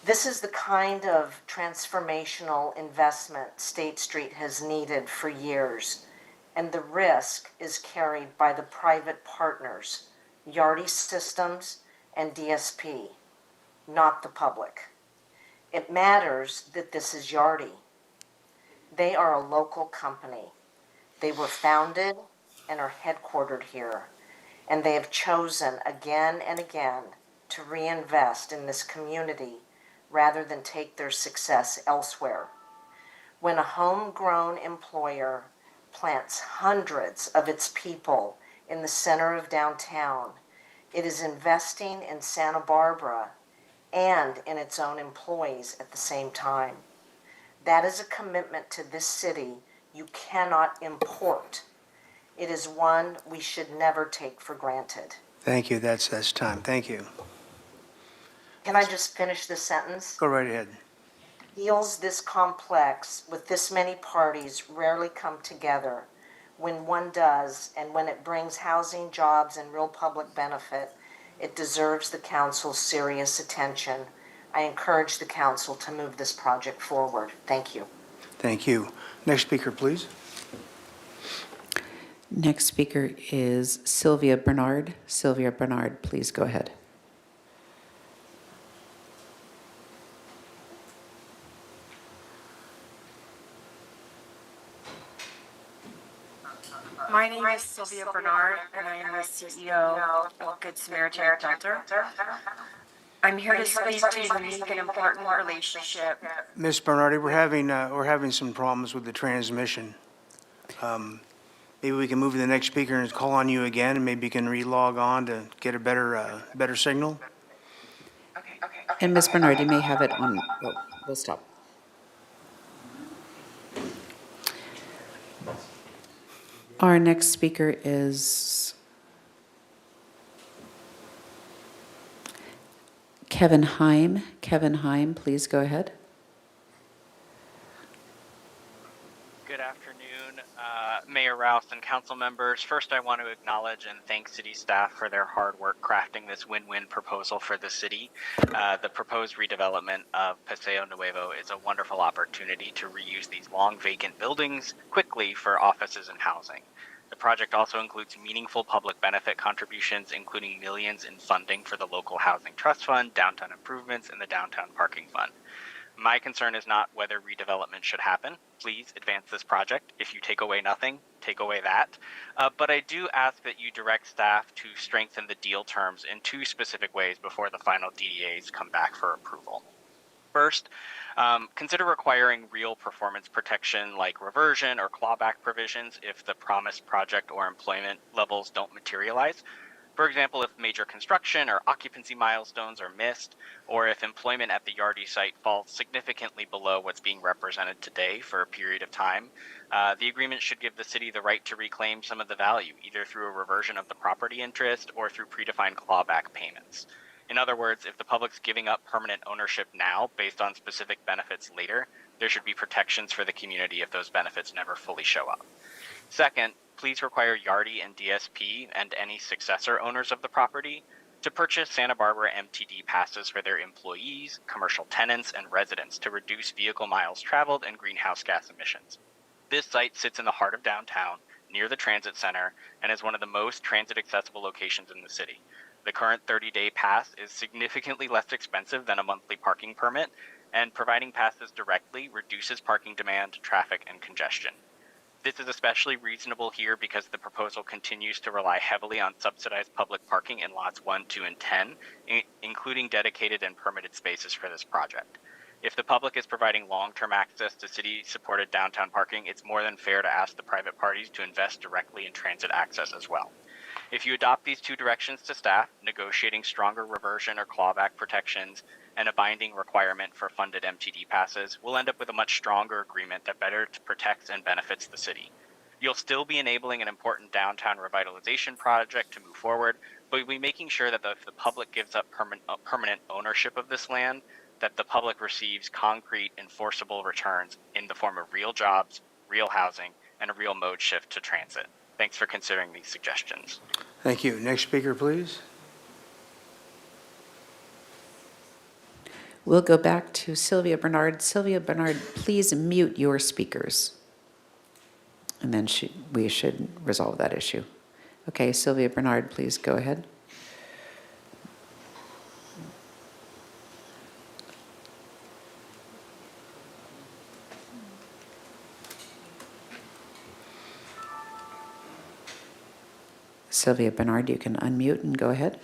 This is the kind of transformational investment State Street has needed for years, and the risk is carried by the private partners, Yardy Systems and DSP. not the public. It matters that this is Yardi. They are a local company. They were founded and are headquartered here, and they have chosen again and again to reinvest in this community rather than take their success elsewhere. When a homegrown employer plants hundreds of its people in the center of downtown, it is investing in Santa Barbara and in its own employees at the same time. That is a commitment to this city you cannot import. It is one we should never take for granted. Thank you. That's time. Thank you. Can I just finish this sentence? Go right ahead. Deals this complex with this many parties rarely come together. When one does, and when it brings housing, jobs, and real public benefit, it deserves the council's serious attention. I encourage the council to move this project forward. Thank you. Thank you. Next speaker, please. Next speaker is Sylvia Bernard. Sylvia Bernard, please go ahead. My name is Sylvia Bernard, and I am the CEO of Good Samaritan Shelter. I'm here to speak to a unique and important relationship. Ms. Bernardi, we're having some problems with the transmission. Maybe we can move to the next speaker and call on you again, and maybe you can re-log on to get a better signal. And Ms. Bernard, you may have it on, oh, we'll stop. Our next speaker is Kevin Heim. Kevin Heim, please go ahead. Good afternoon, Mayor Rouse and council members. First, I want to acknowledge and thank city staff for their hard work crafting this win-win proposal for the city. The proposed redevelopment of Paseo Nuevo is a wonderful opportunity to reuse these long vacant buildings quickly for offices and housing. The project also includes meaningful public benefit contributions, including millions in funding for the local housing trust fund, downtown improvements, and the downtown parking fund. My concern is not whether redevelopment should happen. Please advance this project. If you take away nothing, take away that. But I do ask that you direct staff to strengthen the deal terms in two specific ways before the final DDAs come back for approval. First, consider requiring real performance protection like reversion or clawback provisions if the promised project or employment levels don't materialize. For example, if major construction or occupancy milestones are missed, or if employment at the Yardi site falls significantly below what's being represented today for a period of time, the agreement should give the city the right to reclaim some of the value, either through a reversion of the property interest or through predefined clawback payments. In other words, if the public's giving up permanent ownership now based on specific benefits later, there should be protections for the community if those benefits never fully show up. Second, please require Yardi and DSP and any successor owners of the property to purchase Santa Barbara MTD passes for their employees, commercial tenants, and residents to reduce vehicle miles traveled and greenhouse gas emissions. This site sits in the heart of downtown, near the transit center, and is one of the most transit-accessible locations in the city. The current 30-day pass is significantly less expensive than a monthly parking permit, and providing passes directly reduces parking demand, traffic, and congestion. This is especially reasonable here because the proposal continues to rely heavily on subsidized public parking in lots 1, 2, and 10, including dedicated and permitted spaces for this project. If the public is providing long-term access to city-supported downtown parking, it's more than fair to ask the private parties to invest directly in transit access as well. If you adopt these two directions to staff, negotiating stronger reversion or clawback protections and a binding requirement for funded MTD passes, we'll end up with a much stronger agreement that better protects and benefits the city. You'll still be enabling an important downtown revitalization project to move forward, but we'll be making sure that if the public gives up permanent ownership of this land, that the public receives concrete, enforceable returns in the form of real jobs, real housing, and a real mode shift to transit. Thanks for considering these suggestions. Thank you. Next speaker, please. We'll go back to Sylvia Bernard. Sylvia Bernard, please mute your speakers. And then we should resolve that issue. Okay, Sylvia Bernard, please go ahead. Sylvia Bernard, you can unmute and go ahead.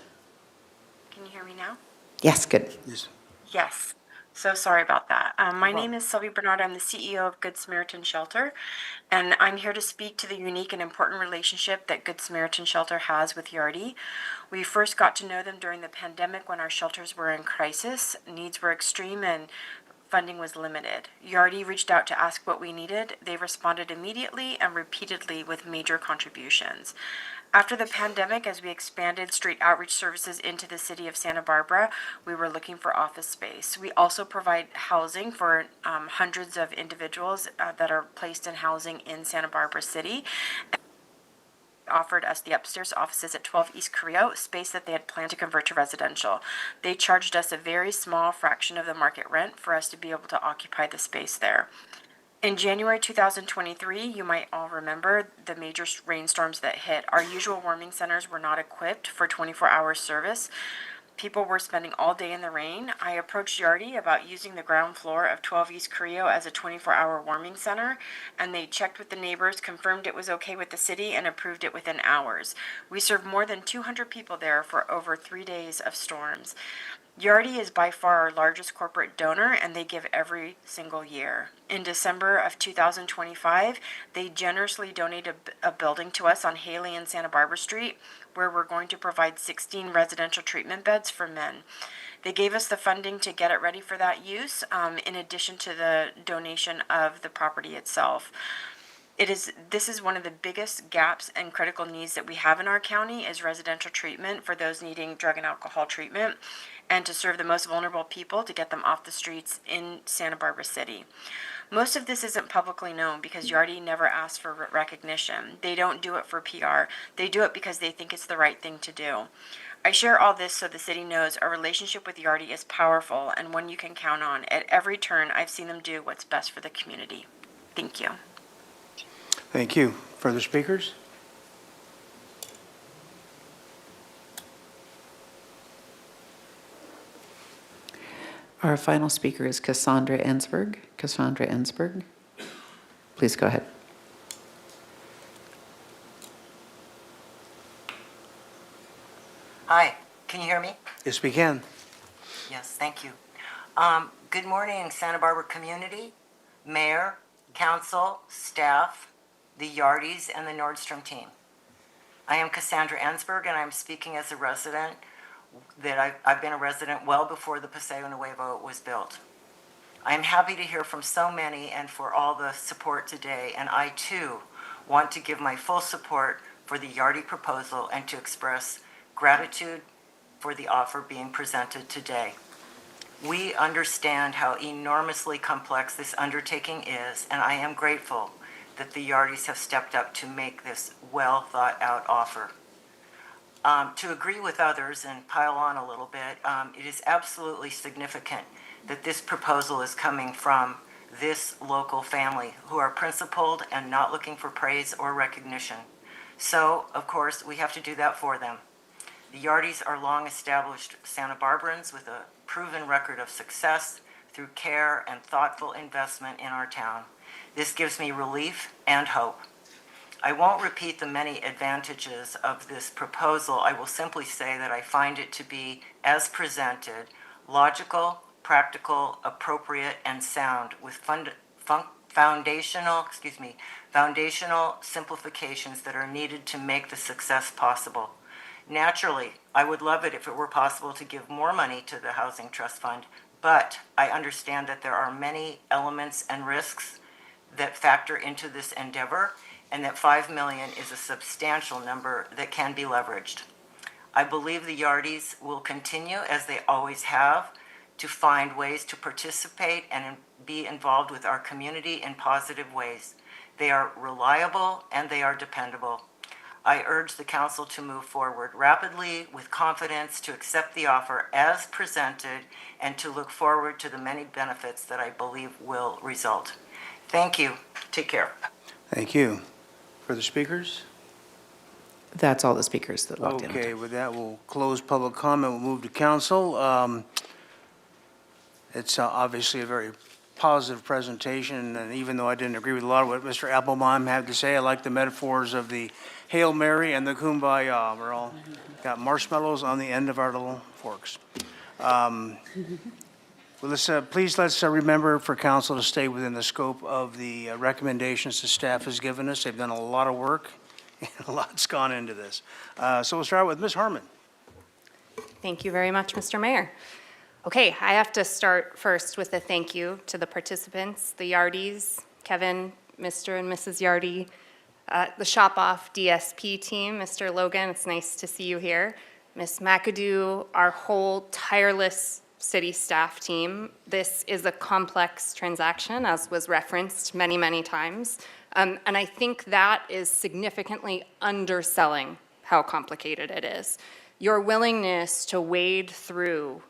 Can you hear me now? Yes, good. Yes. Yes. So sorry about that. My name is Sylvia Bernard. I'm the CEO of Good Samaritan Shelter, and I'm here to speak to the unique and important relationship that Good Samaritan Shelter has with Yardi. We first got to know them during the pandemic when our shelters were in crisis, needs were extreme, and funding was limited. Yardi reached out to ask what we needed. They responded immediately and repeatedly with major contributions. After the pandemic, as we expanded street outreach services into the city of Santa Barbara, we were looking for office space. We also provide housing for hundreds of individuals that are placed in housing in Santa Barbara City. Offered us the upstairs offices at 12 East Carrillo, space that they had planned to convert to residential. They charged us a very small fraction of the market rent for us to be able to occupy the space there. In January 2023, you might all remember the major rainstorms that hit. Our usual warming centers were not equipped for 24-hour service. People were spending all day in the rain. I approached Yardi about using the ground floor of 12 East Carrillo as a 24-hour warming center, and they checked with the neighbors, confirmed it was okay with the city, and approved it within hours. We served more than 200 people there for over 3 days of storms. Yardi is by far our largest corporate donor, and they give every single year. In December of 2025, they generously donated a building to us on Haley and Santa Barbara Street, where we're going to provide 16 residential treatment beds for men. They gave us the funding to get it ready for that use, in addition to the donation of the property itself. This is one of the biggest gaps and critical needs that we have in our county is residential treatment for those needing drug and alcohol treatment, and to serve the most vulnerable people to get them off the streets in Santa Barbara City. Most of this isn't publicly known because Yardi never asks for recognition. They don't do it for PR. They do it because they think it's the right thing to do. I share all this so the city knows our relationship with Yardi is powerful and one you can count on. At every turn, I've seen them do what's best for the community. Thank you. Thank you. Further speakers? Our final speaker is Cassandra Ensberg. Cassandra Ensberg, please go ahead. Hi, can you hear me? Yes, we can. Yes, thank you. Good morning, Santa Barbara community, mayor, council, staff, the Yardis, and the Nordstrom team. I am Cassandra Ensberg, and I'm speaking as a resident I've been a resident well before the Paseo Nuevo was built. I am happy to hear from so many and for all the support today, and I too want to give my full support for the Yardi proposal and to express gratitude for the offer being presented today. We understand how enormously complex this undertaking is, and I am grateful that the Yardis have stepped up to make this well thought out offer. To agree with others and pile on a little bit, it is absolutely significant that this proposal is coming from this local family who are principled and not looking for praise or recognition. So, of course, we have to do that for them. The Yardis are long-established Santa Barbarans with a proven record of success through care and thoughtful investment in our town. This gives me relief and hope. I won't repeat the many advantages of this proposal. I will simply say that I find it to be, as presented, logical, practical, appropriate, and sound with foundational simplifications that are needed to make the success possible. Naturally, I would love it if it were possible to give more money to the Housing Trust Fund, but I understand that there are many elements and risks that factor into this endeavor, and that $5 million is a substantial number that can be leveraged. I believe the Yardis will continue, as they always have, to find ways to participate and be involved with our community in positive ways. They are reliable and they are dependable. I urge the council to move forward rapidly with confidence, to accept the offer as presented, and to look forward to the many benefits that I believe will result. Thank you. Take care. Thank you. Further speakers? That's all the speakers that walked in. Okay, with that, we'll close public comment. We'll move to council. It's obviously a very positive presentation, and even though I didn't agree with a lot of what Mr. Applebaum had to say, I like the metaphors of the Hail Mary and the Kumbaya. We're all got marshmallows on the end of our little forks. Well, please let's remember for council to stay within the scope of the recommendations the staff has given us. They've done a lot of work, and a lot's gone into this. So we'll start with Ms. Harmon. Thank you very much, Mr. Mayor. Okay, I have to start first with a thank you to the participants, the Yardies, Kevin, Mr. and Mrs. Yardy, the Shop Off DSP team, Mr. Logan, it's nice to see you here, Ms. McAdoo, our whole tireless city staff team. This is a complex transaction, as was referenced many, many times. And I think that is significantly underselling how complicated it is. Your willingness to wade through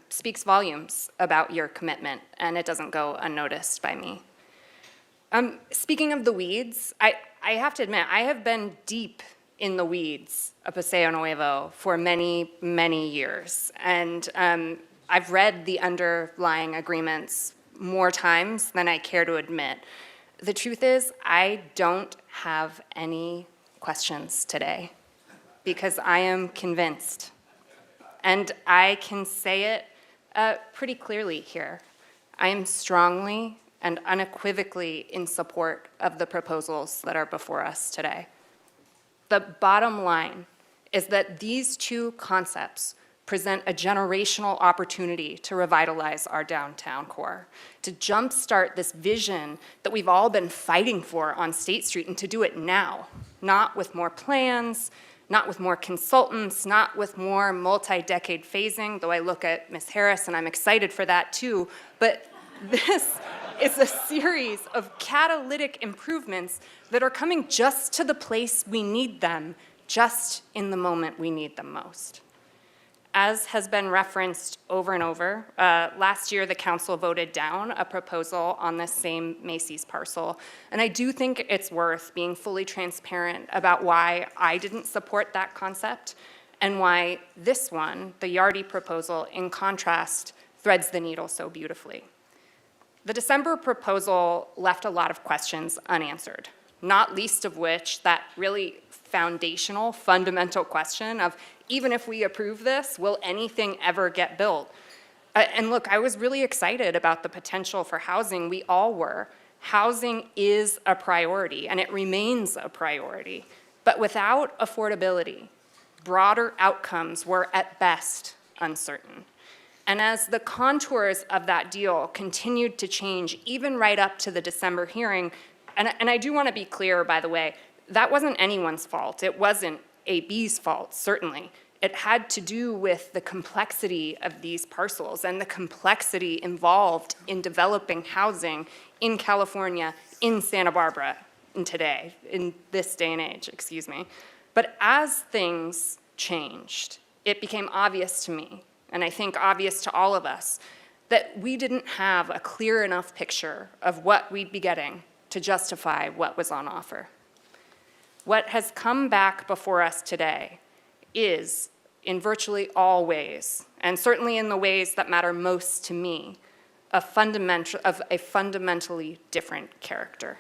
speaks volumes about your commitment, and it doesn't go unnoticed by me. Speaking of the weeds, I have to admit, I have been deep in the weeds of Paseo Nuevo for many, many years. And I've read the underlying agreements more times than I care to admit. The truth is, I don't have any questions today because I am convinced. And I can say it pretty clearly here. I am strongly and unequivocally in support of the proposals that are before us today. The bottom line is that these two concepts present a generational opportunity to revitalize our downtown core, to jumpstart this vision that we've all been fighting for on State Street, and to do it now, not with more plans, not with more consultants, not with more multi-decade phasing, though I look at Ms. Harris and I'm excited for that too, but this is a series of catalytic improvements that are coming just to the place we need them, just in the moment we need them most. As has been referenced over and over, last year the council voted down a proposal on this same Macy's parcel. And I do think it's worth being fully transparent about why I didn't support that concept and why this one, the Yardy proposal, in contrast, threads the needle so beautifully. The December proposal left a lot of questions unanswered, not least of which that really foundational, fundamental question of, even if we approve this, will anything ever get built? And look, I was really excited about the potential for housing. We all were. Housing is a priority, and it remains a priority. But without affordability, broader outcomes were at best uncertain. And as the contours of that deal continued to change, even right up to the December hearing, and I do want to be clear, by the way, that wasn't anyone's fault. It wasn't AB's fault, certainly. It had to do with the complexity of these parcels and the complexity involved in developing housing in California, in Santa Barbara, in this day and age, excuse me. But as things changed, it became obvious to me, and I think obvious to all of us, that we didn't have a clear enough picture of what we'd be getting to justify what was on offer. What has come back before us today is, in virtually all ways, and certainly in the ways that matter most to me, of a fundamentally different character.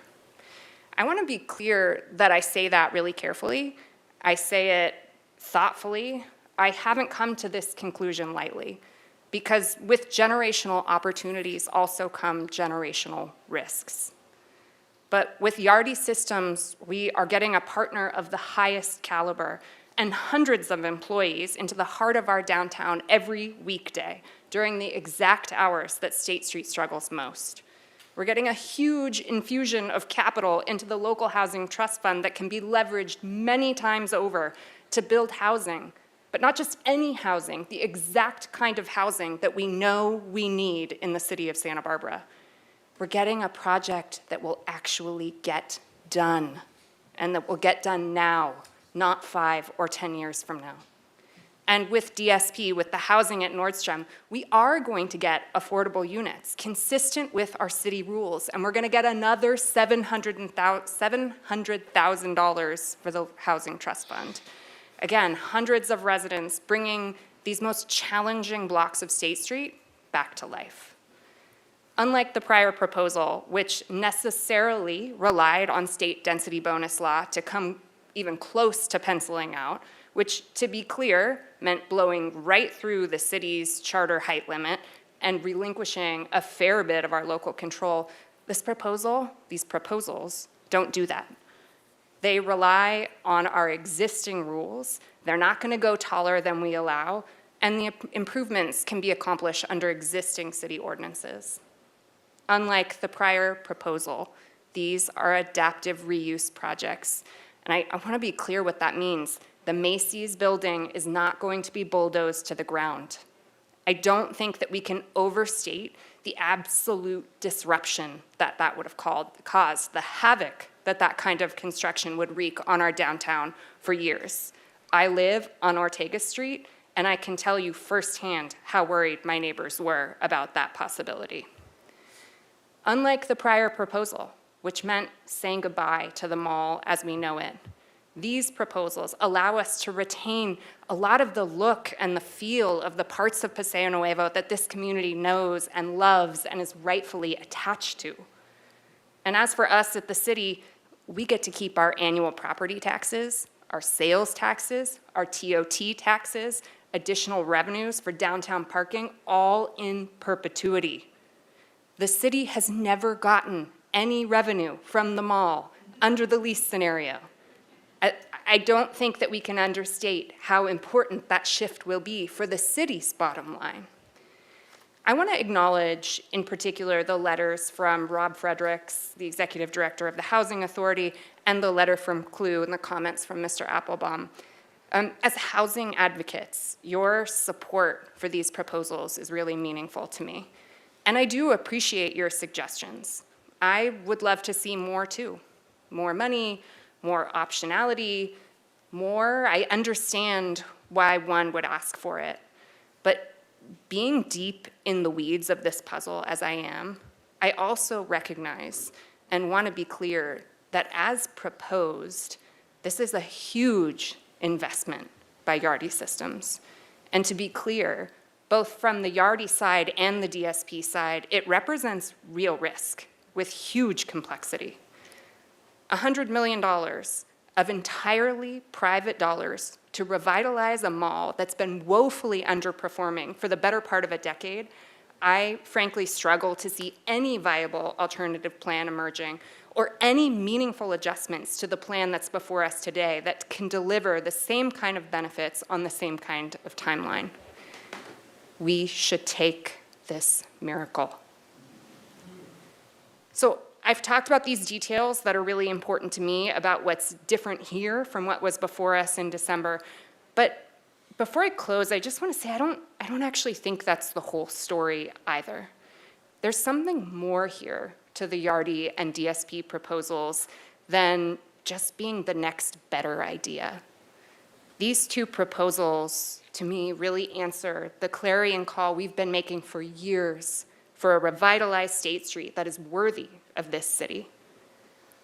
I want to be clear that I say that really carefully. I say it thoughtfully. I haven't come to this conclusion lightly, because with generational opportunities also come generational risks. But with Yardy Systems, we are getting a partner of the highest caliber and hundreds of employees into the heart of our downtown every weekday during the exact hours that State Street struggles most. We're getting a huge infusion of capital into the local housing trust fund that can be leveraged many times over to build housing, but not just any housing, the exact kind of housing that we know we need in the city of Santa Barbara. We're getting a project that will actually get done, and that will get done now, not 5 or 10 years from now. And with DSP, with the housing at Nordstrom, we are going to get affordable units consistent with our city rules, and we're going to get another $700,000 for the Housing Trust Fund. Again, hundreds of residents bringing these most challenging blocks of State Street back to life. Unlike the prior proposal, which necessarily relied on state density bonus law to come even close to penciling out, which, to be clear, meant blowing right through the city's charter height limit and relinquishing a fair bit of our local control, these proposals don't do that. They rely on our existing rules. They're not going to go taller than we allow, and the improvements can be accomplished under existing city ordinances. Unlike the prior proposal, these are adaptive reuse projects. And I want to be clear what that means. The Macy's building is not going to be bulldozed to the ground. I don't think that we can overstate the absolute disruption that that would have caused, the havoc that that kind of construction would wreak on our downtown for years. I live on Ortega Street, and I can tell you firsthand how worried my neighbors were about that possibility. Unlike the prior proposal, which meant saying goodbye to the mall as we know it, these proposals allow us to retain a lot of the look and the feel of the parts of Paseo Nuevo that this community knows and loves and is rightfully attached to. And as for us at the city, we get to keep our annual property taxes, our sales taxes, our TOT taxes, additional revenues for downtown parking, all in perpetuity. The city has never gotten any revenue from the mall under the lease scenario. I don't think that we can understate how important that shift will be for the city's bottom line. I want to acknowledge, in particular, the letters from Rob Fredericks, the Executive Director of the Housing Authority, and the letter from CLU and the comments from Mr. Applebaum. As housing advocates, your support for these proposals is really meaningful to me. And I do appreciate your suggestions. I would love to see more too. More money, more optionality, more. I understand why one would ask for it. But being deep in the weeds of this puzzle as I am, I also recognize and want to be clear that as proposed, this is a huge investment by Yardi Systems. And to be clear, both from the Yardi side and the DSP side, it represents real risk with huge complexity. $100 million of entirely private dollars to revitalize a mall that's been woefully underperforming for the better part of a decade, I frankly struggle to see any viable alternative plan emerging or any meaningful adjustments to the plan that's before us today that can deliver the same kind of benefits on the same kind of timeline. We should take this miracle. So I've talked about these details that are really important to me about what's different here from what was before us in December. But before I close, I just want to say I don't actually think that's the whole story either. There's something more here to the Yardi and DSP proposals than just being the next better idea. These two proposals, to me, really answer the clarion call we've been making for years for a revitalized State Street that is worthy of this city.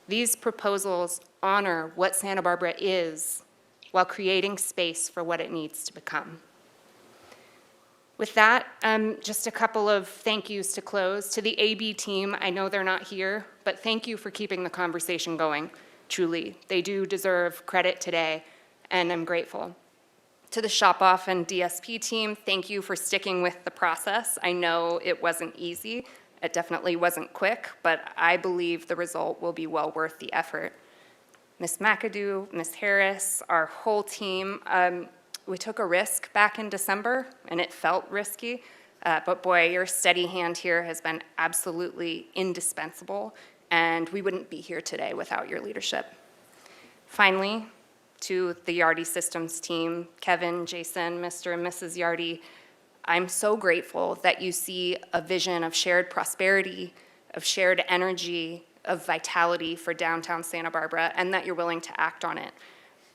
These proposals honor what Santa Barbara is while creating space for what it needs to become. With that, just a couple of thank yous to close. To the AB team, I know they're not here, but thank you for keeping the conversation going, truly. They do deserve credit today, and I'm grateful. To the Shop Off and DSP team, thank you for sticking with the process. I know it wasn't easy. It definitely wasn't quick, but I believe the result will be well worth the effort. Ms. McAdoo, Ms. Harris, our whole team, we took a risk back in December, and it felt risky, but boy, your steady hand here has been absolutely indispensable, and we wouldn't be here today without your leadership. Finally, to the Yardi Systems team, Kevin, Jason, Mr. and Mrs. Yardi, I'm so grateful that you see a vision of shared prosperity, of shared energy, of vitality for downtown Santa Barbara, and that you're willing to act on it.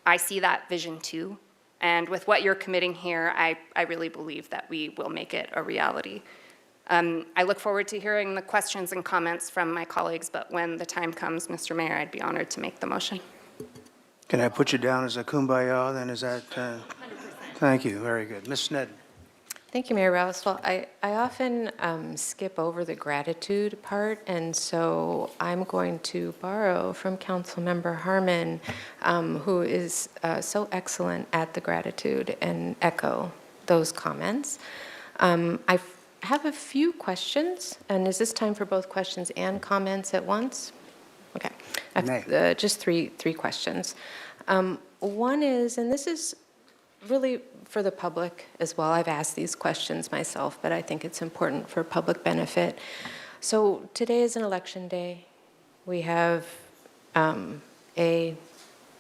I see that vision too, and with what you're committing here, I really believe that we will make it a reality. I look forward to hearing the questions and comments from my colleagues, but when the time comes, Mr. Mayor, I'd be honored to make the motion. Can I put you down as a kumbaya then? Is that? 100%. Thank you. Very good. Ms. Sneddon. Thank you, Mayor Rouse. Well, I often skip over the gratitude part, and so I'm going to borrow from Councilmember Harmon, who is so excellent at the gratitude, and echo those comments. I have a few questions, and is this time for both questions and comments at once? Okay. I have, just three questions. One is, and this is really for the public as well. I've asked these questions myself, but I think it's important for public benefit. So today is an election day. We have a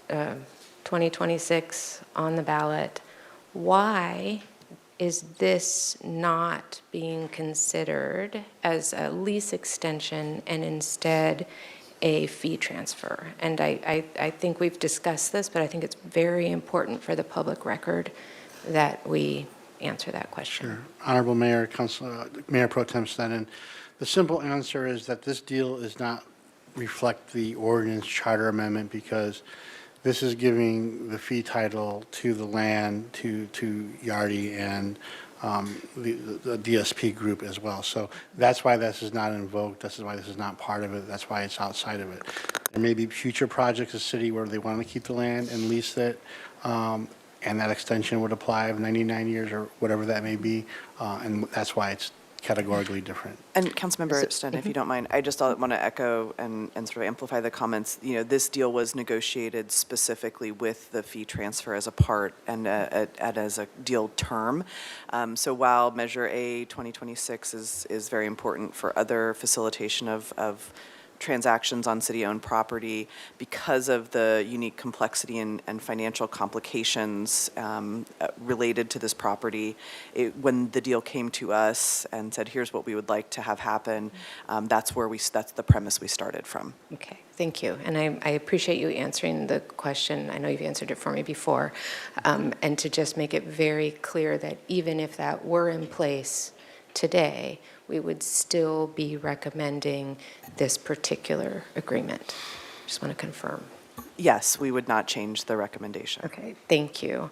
2026 on the ballot. Why is this not being considered as a lease extension and instead a fee transfer? And I think we've discussed this, but I think it's very important for the public record that we answer that question. Sure. Honorable Mayor, Mayor Pro Tem Stennin, the simple answer is that this deal does not reflect the ordinance charter amendment because this is giving the fee title to the land, to Yardi and the DSP group as well. So that's why this is not invoked. This is why this is not part of it. That's why it's outside of it. There may be future projects in the city where they want to keep the land and lease it, and that extension would apply of 99 years or whatever that may be, and that's why it's categorically different. And Councilmember Sten, if you don't mind, I just want to echo and sort of amplify the comments. You know, this deal was negotiated specifically with the fee transfer as a part and as a deal term. So while Measure A 2026 is very important for other facilitation of transactions on city-owned property, because of the unique complexity and financial complications related to this property, when the deal came to us and said, here's what we would like to have happen, that's the premise we started from. Okay, thank you. And I appreciate you answering the question. I know you've answered it for me before. And to just make it very clear that even if that were in place today, we would still be recommending this particular agreement. Just want to confirm. Yes, we would not change the recommendation. Okay, thank you.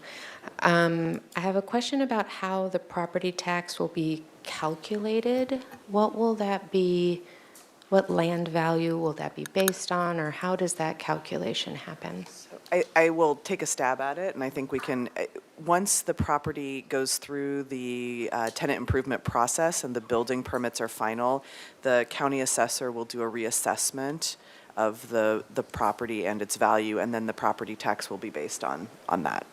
I have a question about how the property tax will be calculated. What will that be? What land value will that be based on, or how does that calculation happen? I will take a stab at it, and I think we can, once the property goes through the tenant improvement process and the building permits are final, the county assessor will do a reassessment of the property and its value, and then the property tax will be based on that.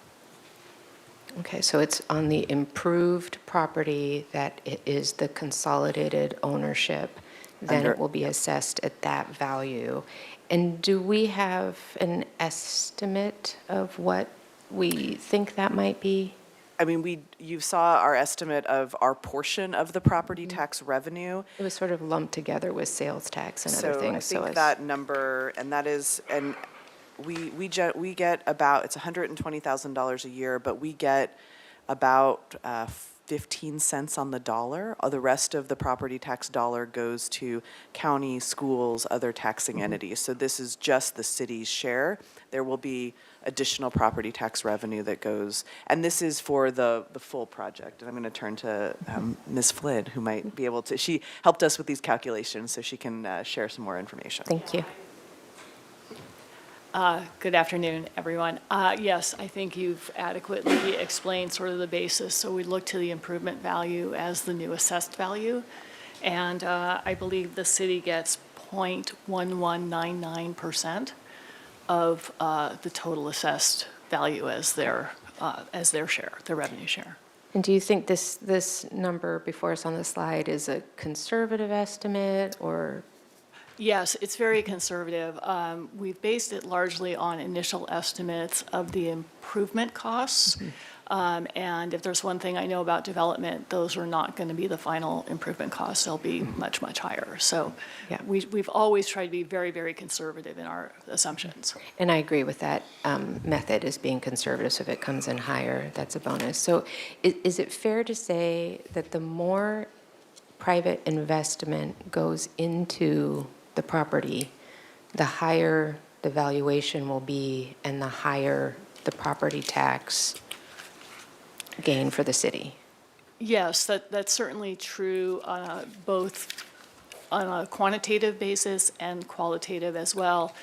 Okay, so it's on the improved property that it is the consolidated ownership, then it will be assessed at that value. And do we have an estimate of what we think that might be? I mean, you saw our estimate of our portion of the property tax revenue. It was sort of lumped together with sales tax and other things. So I think that number, and that is, and we get about, it's $120,000 a year, but we get about 15 cents on the dollar. The rest of the property tax dollar goes to county, schools, other taxing entities. So this is just the city's share. There will be additional property tax revenue that goes, and this is for the full project. And I'm going to turn to Ms. Flynn, who might be able to, she helped us with these calculations, so she can share some more information. Thank you. Good afternoon, everyone. Yes, I think you've adequately explained sort of the basis. So we look to the improvement value as the new assessed value. And I believe the city gets 0.1199% of the total assessed value as their share, their revenue share. And do you think this number before us on the slide is a conservative estimate, or? Yes, it's very conservative. We've based it largely on initial estimates of the improvement costs. And if there's one thing I know about development, those are not going to be the final improvement costs. They'll be much, much higher. So yeah, we've always tried to be very, very conservative in our assumptions. And I agree with that method as being conservative. So if it comes in higher, that's a bonus. So is it fair to say that the more private investment goes into the property, the higher the valuation will be and the higher the property tax gain for the city? Yes, that's certainly true, both on a quantitative basis and qualitative as well.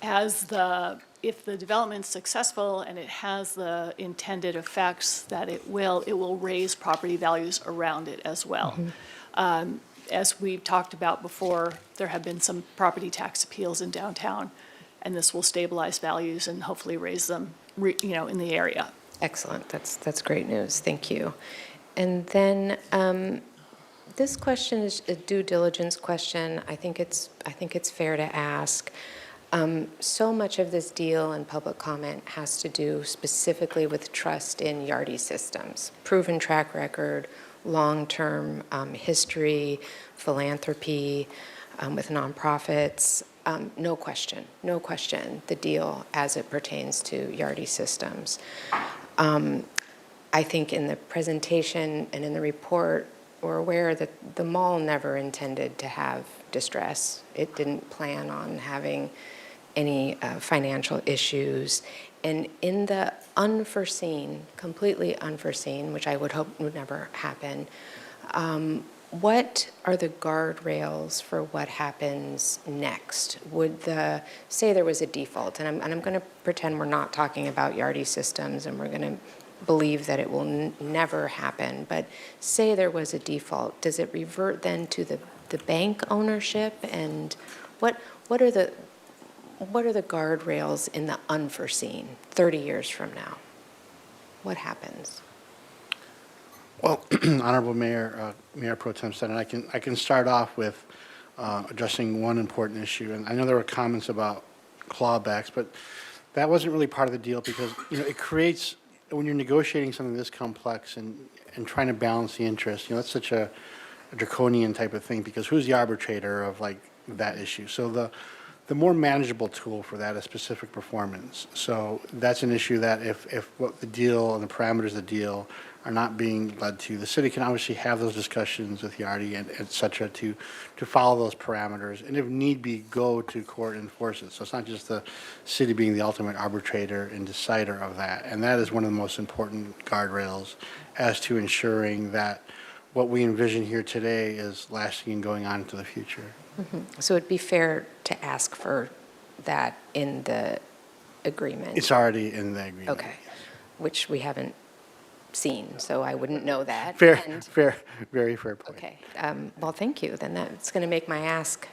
If the development's successful and it has the intended effects that it will raise property values around it as well. As we've talked about before, there have been some property tax appeals in downtown, and this will stabilize values and hopefully raise them, in the area. Excellent. That's great news. Thank you. And then this question is a due diligence question. I think it's fair to ask. So much of this deal and public comment has to do specifically with trust in Yardi systems, proven track record, long-term history, philanthropy with nonprofits. No question, the deal as it pertains to Yardi systems. I think in the presentation and in the report, we're aware that the mall never intended to have distress. It didn't plan on having any financial issues. And in the unforeseen, completely unforeseen, which I would hope would never happen, what are the guardrails for what happens next? Say there was a default, and I'm going to pretend we're not talking about Yardi systems and we're going to believe that it will never happen, but say there was a default, does it revert then to the bank ownership? And what are the guardrails in the unforeseen 30 years from now? What happens? Well, Honorable Mayor, Mayor Pro Tem Sutton, I can start off with addressing one important issue. And I know there were comments about clawbacks, but that wasn't really part of the deal because, it creates, when you're negotiating something this complex and trying to balance the interest, that's such a draconian type of thing because who's the arbitrator of that issue? So the more manageable tool for that is specific performance. So that's an issue that if what the deal and the parameters of the deal are not being led to, the city can obviously have those discussions with Yardi and et cetera to follow those parameters, and if need be, go to court and enforce it. So it's not just the city being the ultimate arbitrator and decider of that. And that is one of the most important guardrails as to ensuring that what we envision here today is lasting and going on into the future. So it'd be fair to ask for that in the agreement? It's already in the agreement. Okay, which we haven't seen, so I wouldn't know that. Very fair point. Okay, well, thank you. Then that's going to make my ask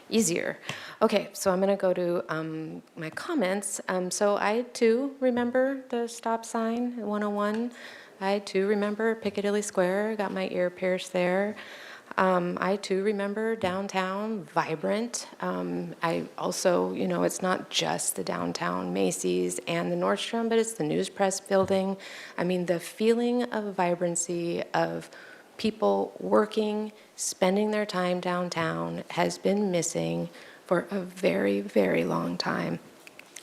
easier. Okay, so I'm going to go to my comments. So I, too, remember the stop sign at 101. I, too, remember Piccadilly Square, got my ear pierced there. I, too, remember downtown, vibrant. I also, it's not just the downtown Macy's and the Nordstrom, but it's the News Press building. I mean, the feeling of vibrancy of people working, spending their time downtown has been missing for a very, very long time.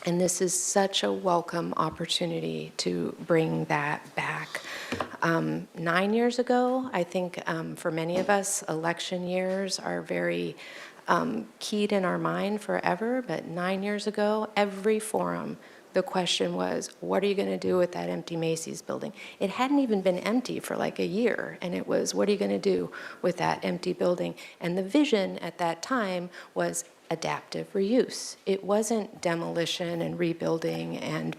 And this is such a welcome opportunity to bring that back. 9 years ago, I think for many of us, election years are very keyed in our mind forever. But 9 years ago, every forum, the question was, what are you going to do with that empty Macy's building? It hadn't even been empty for like a year. And it was, what are you going to do with that empty building? And the vision at that time was adaptive reuse. It wasn't demolition and rebuilding and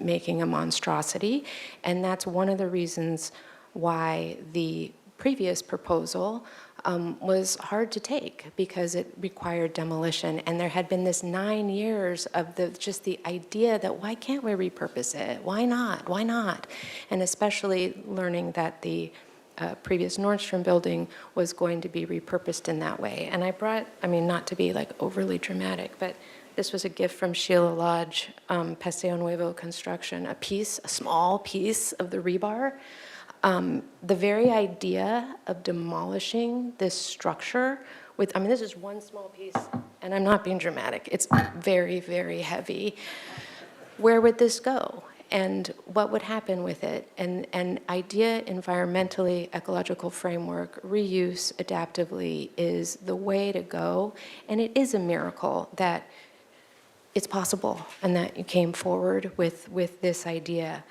making a monstrosity. And that's one of the reasons why the previous proposal was hard to take, because it required demolition. And there had been this 9 years of just the idea that why can't we repurpose it? Why not? Why not? And especially learning that the previous Nordstrom building was going to be repurposed in that way. And I brought, not to be like overly dramatic, but this was a gift from Sheila Lodge, Paseo Nuevo Construction, a small piece of the rebar. The very idea of demolishing this structure with, this is one small piece, and I'm not being dramatic, it's very, very heavy. Where would this go? And what would happen with it? And idea environmentally, ecological framework, reuse adaptively is the way to go. And it is a miracle that it's possible and that you came forward with this idea.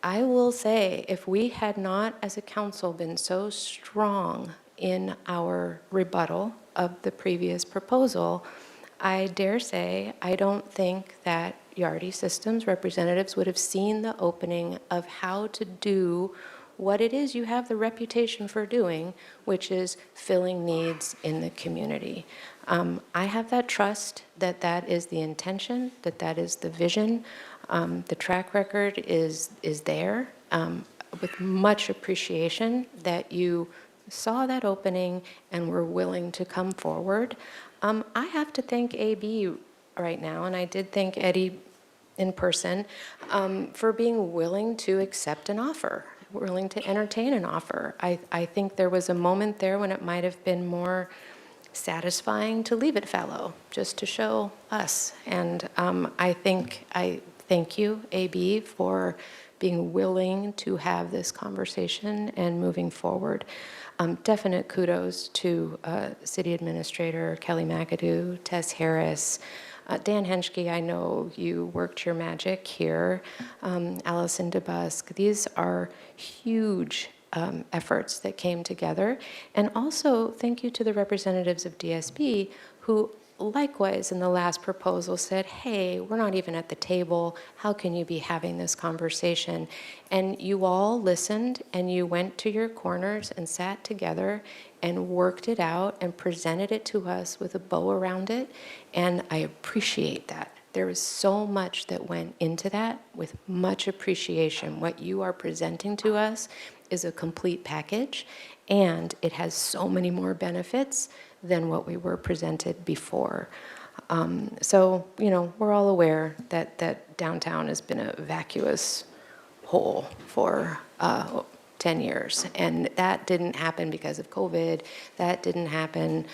I will say, if we had not, as a council, been so strong in our rebuttal of the previous proposal, I dare say, I don't think that Yardy Systems representatives would have seen the opening of how to do what it is you have the reputation for doing, which is filling needs in the community. I have that trust that that is the intention, that that is the vision. The track record is there, with much appreciation that you saw that opening and were willing to come forward. I have to thank AB right now, and I did thank Eddie in person, for being willing to accept an offer, willing to entertain an offer. I think there was a moment there when it might have been more satisfying to leave it fallow, just to show us. And I thank you, AB, for being willing to have this conversation and moving forward. Definite kudos to City Administrator Kelly McAdoo, Tess Harris, Dan Henschke, I know you worked your magic here, Allison DeBusk. These are huge efforts that came together. And also, thank you to the representatives of DSB who likewise in the last proposal said, hey, we're not even at the table. How can you be having this conversation? And you all listened and you went to your corners and sat together and worked it out and presented it to us with a bow around it. And I appreciate that. There was so much that went into that with much appreciation. What you are presenting to us is a complete package, and it has so many more benefits than what we were presented before. So, you know, we're all aware that downtown has been a vacuous hole for 10 years. And that didn't happen because of COVID. That didn't happen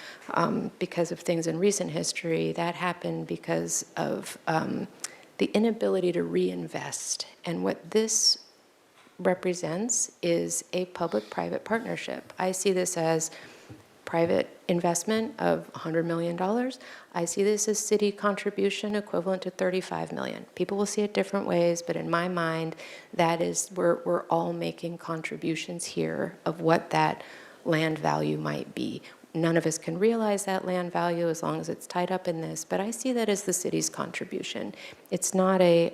because of things in recent history. That happened because of the inability to reinvest. And what this represents is a public-private partnership. I see this as private investment of $100 million. I see this as city contribution equivalent to $35 million. People will see it different ways, but in my mind, that is, we're all making contributions here of what that land value might be. None of us can realize that land value as long as it's tied up in this, but I see that as the city's contribution. It's not a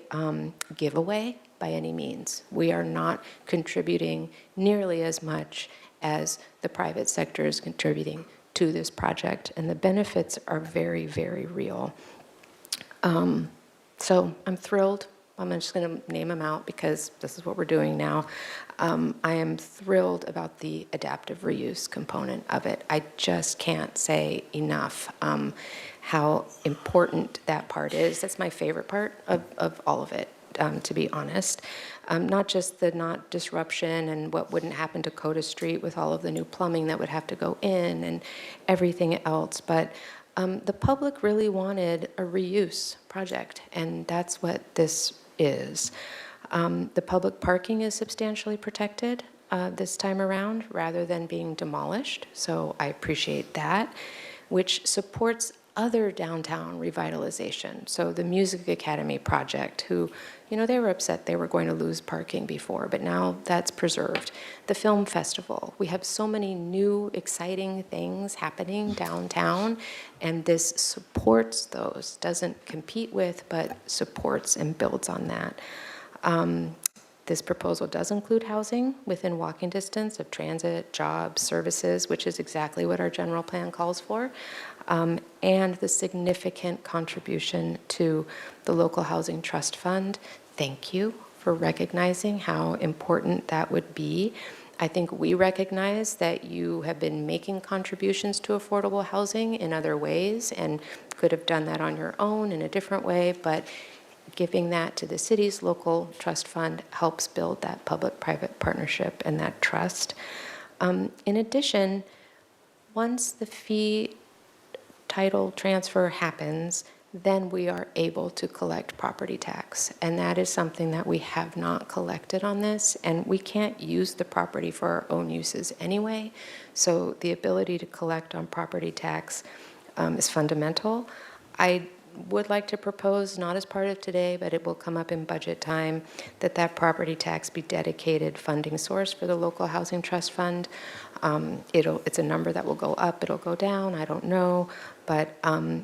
giveaway by any means. We are not contributing nearly as much as the private sector is contributing to this project, and the benefits are very, very real. So I'm thrilled. I'm just going to name them out because this is what we're doing now. I am thrilled about the adaptive reuse component of it. I just can't say enough how important that part is. That's my favorite part of all of it, to be honest. Not just the not disruption and what wouldn't happen to Coda Street with all of the new plumbing that would have to go in and everything else, but the public really wanted a reuse project, and that's what this is. The public parking is substantially protected this time around rather than being demolished, so I appreciate that, which supports other downtown revitalization. So the Music Academy project, who, you know, they were upset they were going to lose parking before, but now that's preserved. The film festival, we have so many new exciting things happening downtown, and this supports those, doesn't compete with, but supports and builds on that. This proposal does include housing within walking distance of transit, jobs, services, which is exactly what our general plan calls for, and the significant contribution to the local housing trust fund. Thank you for recognizing how important that would be. I think we recognize that you have been making contributions to affordable housing in other ways and could have done that on your own in a different way, but giving that to the city's local trust fund helps build that public-private partnership and that trust. In addition, once the fee title transfer happens, then we are able to collect property tax. And that is something that we have not collected on this, and we can't use the property for our own uses anyway. So the ability to collect on property tax is fundamental. I would like to propose, not as part of today, but it will come up in budget time, that that property tax be dedicated funding source for the local housing trust fund. It's a number that will go up, it'll go down, I don't know, but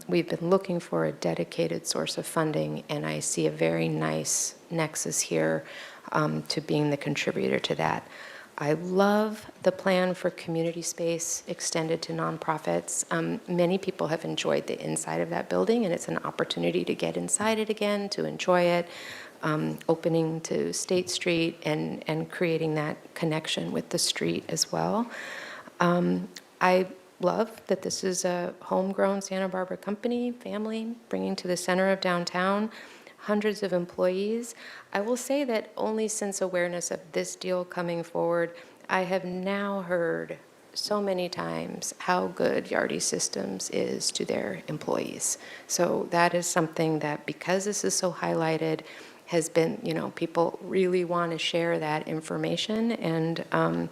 we've been looking for a dedicated source of funding, and I see a very nice nexus here to being the contributor to that. I love the plan for community space extended to nonprofits. Many people have enjoyed the inside of that building, and it's an opportunity to get inside it again, to enjoy it, opening to State Street and creating that connection with the street as well. I love that this is a homegrown Santa Barbara company, family, bringing to the center of downtown hundreds of employees. I will say that only since awareness of this deal coming forward, I have now heard so many times how good Yardi Systems is to their employees. So that is something that, because this is so highlighted, has been, people really want to share that information, and I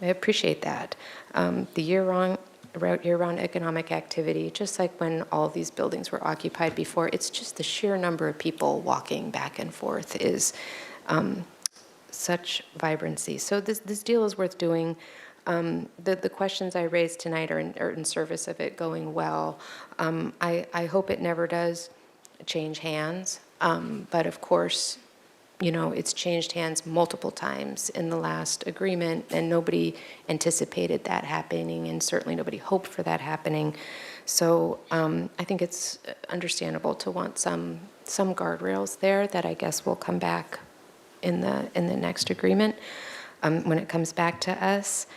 appreciate that. The year-round economic activity, just like when all these buildings were occupied before, it's just the sheer number of people walking back and forth is such vibrancy. So this deal is worth doing. The questions I raised tonight are in service of it going well. I hope it never does change hands, but of course, it's changed hands multiple times in the last agreement, and nobody anticipated that happening, and certainly nobody hoped for that happening. So I think it's understandable to want some guardrails there that I guess will come back in the next agreement when it comes back to us.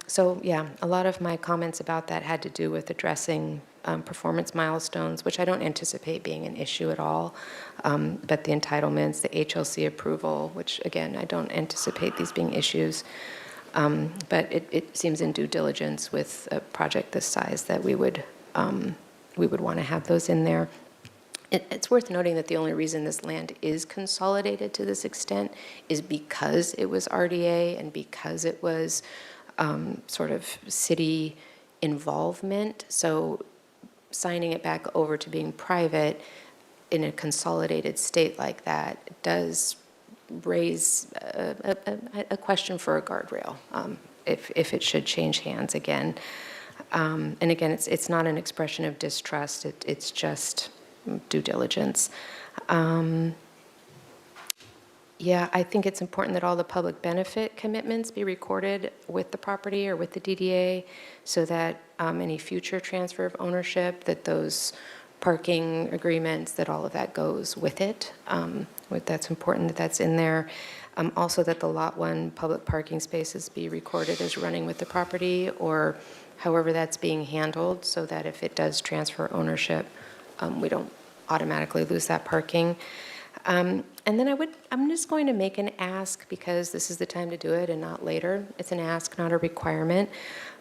So yeah, a lot of my comments about that had to do with addressing performance milestones, which I don't anticipate being an issue at all. But the entitlements, the HLC approval, which again, I don't anticipate these being issues. But it seems in due diligence with a project this size that we would want to have those in there. It's worth noting that the only reason this land is consolidated to this extent is because it was RDA and because it was sort of city involvement. So signing it back over to being private in a consolidated state like that does raise a question for a guardrail if it should change hands again. And again, it's not an expression of distrust, it's just due diligence. Yeah, I think it's important that all the public benefit commitments be recorded with the property or with the DDA so that any future transfer of ownership, that those parking agreements, that all of that goes with it. That's important that that's in there. Also that the Lot 1 public parking spaces be recorded as running with the property, or however that's being handled, so that if it does transfer ownership, we don't automatically lose that parking. And then I'm just going to make an ask, because this is the time to do it and not later. It's an ask, not a requirement.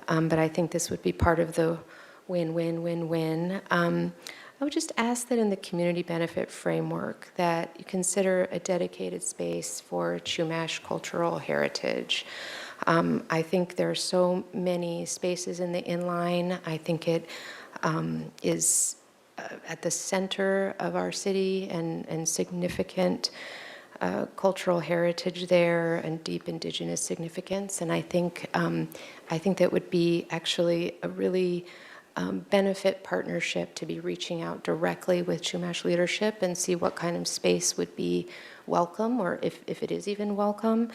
But I think this would be part of the win-win-win-win. I would just ask that in the community benefit framework that you consider a dedicated space for Chumash cultural heritage. I think there are so many spaces in the inline. I think it is at the center of our city and significant cultural heritage there and deep indigenous significance. And I think that would be actually a really benefit partnership to be reaching out directly with Chumash leadership and see what kind of space would be welcome, or if it is even welcome,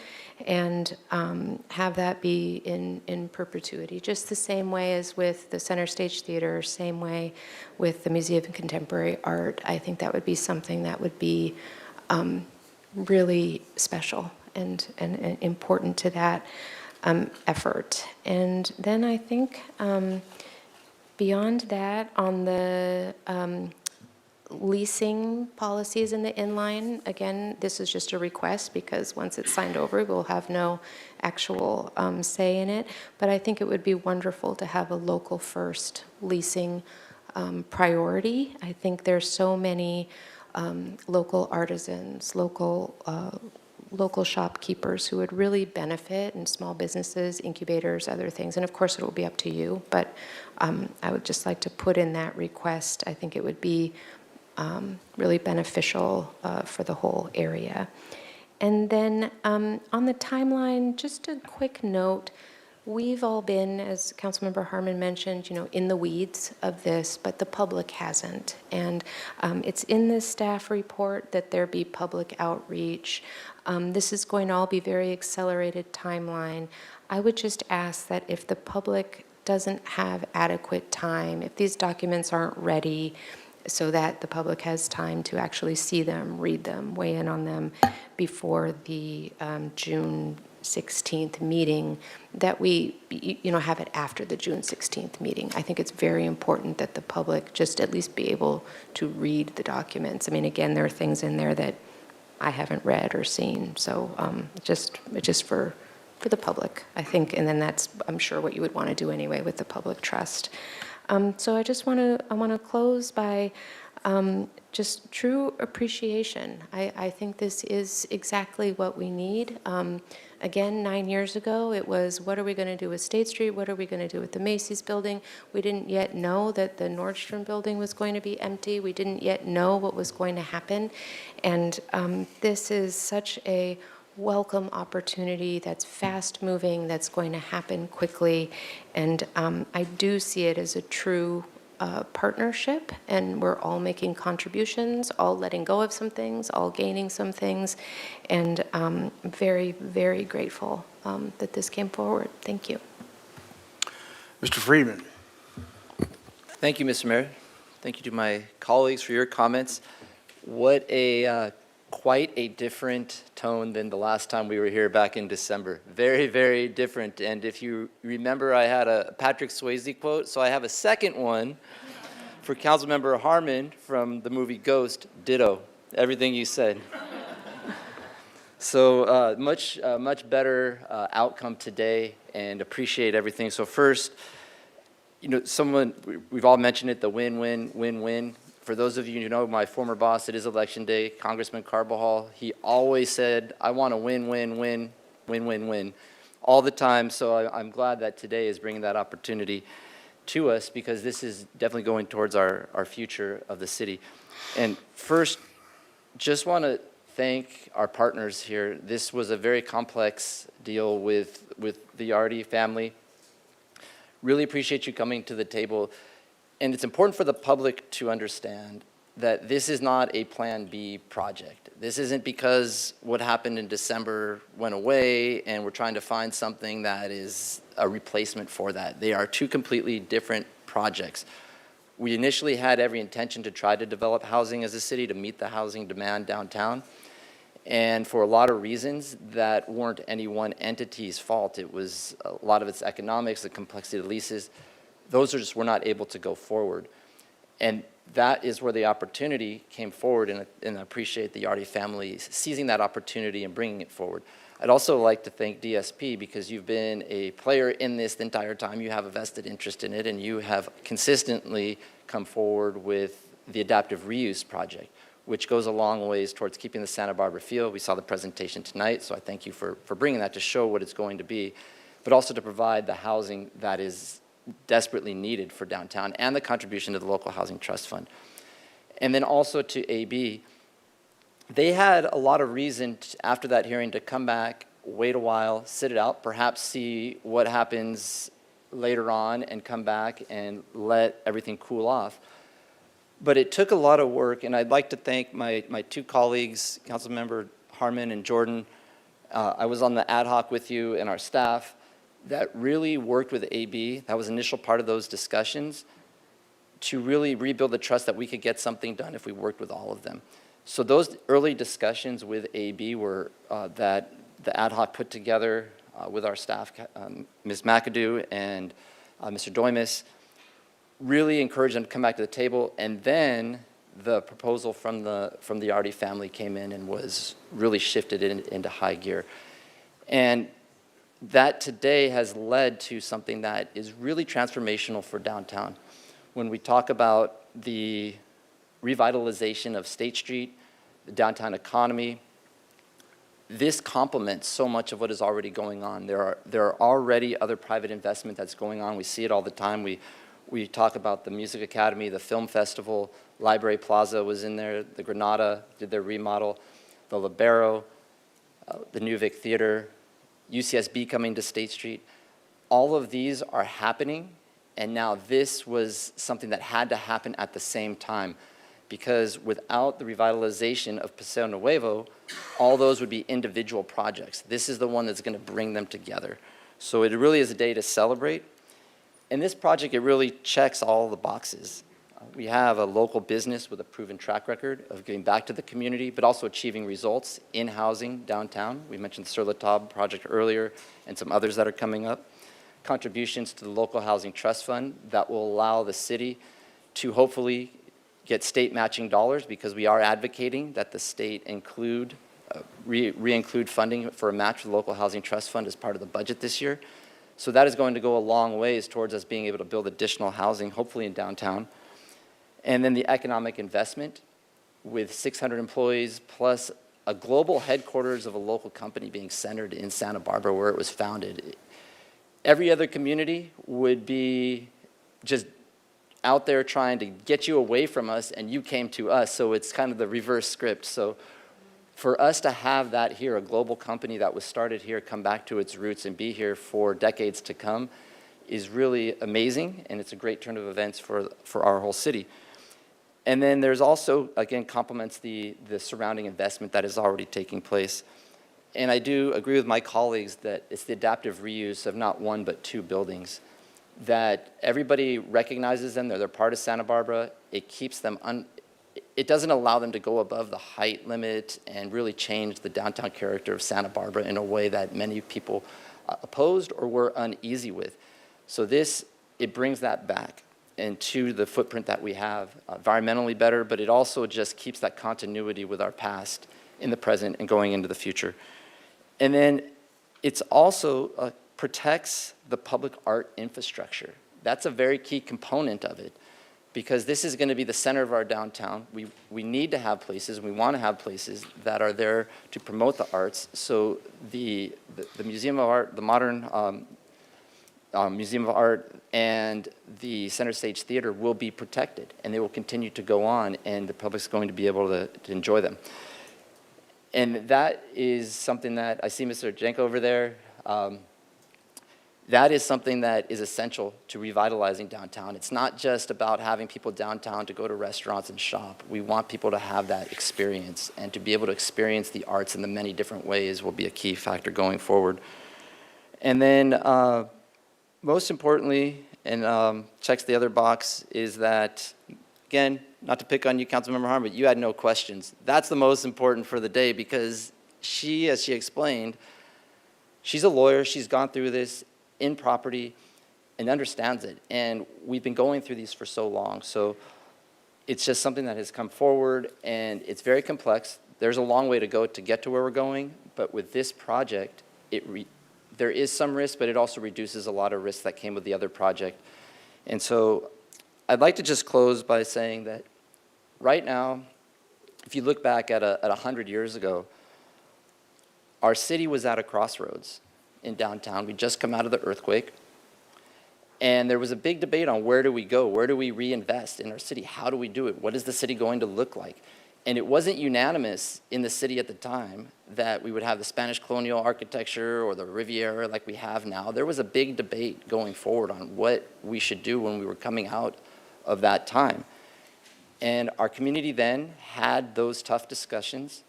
and have that be in perpetuity, just the same way as with the Center Stage Theater, same way with the Museum of Contemporary Art. I think that would be something that would be really special and important to that effort. And then I think beyond that, on the leasing policies in the inline, again, this is just a request, because once it's signed over, we'll have no actual say in it. But I think it would be wonderful to have a local first leasing priority. I think there's so many local artisans, local local shopkeepers who would really benefit, and small businesses, incubators, other things. And of course, it will be up to you, but I would just like to put in that request. I think it would be really beneficial for the whole area. And then on the timeline, just a quick note. We've all been, as Councilmember Harmon mentioned, in the weeds of this, but the public hasn't. And it's in this staff report that there be public outreach. This is going to all be very accelerated timeline. I would just ask that if the public doesn't have adequate time, if these documents aren't ready, so that the public has time to actually see them, read them, weigh in on them before the June 16th meeting, that we have it after the June 16th meeting. I think it's very important that the public just at least be able to read the documents. I mean, again, there are things in there that I haven't read or seen, so just for the public, I think, and then that's, I'm sure, what you would want to do anyway with the public trust. So I just want to close by just true appreciation. I think this is exactly what we need. Again, 9 years ago, it was, what are we going to do with State Street? What are we going to do with the Macy's building? We didn't yet know that the Nordstrom building was going to be empty. We didn't yet know what was going to happen. And this is such a welcome opportunity that's fast moving, that's going to happen quickly. And I do see it as a true partnership, and we're all making contributions, all letting go of some things, all gaining some things, and I'm very, very grateful that this came forward. Thank you. Mr. Friedman. Thank you, Mr. Mayor. Thank you to my colleagues for your comments. What a quite a different tone than the last time we were here back in December. Very, very different. And if you remember, I had a Patrick Swayze quote, so I have a second one for Councilmember Harmon from the movie Ghost. Ditto, everything you said. So much better outcome today, and appreciate everything. So first, we've all mentioned it, the win-win, win-win. For those of you who know my former boss, it is election day, Congressman Carbajal. He always said, I want to win, win, win, win, win, win, all the time. So I'm glad that today is bringing that opportunity to us, because this is definitely going towards our future of the city. And first, just want to thank our partners here. This was a very complex deal with the Yardy family. Really appreciate you coming to the table. And it's important for the public to understand that this is not a Plan B project. This isn't because what happened in December went away and we're trying to find something that is a replacement for that. They are two completely different projects. We initially had every intention to try to develop housing as a city to meet the housing demand downtown. And for a lot of reasons that weren't any one entity's fault. It was a lot of its economics, the complexity of the leases. Those were not able to go forward. And that is where the opportunity came forward, and I appreciate the Yardy family seizing that opportunity and bringing it forward. I'd also like to thank DSP, because you've been a player in this the entire time. You have a vested interest in it, and you have consistently come forward with the adaptive reuse project, which goes a long ways towards keeping the Santa Barbara feel. We saw the presentation tonight, so I thank you for bringing that to show what it's going to be, but also to provide the housing that is desperately needed for downtown, and the contribution to the local housing trust fund. And then also to AB, they had a lot of reason after that hearing to come back, wait a while, sit it out, perhaps see what happens later on, and come back and let everything cool off. But it took a lot of work, and I'd like to thank my two colleagues, Councilmember Harmon and Jordan. I was on the ad hoc with you and our staff that really worked with AB. That was the initial part of those discussions to really rebuild the trust that we could get something done if we worked with all of them. So those early discussions with AB were that the ad hoc put together with our staff, Ms. McAdoo and Mr. Doimus, really encouraged them to come back to the table. And then the proposal from the Yardy family came in and was really shifted into high gear. And that today has led to something that is really transformational for downtown. When we talk about the revitalization of State Street, the downtown economy, this complements so much of what is already going on. There are already other private investment that's going on. We see it all the time. We talk about the Music Academy, the Film Festival, Library Plaza was in there, the Granada did their remodel, the Libero, the New Vic Theater, UCSB coming to State Street. All of these are happening, and now this was something that had to happen at the same time, because without the revitalization of Paseo Nuevo, all those would be individual projects. This is the one that's going to bring them together. So it really is a day to celebrate. And this project, it really checks all the boxes. We have a local business with a proven track record of giving back to the community, but also achieving results in housing downtown. We mentioned the Sur La Table project earlier and some others that are coming up. Contributions to the local housing trust fund that will allow the city to hopefully get state matching dollars, because we are advocating that the state include, re-include funding for a match for the local housing trust fund as part of the budget this year. So that is going to go a long ways towards us being able to build additional housing, hopefully in downtown. And then the economic investment with 600 employees plus a global headquarters of a local company being centered in Santa Barbara where it was founded. Every other community would be just out there trying to get you away from us, and you came to us. So it's kind of the reverse script. So for us to have that here, a global company that was started here, come back to its roots and be here for decades to come, is really amazing, and it's a great turn of events for our whole city. And then there's also, again, complements the surrounding investment that is already taking place. And I do agree with my colleagues that it's the adaptive reuse of not one but two buildings, that everybody recognizes them, they're part of Santa Barbara. It keeps them, it doesn't allow them to go above the height limit and really change the downtown character of Santa Barbara in a way that many people opposed or were uneasy with. So this, it brings that back into the footprint that we have, environmentally better, but it also just keeps that continuity with our past in the present and going into the future. And then it's also protects the public art infrastructure. That's a very key component of it, because this is going to be the center of our downtown. We need to have places, we want to have places that are there to promote the arts. So the Museum of Art, the modern Museum of Art and the Center Stage Theater will be protected, and they will continue to go on, and the public's going to be able to enjoy them. And that is something that, I see Mr. Jenko over there, that is something that is essential to revitalizing downtown. It's not just about having people downtown to go to restaurants and shop. We want people to have that experience, and to be able to experience the arts in the many different ways will be a key factor going forward. And then, most importantly, and checks the other box, is that, again, not to pick on you, Councilmember Harm, but you had no questions. That's the most important for the day, because she, as she explained, she's a lawyer, she's gone through this in property and understands it. And we've been going through these for so long. So it's just something that has come forward, and it's very complex. There's a long way to go to get to where we're going, but with this project, there is some risk, but it also reduces a lot of risks that came with the other project. And so I'd like to just close by saying that right now, if you look back at 100 years ago, our city was at a crossroads in downtown. We'd just come out of the earthquake, and there was a big debate on where do we go? Where do we reinvest in our city? How do we do it? What is the city going to look like? And it wasn't unanimous in the city at the time that we would have the Spanish colonial architecture or the Riviera like we have now. There was a big debate going forward on what we should do when we were coming out of that time. And our community then had those tough discussions.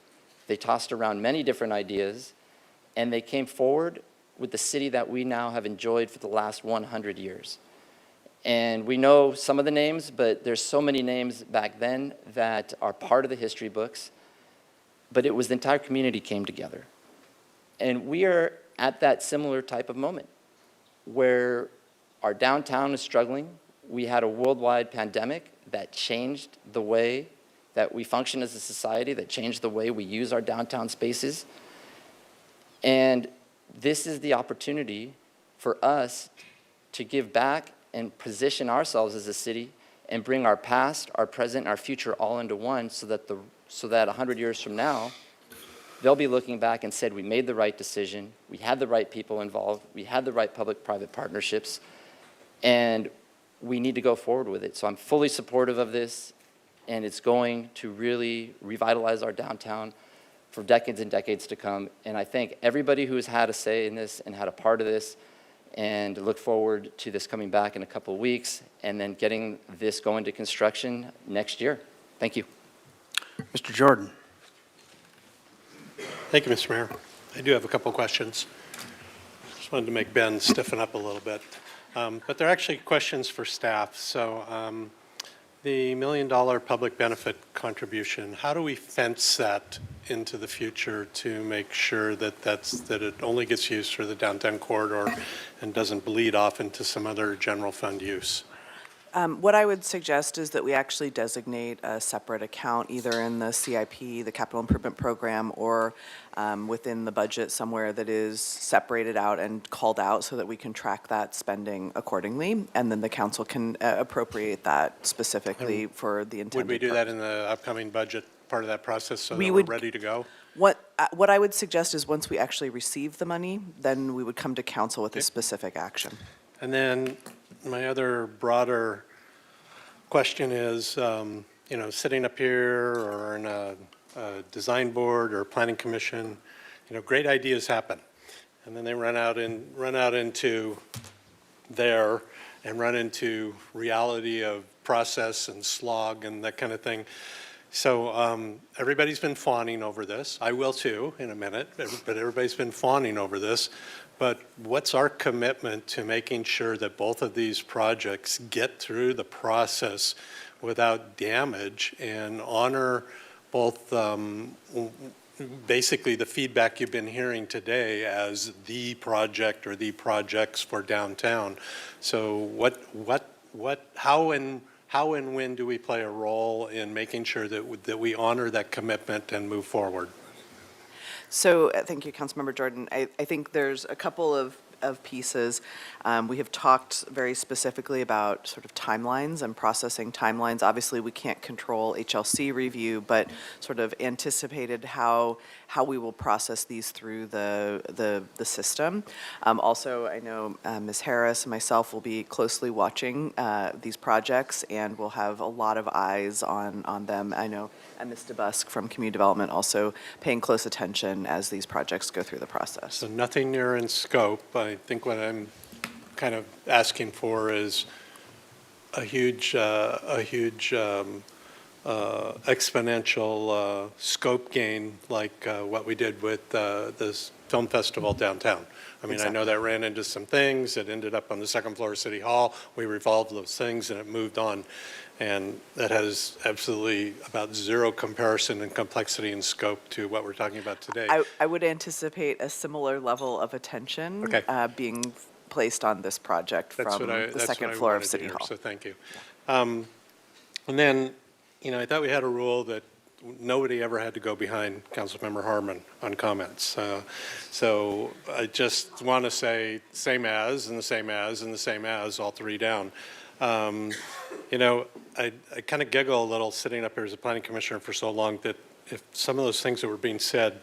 They tossed around many different ideas, and they came forward with the city that we now have enjoyed for the last 100 years. And we know some of the names, but there's so many names back then that are part of the history books. But it was the entire community came together. And we are at that similar type of moment where our downtown is struggling. We had a worldwide pandemic that changed the way that we function as a society, that changed the way we use our downtown spaces. And this is the opportunity for us to give back and position ourselves as a city and bring our past, our present, and our future all into one, so that 100 years from now, they'll be looking back and said, we made the right decision, we had the right people involved, we had the right public-private partnerships, and we need to go forward with it. So I'm fully supportive of this, and it's going to really revitalize our downtown for decades and decades to come. And I thank everybody who has had a say in this and had a part of this, and look forward to this coming back in a couple of weeks and then getting this going to construction next year. Thank you. Mr. Jordan. Thank you, Mr. Mayor. I do have a couple questions. Just wanted to make Ben stiffen up a little bit. But they're actually questions for staff. So the $1 million public benefit contribution, how do we fence that into the future to make sure that it only gets used for the downtown corridor and doesn't bleed off into some other general fund use? What I would suggest is that we actually designate a separate account, either in the CIP, the Capital Improvement Program, or within the budget somewhere that is separated out and called out so that we can track that spending accordingly, and then the council can appropriate that specifically for the intended Would we do purpose. that in the upcoming budget part of that process so We that would- we're ready to go? What I would suggest is once we actually receive the money, then we would come to council with a specific action. And then my other broader question is, you know, sitting up here or in a design board or planning commission, you know, great ideas happen. And then they run out into there and run into reality of process and slog and that kind of thing. So everybody's been fawning over this. I will too in a minute, but everybody's been fawning over this. But what's our commitment to making sure that both of these projects get through the process without damage and honor both basically the feedback you've been hearing today as the project or the projects for downtown? So how and when do we play a role in making sure that we honor that commitment and move forward? So thank you, Councilmember Jordan. I think there's a couple of pieces. We have talked very specifically about sort of timelines and processing timelines. Obviously, we can't control HLC review, but sort of anticipated how we will process these through the system. Also, I know Ms. Harris and myself will be closely watching these projects, and we'll have a lot of eyes on them. I know Ms. DeBusk from Community Development also paying close attention as these projects go through the process. So nothing near in scope. I think what I'm kind of asking for is a huge exponential scope gain like what we did with this film festival downtown. I mean, Exactly. I know that ran into some things. It ended up on the second floor of City Hall. We revolved those things and it moved on. And that has absolutely about zero comparison in complexity and scope to what we're talking about today. I would anticipate a similar level of attention being placed on this project from the second floor of City Hall. So thank you. And then, you know, I thought we had a rule that nobody ever had to go behind Councilmember Harmon on comments. So I just want to say same as, and the same as, and the same as, all three down. You know, I kind of giggle a little sitting up here as a planning commissioner for so long that if some of those things that were being said,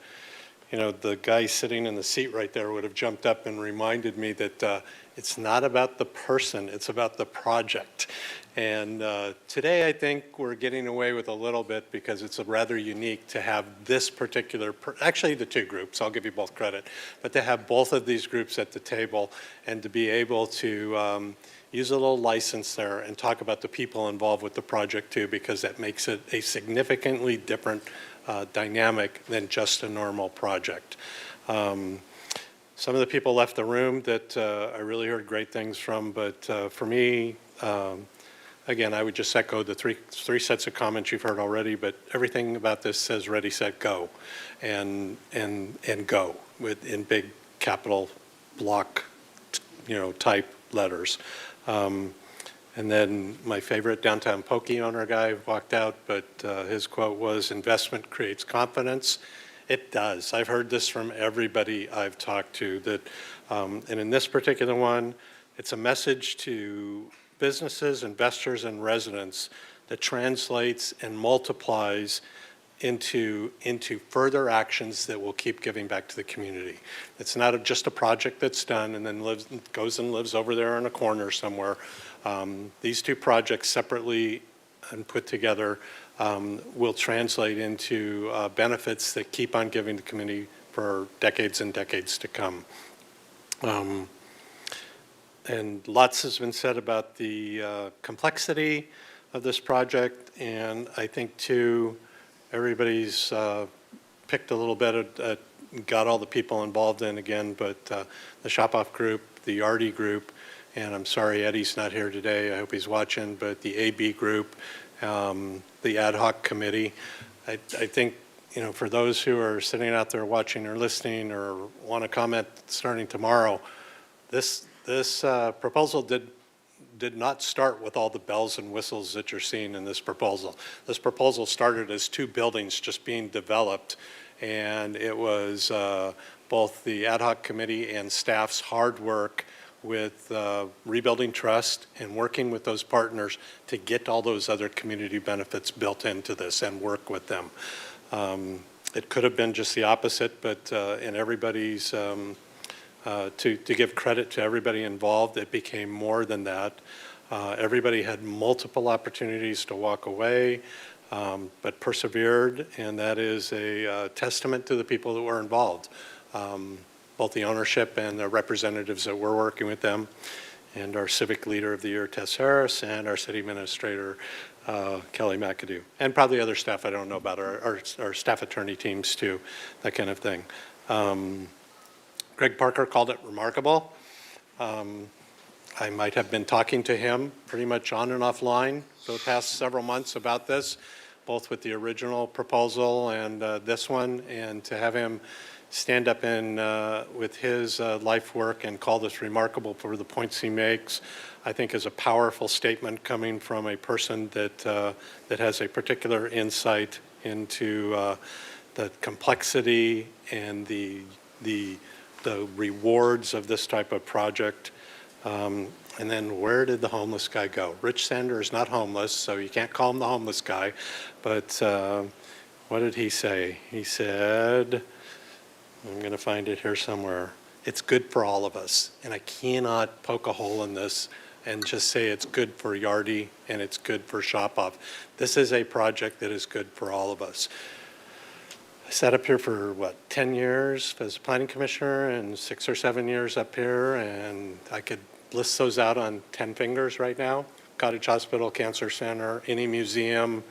you know, the guy sitting in the seat right there would have jumped up and reminded me that it's not about the person, it's about the project. And today I think we're getting away with a little bit because it's rather unique to have this particular, actually the two groups, I'll give you both credit, but to have both of these groups at the table and to be able to use a little license there and talk about the people involved with the project too, because that makes it a significantly different dynamic than just a normal project. Some of the people left the room that I really heard great things from, but for me, again, I would just echo the three sets of comments you've heard already, but everything about this says ready, set, go, and go in big capital block, you know, type letters. And then my favorite downtown Pokey owner guy walked out, but his quote was, investment creates confidence. It does. I've heard this from everybody I've talked to, that, and in this particular one, it's a message to businesses, investors, and residents that translates and multiplies into further actions that will keep giving back to the community. It's not just a project that's done and then goes and lives over there in a corner somewhere. These two projects separately and put together will translate into benefits that keep on giving the community for decades and decades to come. And lots has been said about the complexity of this project, and I think too, everybody's picked a little bit, got all the people involved in again, but the Shop-Off group, the Yardy group, and I'm sorry Eddie's not here today, I hope he's watching, but the AB group, the ad hoc committee. I think, you know, for those who are sitting out there watching or listening or want to comment starting tomorrow, this proposal did not start with all the bells and whistles that you're seeing in this proposal. This proposal started as two buildings just being developed, and it was both the ad hoc committee and staff's hard work with rebuilding trust and working with those partners to get all those other community benefits built into this and work with them. It could have been just the opposite, but in everybody's, to give credit to everybody involved, it became more than that. Everybody had multiple opportunities to walk away, but persevered, and that is a testament to the people that were involved. Both the ownership and the representatives that were working with them, and our civic leader of the year, Tess Harris, and our city administrator, Kelly McAdoo, and probably other staff I don't know about, our staff attorney teams too, that kind of thing. Greg Parker called it remarkable. I might have been talking to him pretty much on and offline for the past several months about this, both with the original proposal and this one, and to have him stand up and with his life work and call this remarkable for the points he makes, I think is a powerful statement coming from a person that that has a particular insight into the complexity and the rewards of this type of project. And then where did the homeless guy go? Rich Sander is not homeless, so you can't call him the homeless guy. But what did he say? He said, I'm going to find it here somewhere. It's good for all of us. And I cannot poke a hole in this and just say it's good for Yardy and it's good for Shop-Off. This is a project that is good for all of us. I sat up here for, 10 years as a planning commissioner and 6 or 7 years up here, and I could list those out on 10 fingers right now. Cottage Hospital, Cancer Center, any museum,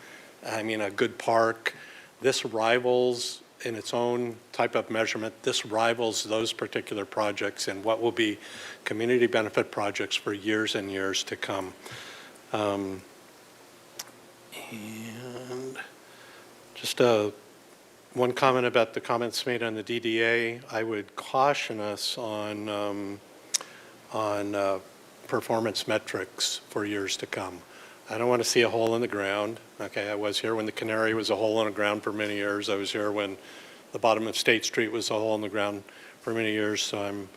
I mean, a good park. This rivals, in its own type of measurement, this rivals those particular projects and what will be community benefit projects for years and years to come. And just one comment about the comments made on the DDA. I would caution us on performance metrics for years to come. I don't want to see a hole in the ground. Okay, I was here when the Canary was a hole in the ground for many years. I was here when the bottom of State Street was a hole in the ground for many years. So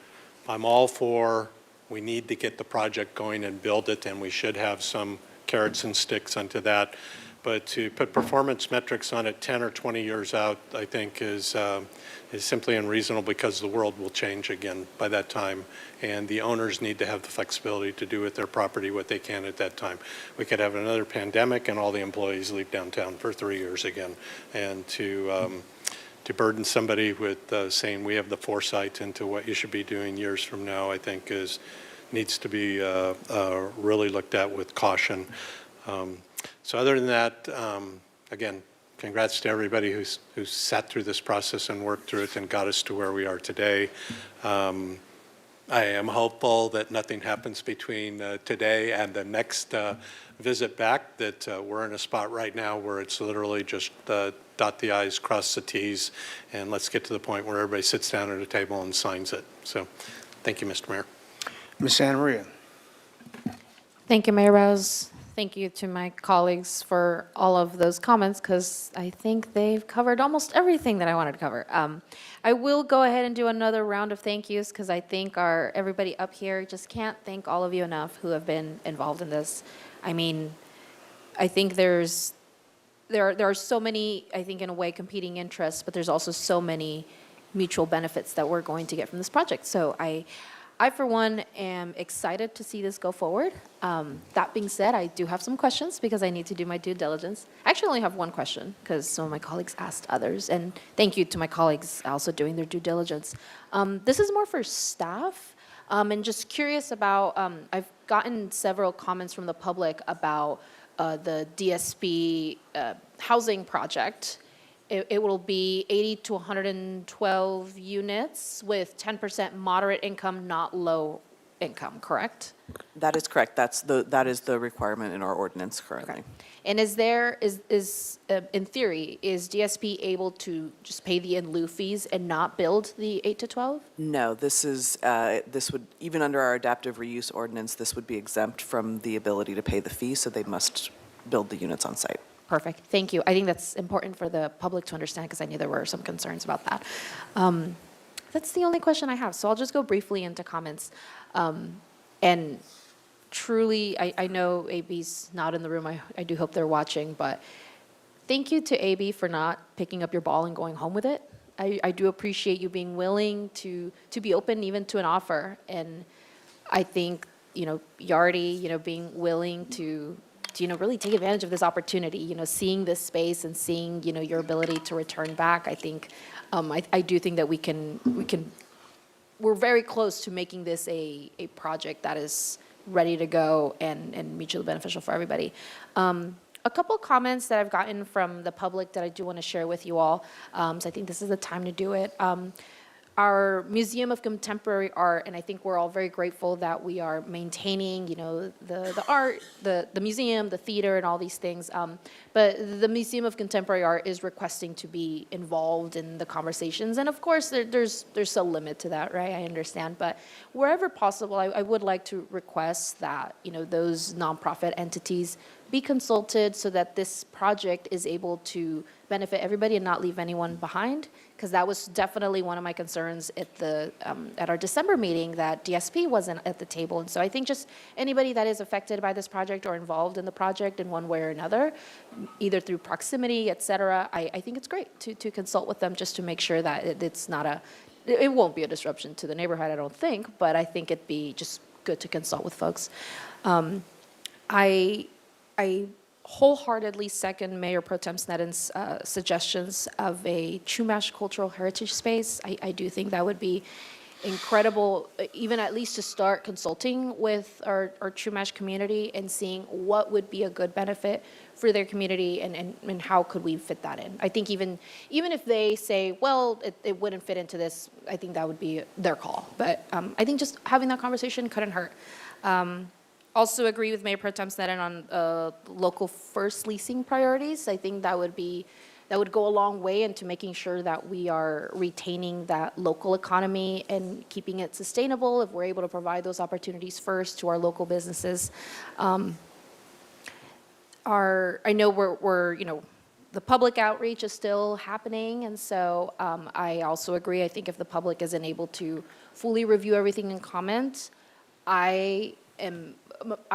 I'm all for, we need to get the project going and build it, and we should have some carrots and sticks onto that. But to put performance metrics on it 10 or 20 years out, I think is simply unreasonable, because the world will change again by that time, and the owners need to have the flexibility to do with their property what they can at that time. We could have another pandemic and all the employees leave downtown for 3 years again, and to burden somebody with saying we have the foresight into what you should be doing years from now, I think needs to be really looked at with caution. So other than that, again, congrats to everybody who's sat through this process and worked through it and got us to where we are today. I am hopeful that nothing happens between today and the next visit back, that we're in a spot right now where it's literally just dot the I's, cross the T's, and let's get to the point where everybody sits down at a table and signs it. So thank you, Mr. Mayor. Ms. Santa Maria. Thank you, Mayor Rouse. Thank you to my colleagues for all of those comments, because I think they've covered almost everything that I wanted to cover. I will go ahead and do another round of thank yous, because I think everybody up here just can't thank all of you enough who have been involved in this. I mean, I think there's there are so many, I think, in a way, competing interests, but there's also so many mutual benefits that we're going to get from this project. So I for one, am excited to see this go forward. That being said, I do have some questions because I need to do my due diligence. I actually only have one question because some of my colleagues asked others, and thank you to my colleagues also doing their due diligence. This is more for staff, and just curious about, I've gotten several comments from the public about the DSP housing project. It will be 80 to 112 units with 10% moderate income, not low income, correct? That is correct. That is the requirement in our ordinance currently. Okay. And in theory, is DSP able to just pay the in lieu fees and not build the 8 to 12? No, this would, even under our adaptive reuse ordinance, this would be exempt from the ability to pay the fee, so they must build the units on site. Perfect, thank you. I think that's important for the public to understand because I knew there were some concerns about that. That's the only question I have, so I'll just go briefly into comments. And truly, I know AB's not in the room. I do hope they're watching, but thank you to AB for not picking up your ball and going home with it. I do appreciate you being willing to be open even to an offer. And I think, Yardi, being willing to really take advantage of this opportunity, seeing this space and seeing, your ability to return back. I think, I do think that we're very close to making this a project that is ready to go and mutually beneficial for everybody. A couple comments that I've gotten from the public that I do want to share with you all, so I think this is the time to do it. Our Museum of Contemporary Art, and I think we're all very grateful that we are maintaining, the art, the museum, the theater, and all these things. But the Museum of Contemporary Art is requesting to be involved in the conversations, and of course, there's a limit to that, right? I understand, but wherever possible, I would like to request that those nonprofit entities be consulted so that this project is able to benefit everybody and not leave anyone behind, because that was definitely one of my concerns at our December meeting, that DSP wasn't at the table. And so I think just anybody that is affected by this project or involved in the project in one way or another, either through proximity, et cetera, I think it's great to consult with them just to make sure that it won't be a disruption to the neighborhood, I don't think, but I think it'd be just good to consult with folks. I wholeheartedly second Mayor Pro Tem Snedden's suggestions of a Chumash cultural heritage space. I do think that would be incredible, even at least to start consulting with our Chumash community and seeing what would be a good benefit for their community and how could we fit that in. I think even if they say, well, it wouldn't fit into this, I think that would be their call. But I think just having that conversation couldn't hurt. Also agree with Mayor Pro Tem Sneddon on local first leasing priorities. I think that would go a long way into making sure that we are retaining that local economy and keeping it sustainable if we're able to provide those opportunities first to our local businesses. I know we're the public outreach is still happening, and so I also agree. I think if the public isn't able to fully review everything and comment, I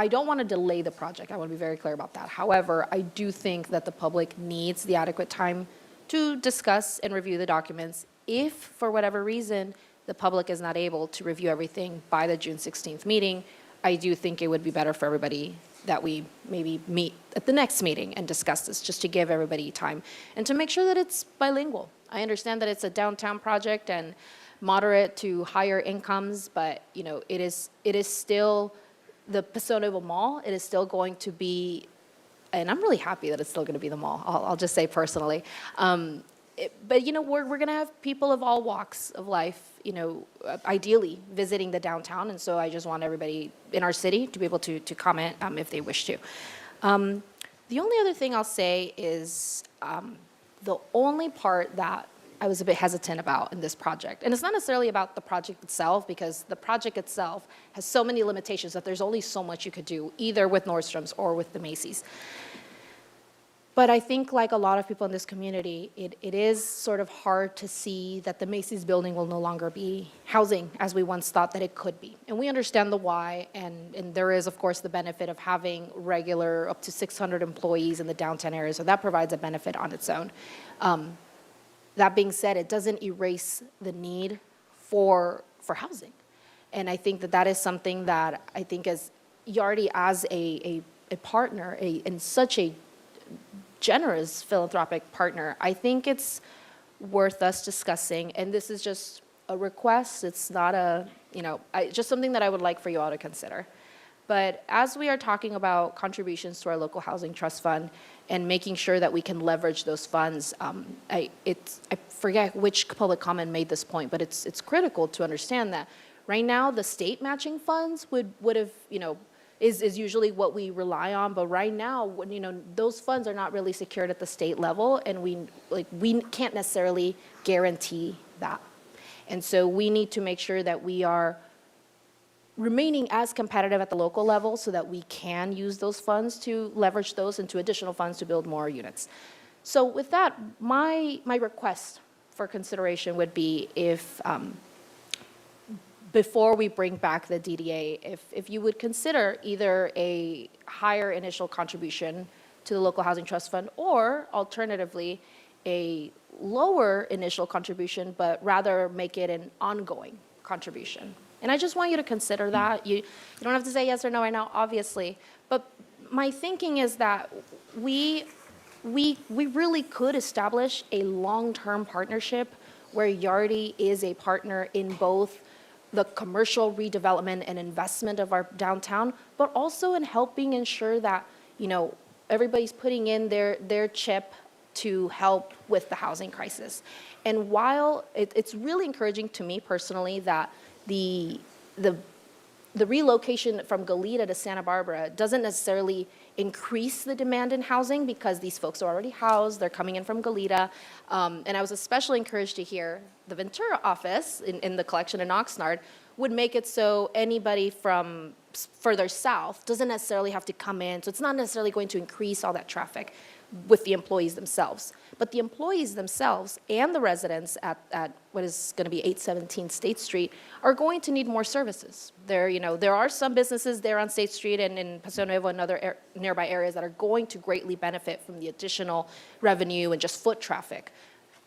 don't want to delay the project. I want to be very clear about that. However, I do think that the public needs the adequate time to discuss and review the documents. If, for whatever reason, the public is not able to review everything by the June 16th meeting, I do think it would be better for everybody that we maybe meet at the next meeting and discuss this, just to give everybody time and to make sure that it's bilingual. I understand that it's a downtown project and moderate to higher incomes, but it is still the Pasonovo Mall. It is still going to be, and I'm really happy that it's still going to be the mall. I'll just say personally. But we're going to have people of all walks of life, ideally visiting the downtown, and so I just want everybody in our city to be able to comment if they wish to. The only other thing I'll say is the only part that I was a bit hesitant about in this project, and it's not necessarily about the project itself, because the project itself has so many limitations that there's only so much you could do, either with Nordstrom's or with the Macy's. But I think, like a lot of people in this community, it is sort of hard to see that the Macy's building will no longer be housing as we once thought that it could be. And we understand the why, and there is, of course, the benefit of having regular up to 600 employees in the downtown area, so that provides a benefit on its own. That being said, it doesn't erase the need for housing. And I think that that is something that I think as Yardi, as a partner, and such a generous philanthropic partner, I think it's worth us discussing. And this is just a request. It's not a, just something that I would like for you all to consider. But as we are talking about contributions to our local housing trust fund and making sure that we can leverage those funds, I forget which public comment made this point, but it's critical to understand that right now the state matching funds would have, is usually what we rely on. But right now, those funds are not really secured at the state level, and we can't necessarily guarantee that. And so we need to make sure that we are remaining as competitive at the local level so that we can use those funds to leverage those into additional funds to build more units. So with that, my request for consideration would be if, before we bring back the DDA, if you would consider either a higher initial contribution to the local housing trust fund, or alternatively, a lower initial contribution, but rather make it an ongoing contribution. And I just want you to consider that. You don't have to say yes or no right now, obviously. But my thinking is that we really could establish a long-term partnership where Yardi is a partner in both the commercial redevelopment and investment of our downtown, but also in helping ensure that, everybody's putting in their chip to help with the housing crisis. And while it's really encouraging to me personally that the relocation from Goleta to Santa Barbara doesn't necessarily increase the demand in housing because these folks are already housed, they're coming in from Goleta. And I was especially encouraged to hear the Ventura office in the collection in Oxnard would make it so anybody from further south doesn't necessarily have to come in. So it's not necessarily going to increase all that traffic with the employees themselves. But the employees themselves and the residents at what is going to be 817 State Street are going to need more services. There are some businesses there on State Street and in Paseo Nuevo and other nearby areas that are going to greatly benefit from the additional revenue and just foot traffic.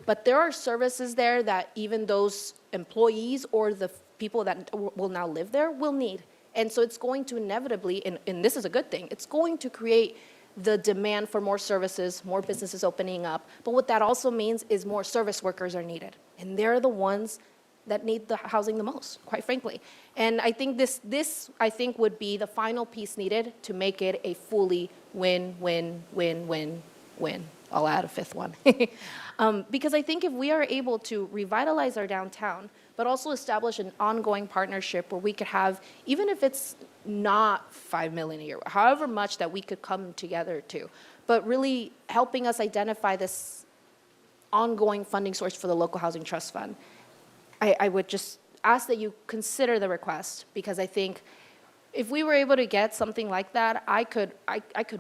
But there are services there that even those employees or the people that will now live there will need. And so it's going to inevitably, and this is a good thing, it's going to create the demand for more services, more businesses opening up. But what that also means is more service workers are needed. And they're the ones that need the housing the most, quite frankly. And I think this I think would be the final piece needed to make it a fully win. I'll add a fifth one. Because I think if we are able to revitalize our downtown, but also establish an ongoing partnership where we could have, even if it's not $5 million a year, however much that we could come together to, but really helping us identify this ongoing funding source for the local housing trust fund. I would just ask that you consider the request, because I think if we were able to get something like that, I could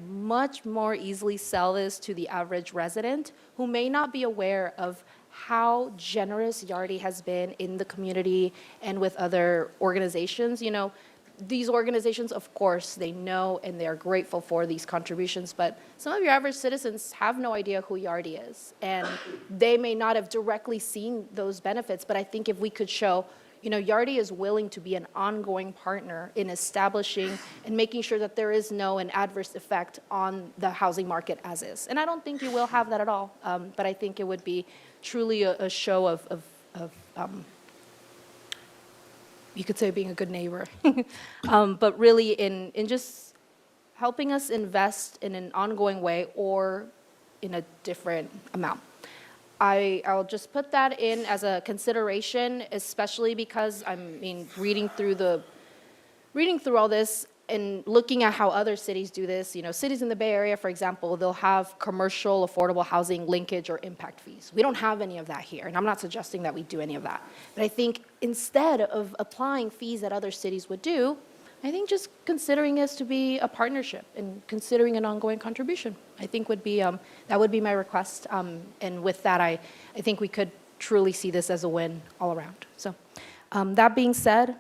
much more easily sell this to the average resident who may not be aware of how generous Yardi has been in the community and with other organizations. These organizations, of course, they know and they are grateful for these contributions, but some of your average citizens have no idea who Yardi is, and they may not have directly seen those benefits. But I think if we could show, Yardi is willing to be an ongoing partner in establishing and making sure that there is an adverse effect on the housing market as is. And I don't think you will have that at all, but I think it would be truly a show of you could say being a good neighbor, but really in just helping us invest in an ongoing way or in a different amount. I'll just put that in as a consideration, especially because reading through all this and looking at how other cities do this. Cities in the Bay Area, for example, they'll have commercial affordable housing linkage or impact fees. We don't have any of that here, and I'm not suggesting that we do any of that. But I think instead of applying fees that other cities would do, I think just considering us to be a partnership and considering an ongoing contribution, I think would be, that would be my request. And with that, I think we could truly see this as a win all around. So that being said,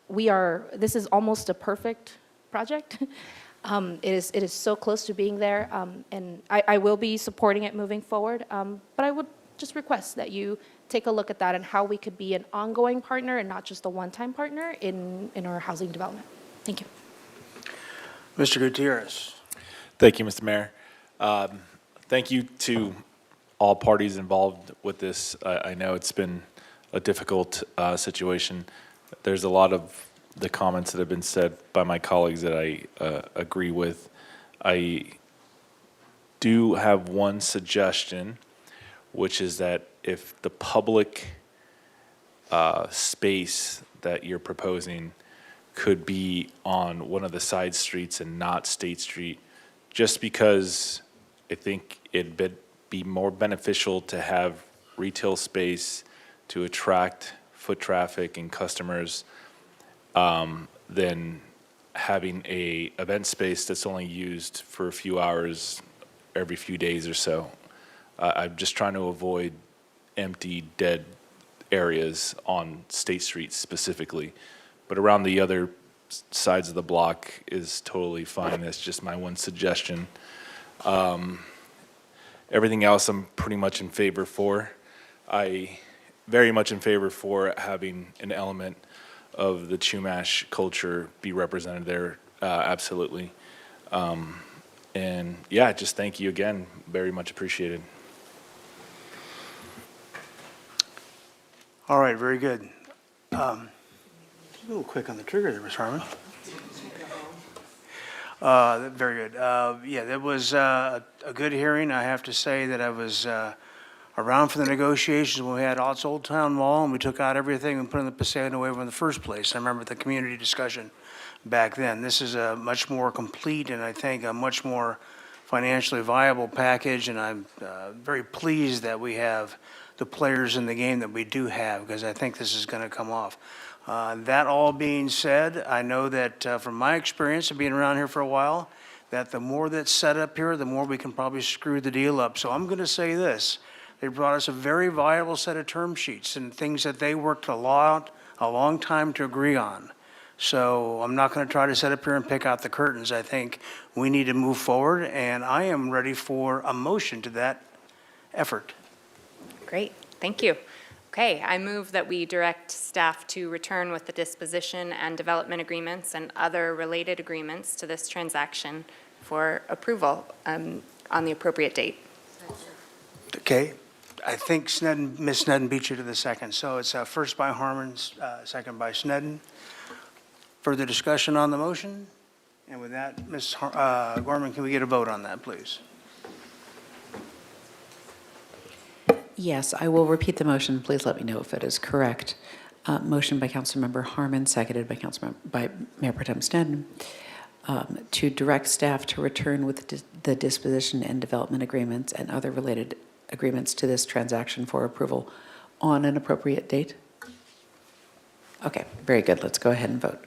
this is almost a perfect project. It is so close to being there, and I will be supporting it moving forward. But I would just request that you take a look at that and how we could be an ongoing partner and not just a one-time partner in our housing development. Thank you. Mr. Gutierrez. Thank you, Mr. Mayor. Thank you to all parties involved with this. I know it's been a difficult situation. There's a lot of the comments that have been said by my colleagues that I agree with. I do have one suggestion, which is that if the public space that you're proposing could be on one of the side streets and not State Street, just because I think it'd be more beneficial to have retail space to attract foot traffic and customers than having a event space that's only used for a few hours every few days or so. I'm just trying to avoid empty, dead areas on State Street specifically. But around the other sides of the block is totally fine. That's just my one suggestion. Everything else I'm pretty much in favor for. Very much in favor for having an element of the Chumash culture be represented there, absolutely. And yeah, just thank you again, very much appreciated. All right, very good. A little quick on the trigger there, Ms. Harmon. Very good. Yeah, that was a good hearing. I have to say that I was around for the negotiations when we had Ott's Old Town Mall, and we took out everything and put in the Passaic waiver in the first place. I remember the community discussion back then. This is a much more complete and I think a much more financially viable package, and I'm very pleased that we have the players in the game that we do have, because I think this is going to come off. That all being said, I know that from my experience of being around here for a while, that the more that's set up here, the more we can probably screw the deal up. So I'm going to say this. They brought us a very viable set of term sheets and things that they worked a long time to agree on. So I'm not going to try to sit up here and pick out the curtains. I think we need to move forward, and I am ready for a motion to that effort. Great, thank you. Okay, I move that we direct staff to return with the disposition and development agreements and other related agreements to this transaction for approval on the appropriate date. Okay, I think Ms. Snedden beat you to the second. So it's first by Harmon, second by Snedden. Further discussion on the motion? And with that, Ms. Gorman, can we get a vote on that, please? Yes, I will repeat the motion. Please let me know if it is correct. Motion by Councilmember Harmon, seconded by Mayor Pro Tem Snedden, to direct staff to return with the disposition and development agreements and other related agreements to this transaction for approval on an appropriate date. Okay, very good. Let's go ahead and vote.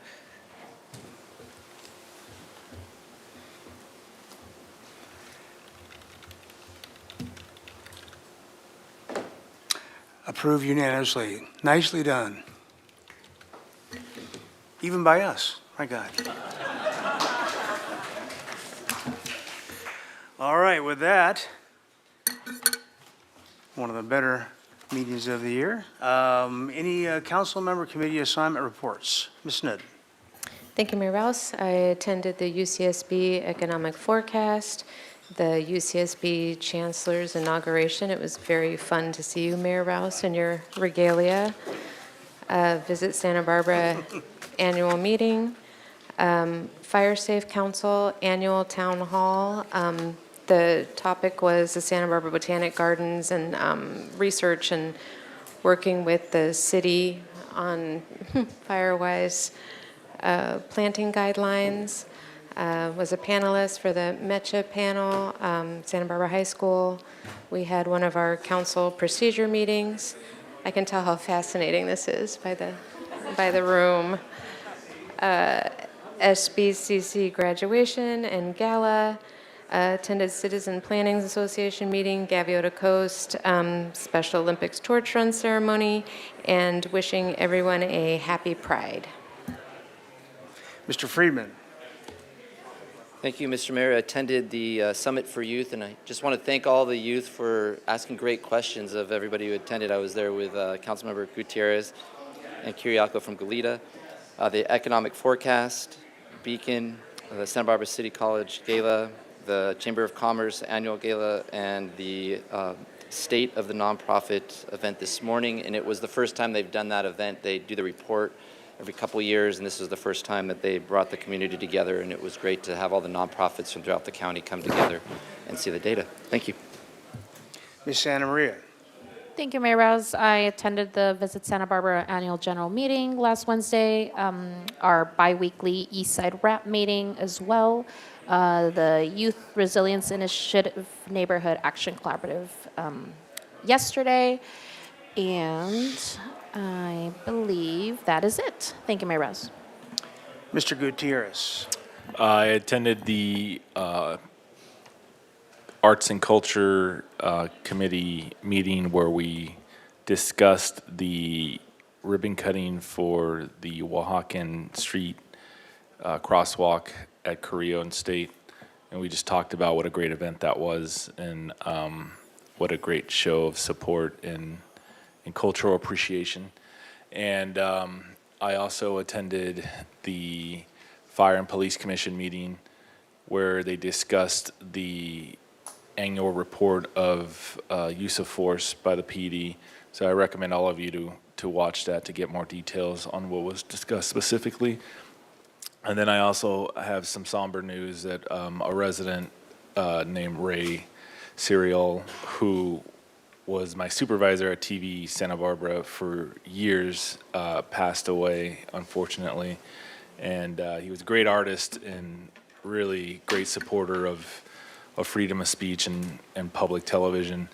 Approved unanimously. Nicely done. Even by us. My God. All right, with that, one of the better meetings of the year. Any council member committee assignment reports? Ms. Snedden. Thank you, Mayor Rouse. I attended the UCSB Economic Forecast, the UCSB Chancellor's inauguration. It was very fun to see you, Mayor Rouse, in your regalia. Visit Santa Barbara annual meeting. Fire Safe Council annual town hall. The topic was the Santa Barbara Botanic Gardens and research and working with the city on fire-wise planting guidelines. Was a panelist for the MECHA panel, Santa Barbara High School. We had one of our council procedure meetings. I can tell how fascinating this is by the room. SBCC graduation and gala, attended Citizen Planning Association meeting, Gaviota Coast, Special Olympics torch run ceremony, and wishing everyone a happy Pride. Mr. Friedman. Thank you, Mr. Mayor. I attended the Summit for Youth, and I just want to thank all the youth for asking great questions of everybody who attended. I was there with Councilmember Gutierrez and Kiriako from Goleta, the Economic Forecast, Beacon, the Santa Barbara City College Gala, the Chamber of Commerce Annual Gala, and the State of the Nonprofit event this morning. And it was the first time they've done that event. They do the report every couple of years, and this was the first time that they brought the community together, and it was great to have all the nonprofits from throughout the county come together and see the data. Thank you. Ms. Santa Maria. Thank you, Mayor Rouse. I attended the Visit Santa Barbara Annual General Meeting last Wednesday, our bi-weekly Eastside Rap meeting as well, the Youth Resilience Initiative Neighborhood Action Collaborative yesterday, and I believe that is it. Thank you, Mayor Rouse. Mr. Gutierrez. I attended the Arts and Culture Committee meeting where we discussed the ribbon cutting for the Oaxacan Street crosswalk at Carrillo and State. And we just talked about what a great event that was, and what a great show of support and cultural appreciation. And I also attended the Fire and Police Commission meeting where they discussed the annual report of use of force by the PD. So I recommend all of you to watch that to get more details on what was discussed specifically. And then I also have some somber news that a resident named Ray Serial, who was my supervisor at TV Santa Barbara for years, passed away, unfortunately. And he was a great artist and really great supporter of freedom of speech and public television.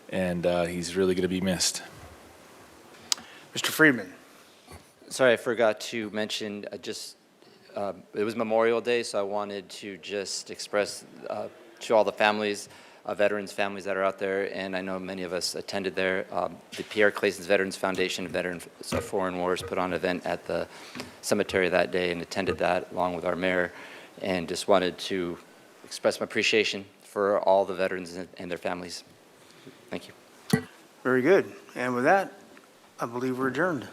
And he's really going to be missed. Mr. Friedman. Sorry, I forgot to mention, it was Memorial Day, so I wanted to just express to all the families, veterans families that are out there, and I know many of us attended there. The Pierre Clason's Veterans Foundation, Veterans of Foreign Wars, put on an event at the cemetery that day and attended that along with our mayor, and just wanted to express my appreciation for all the veterans and their families. Thank you. Very good. And with that, I believe we're adjourned.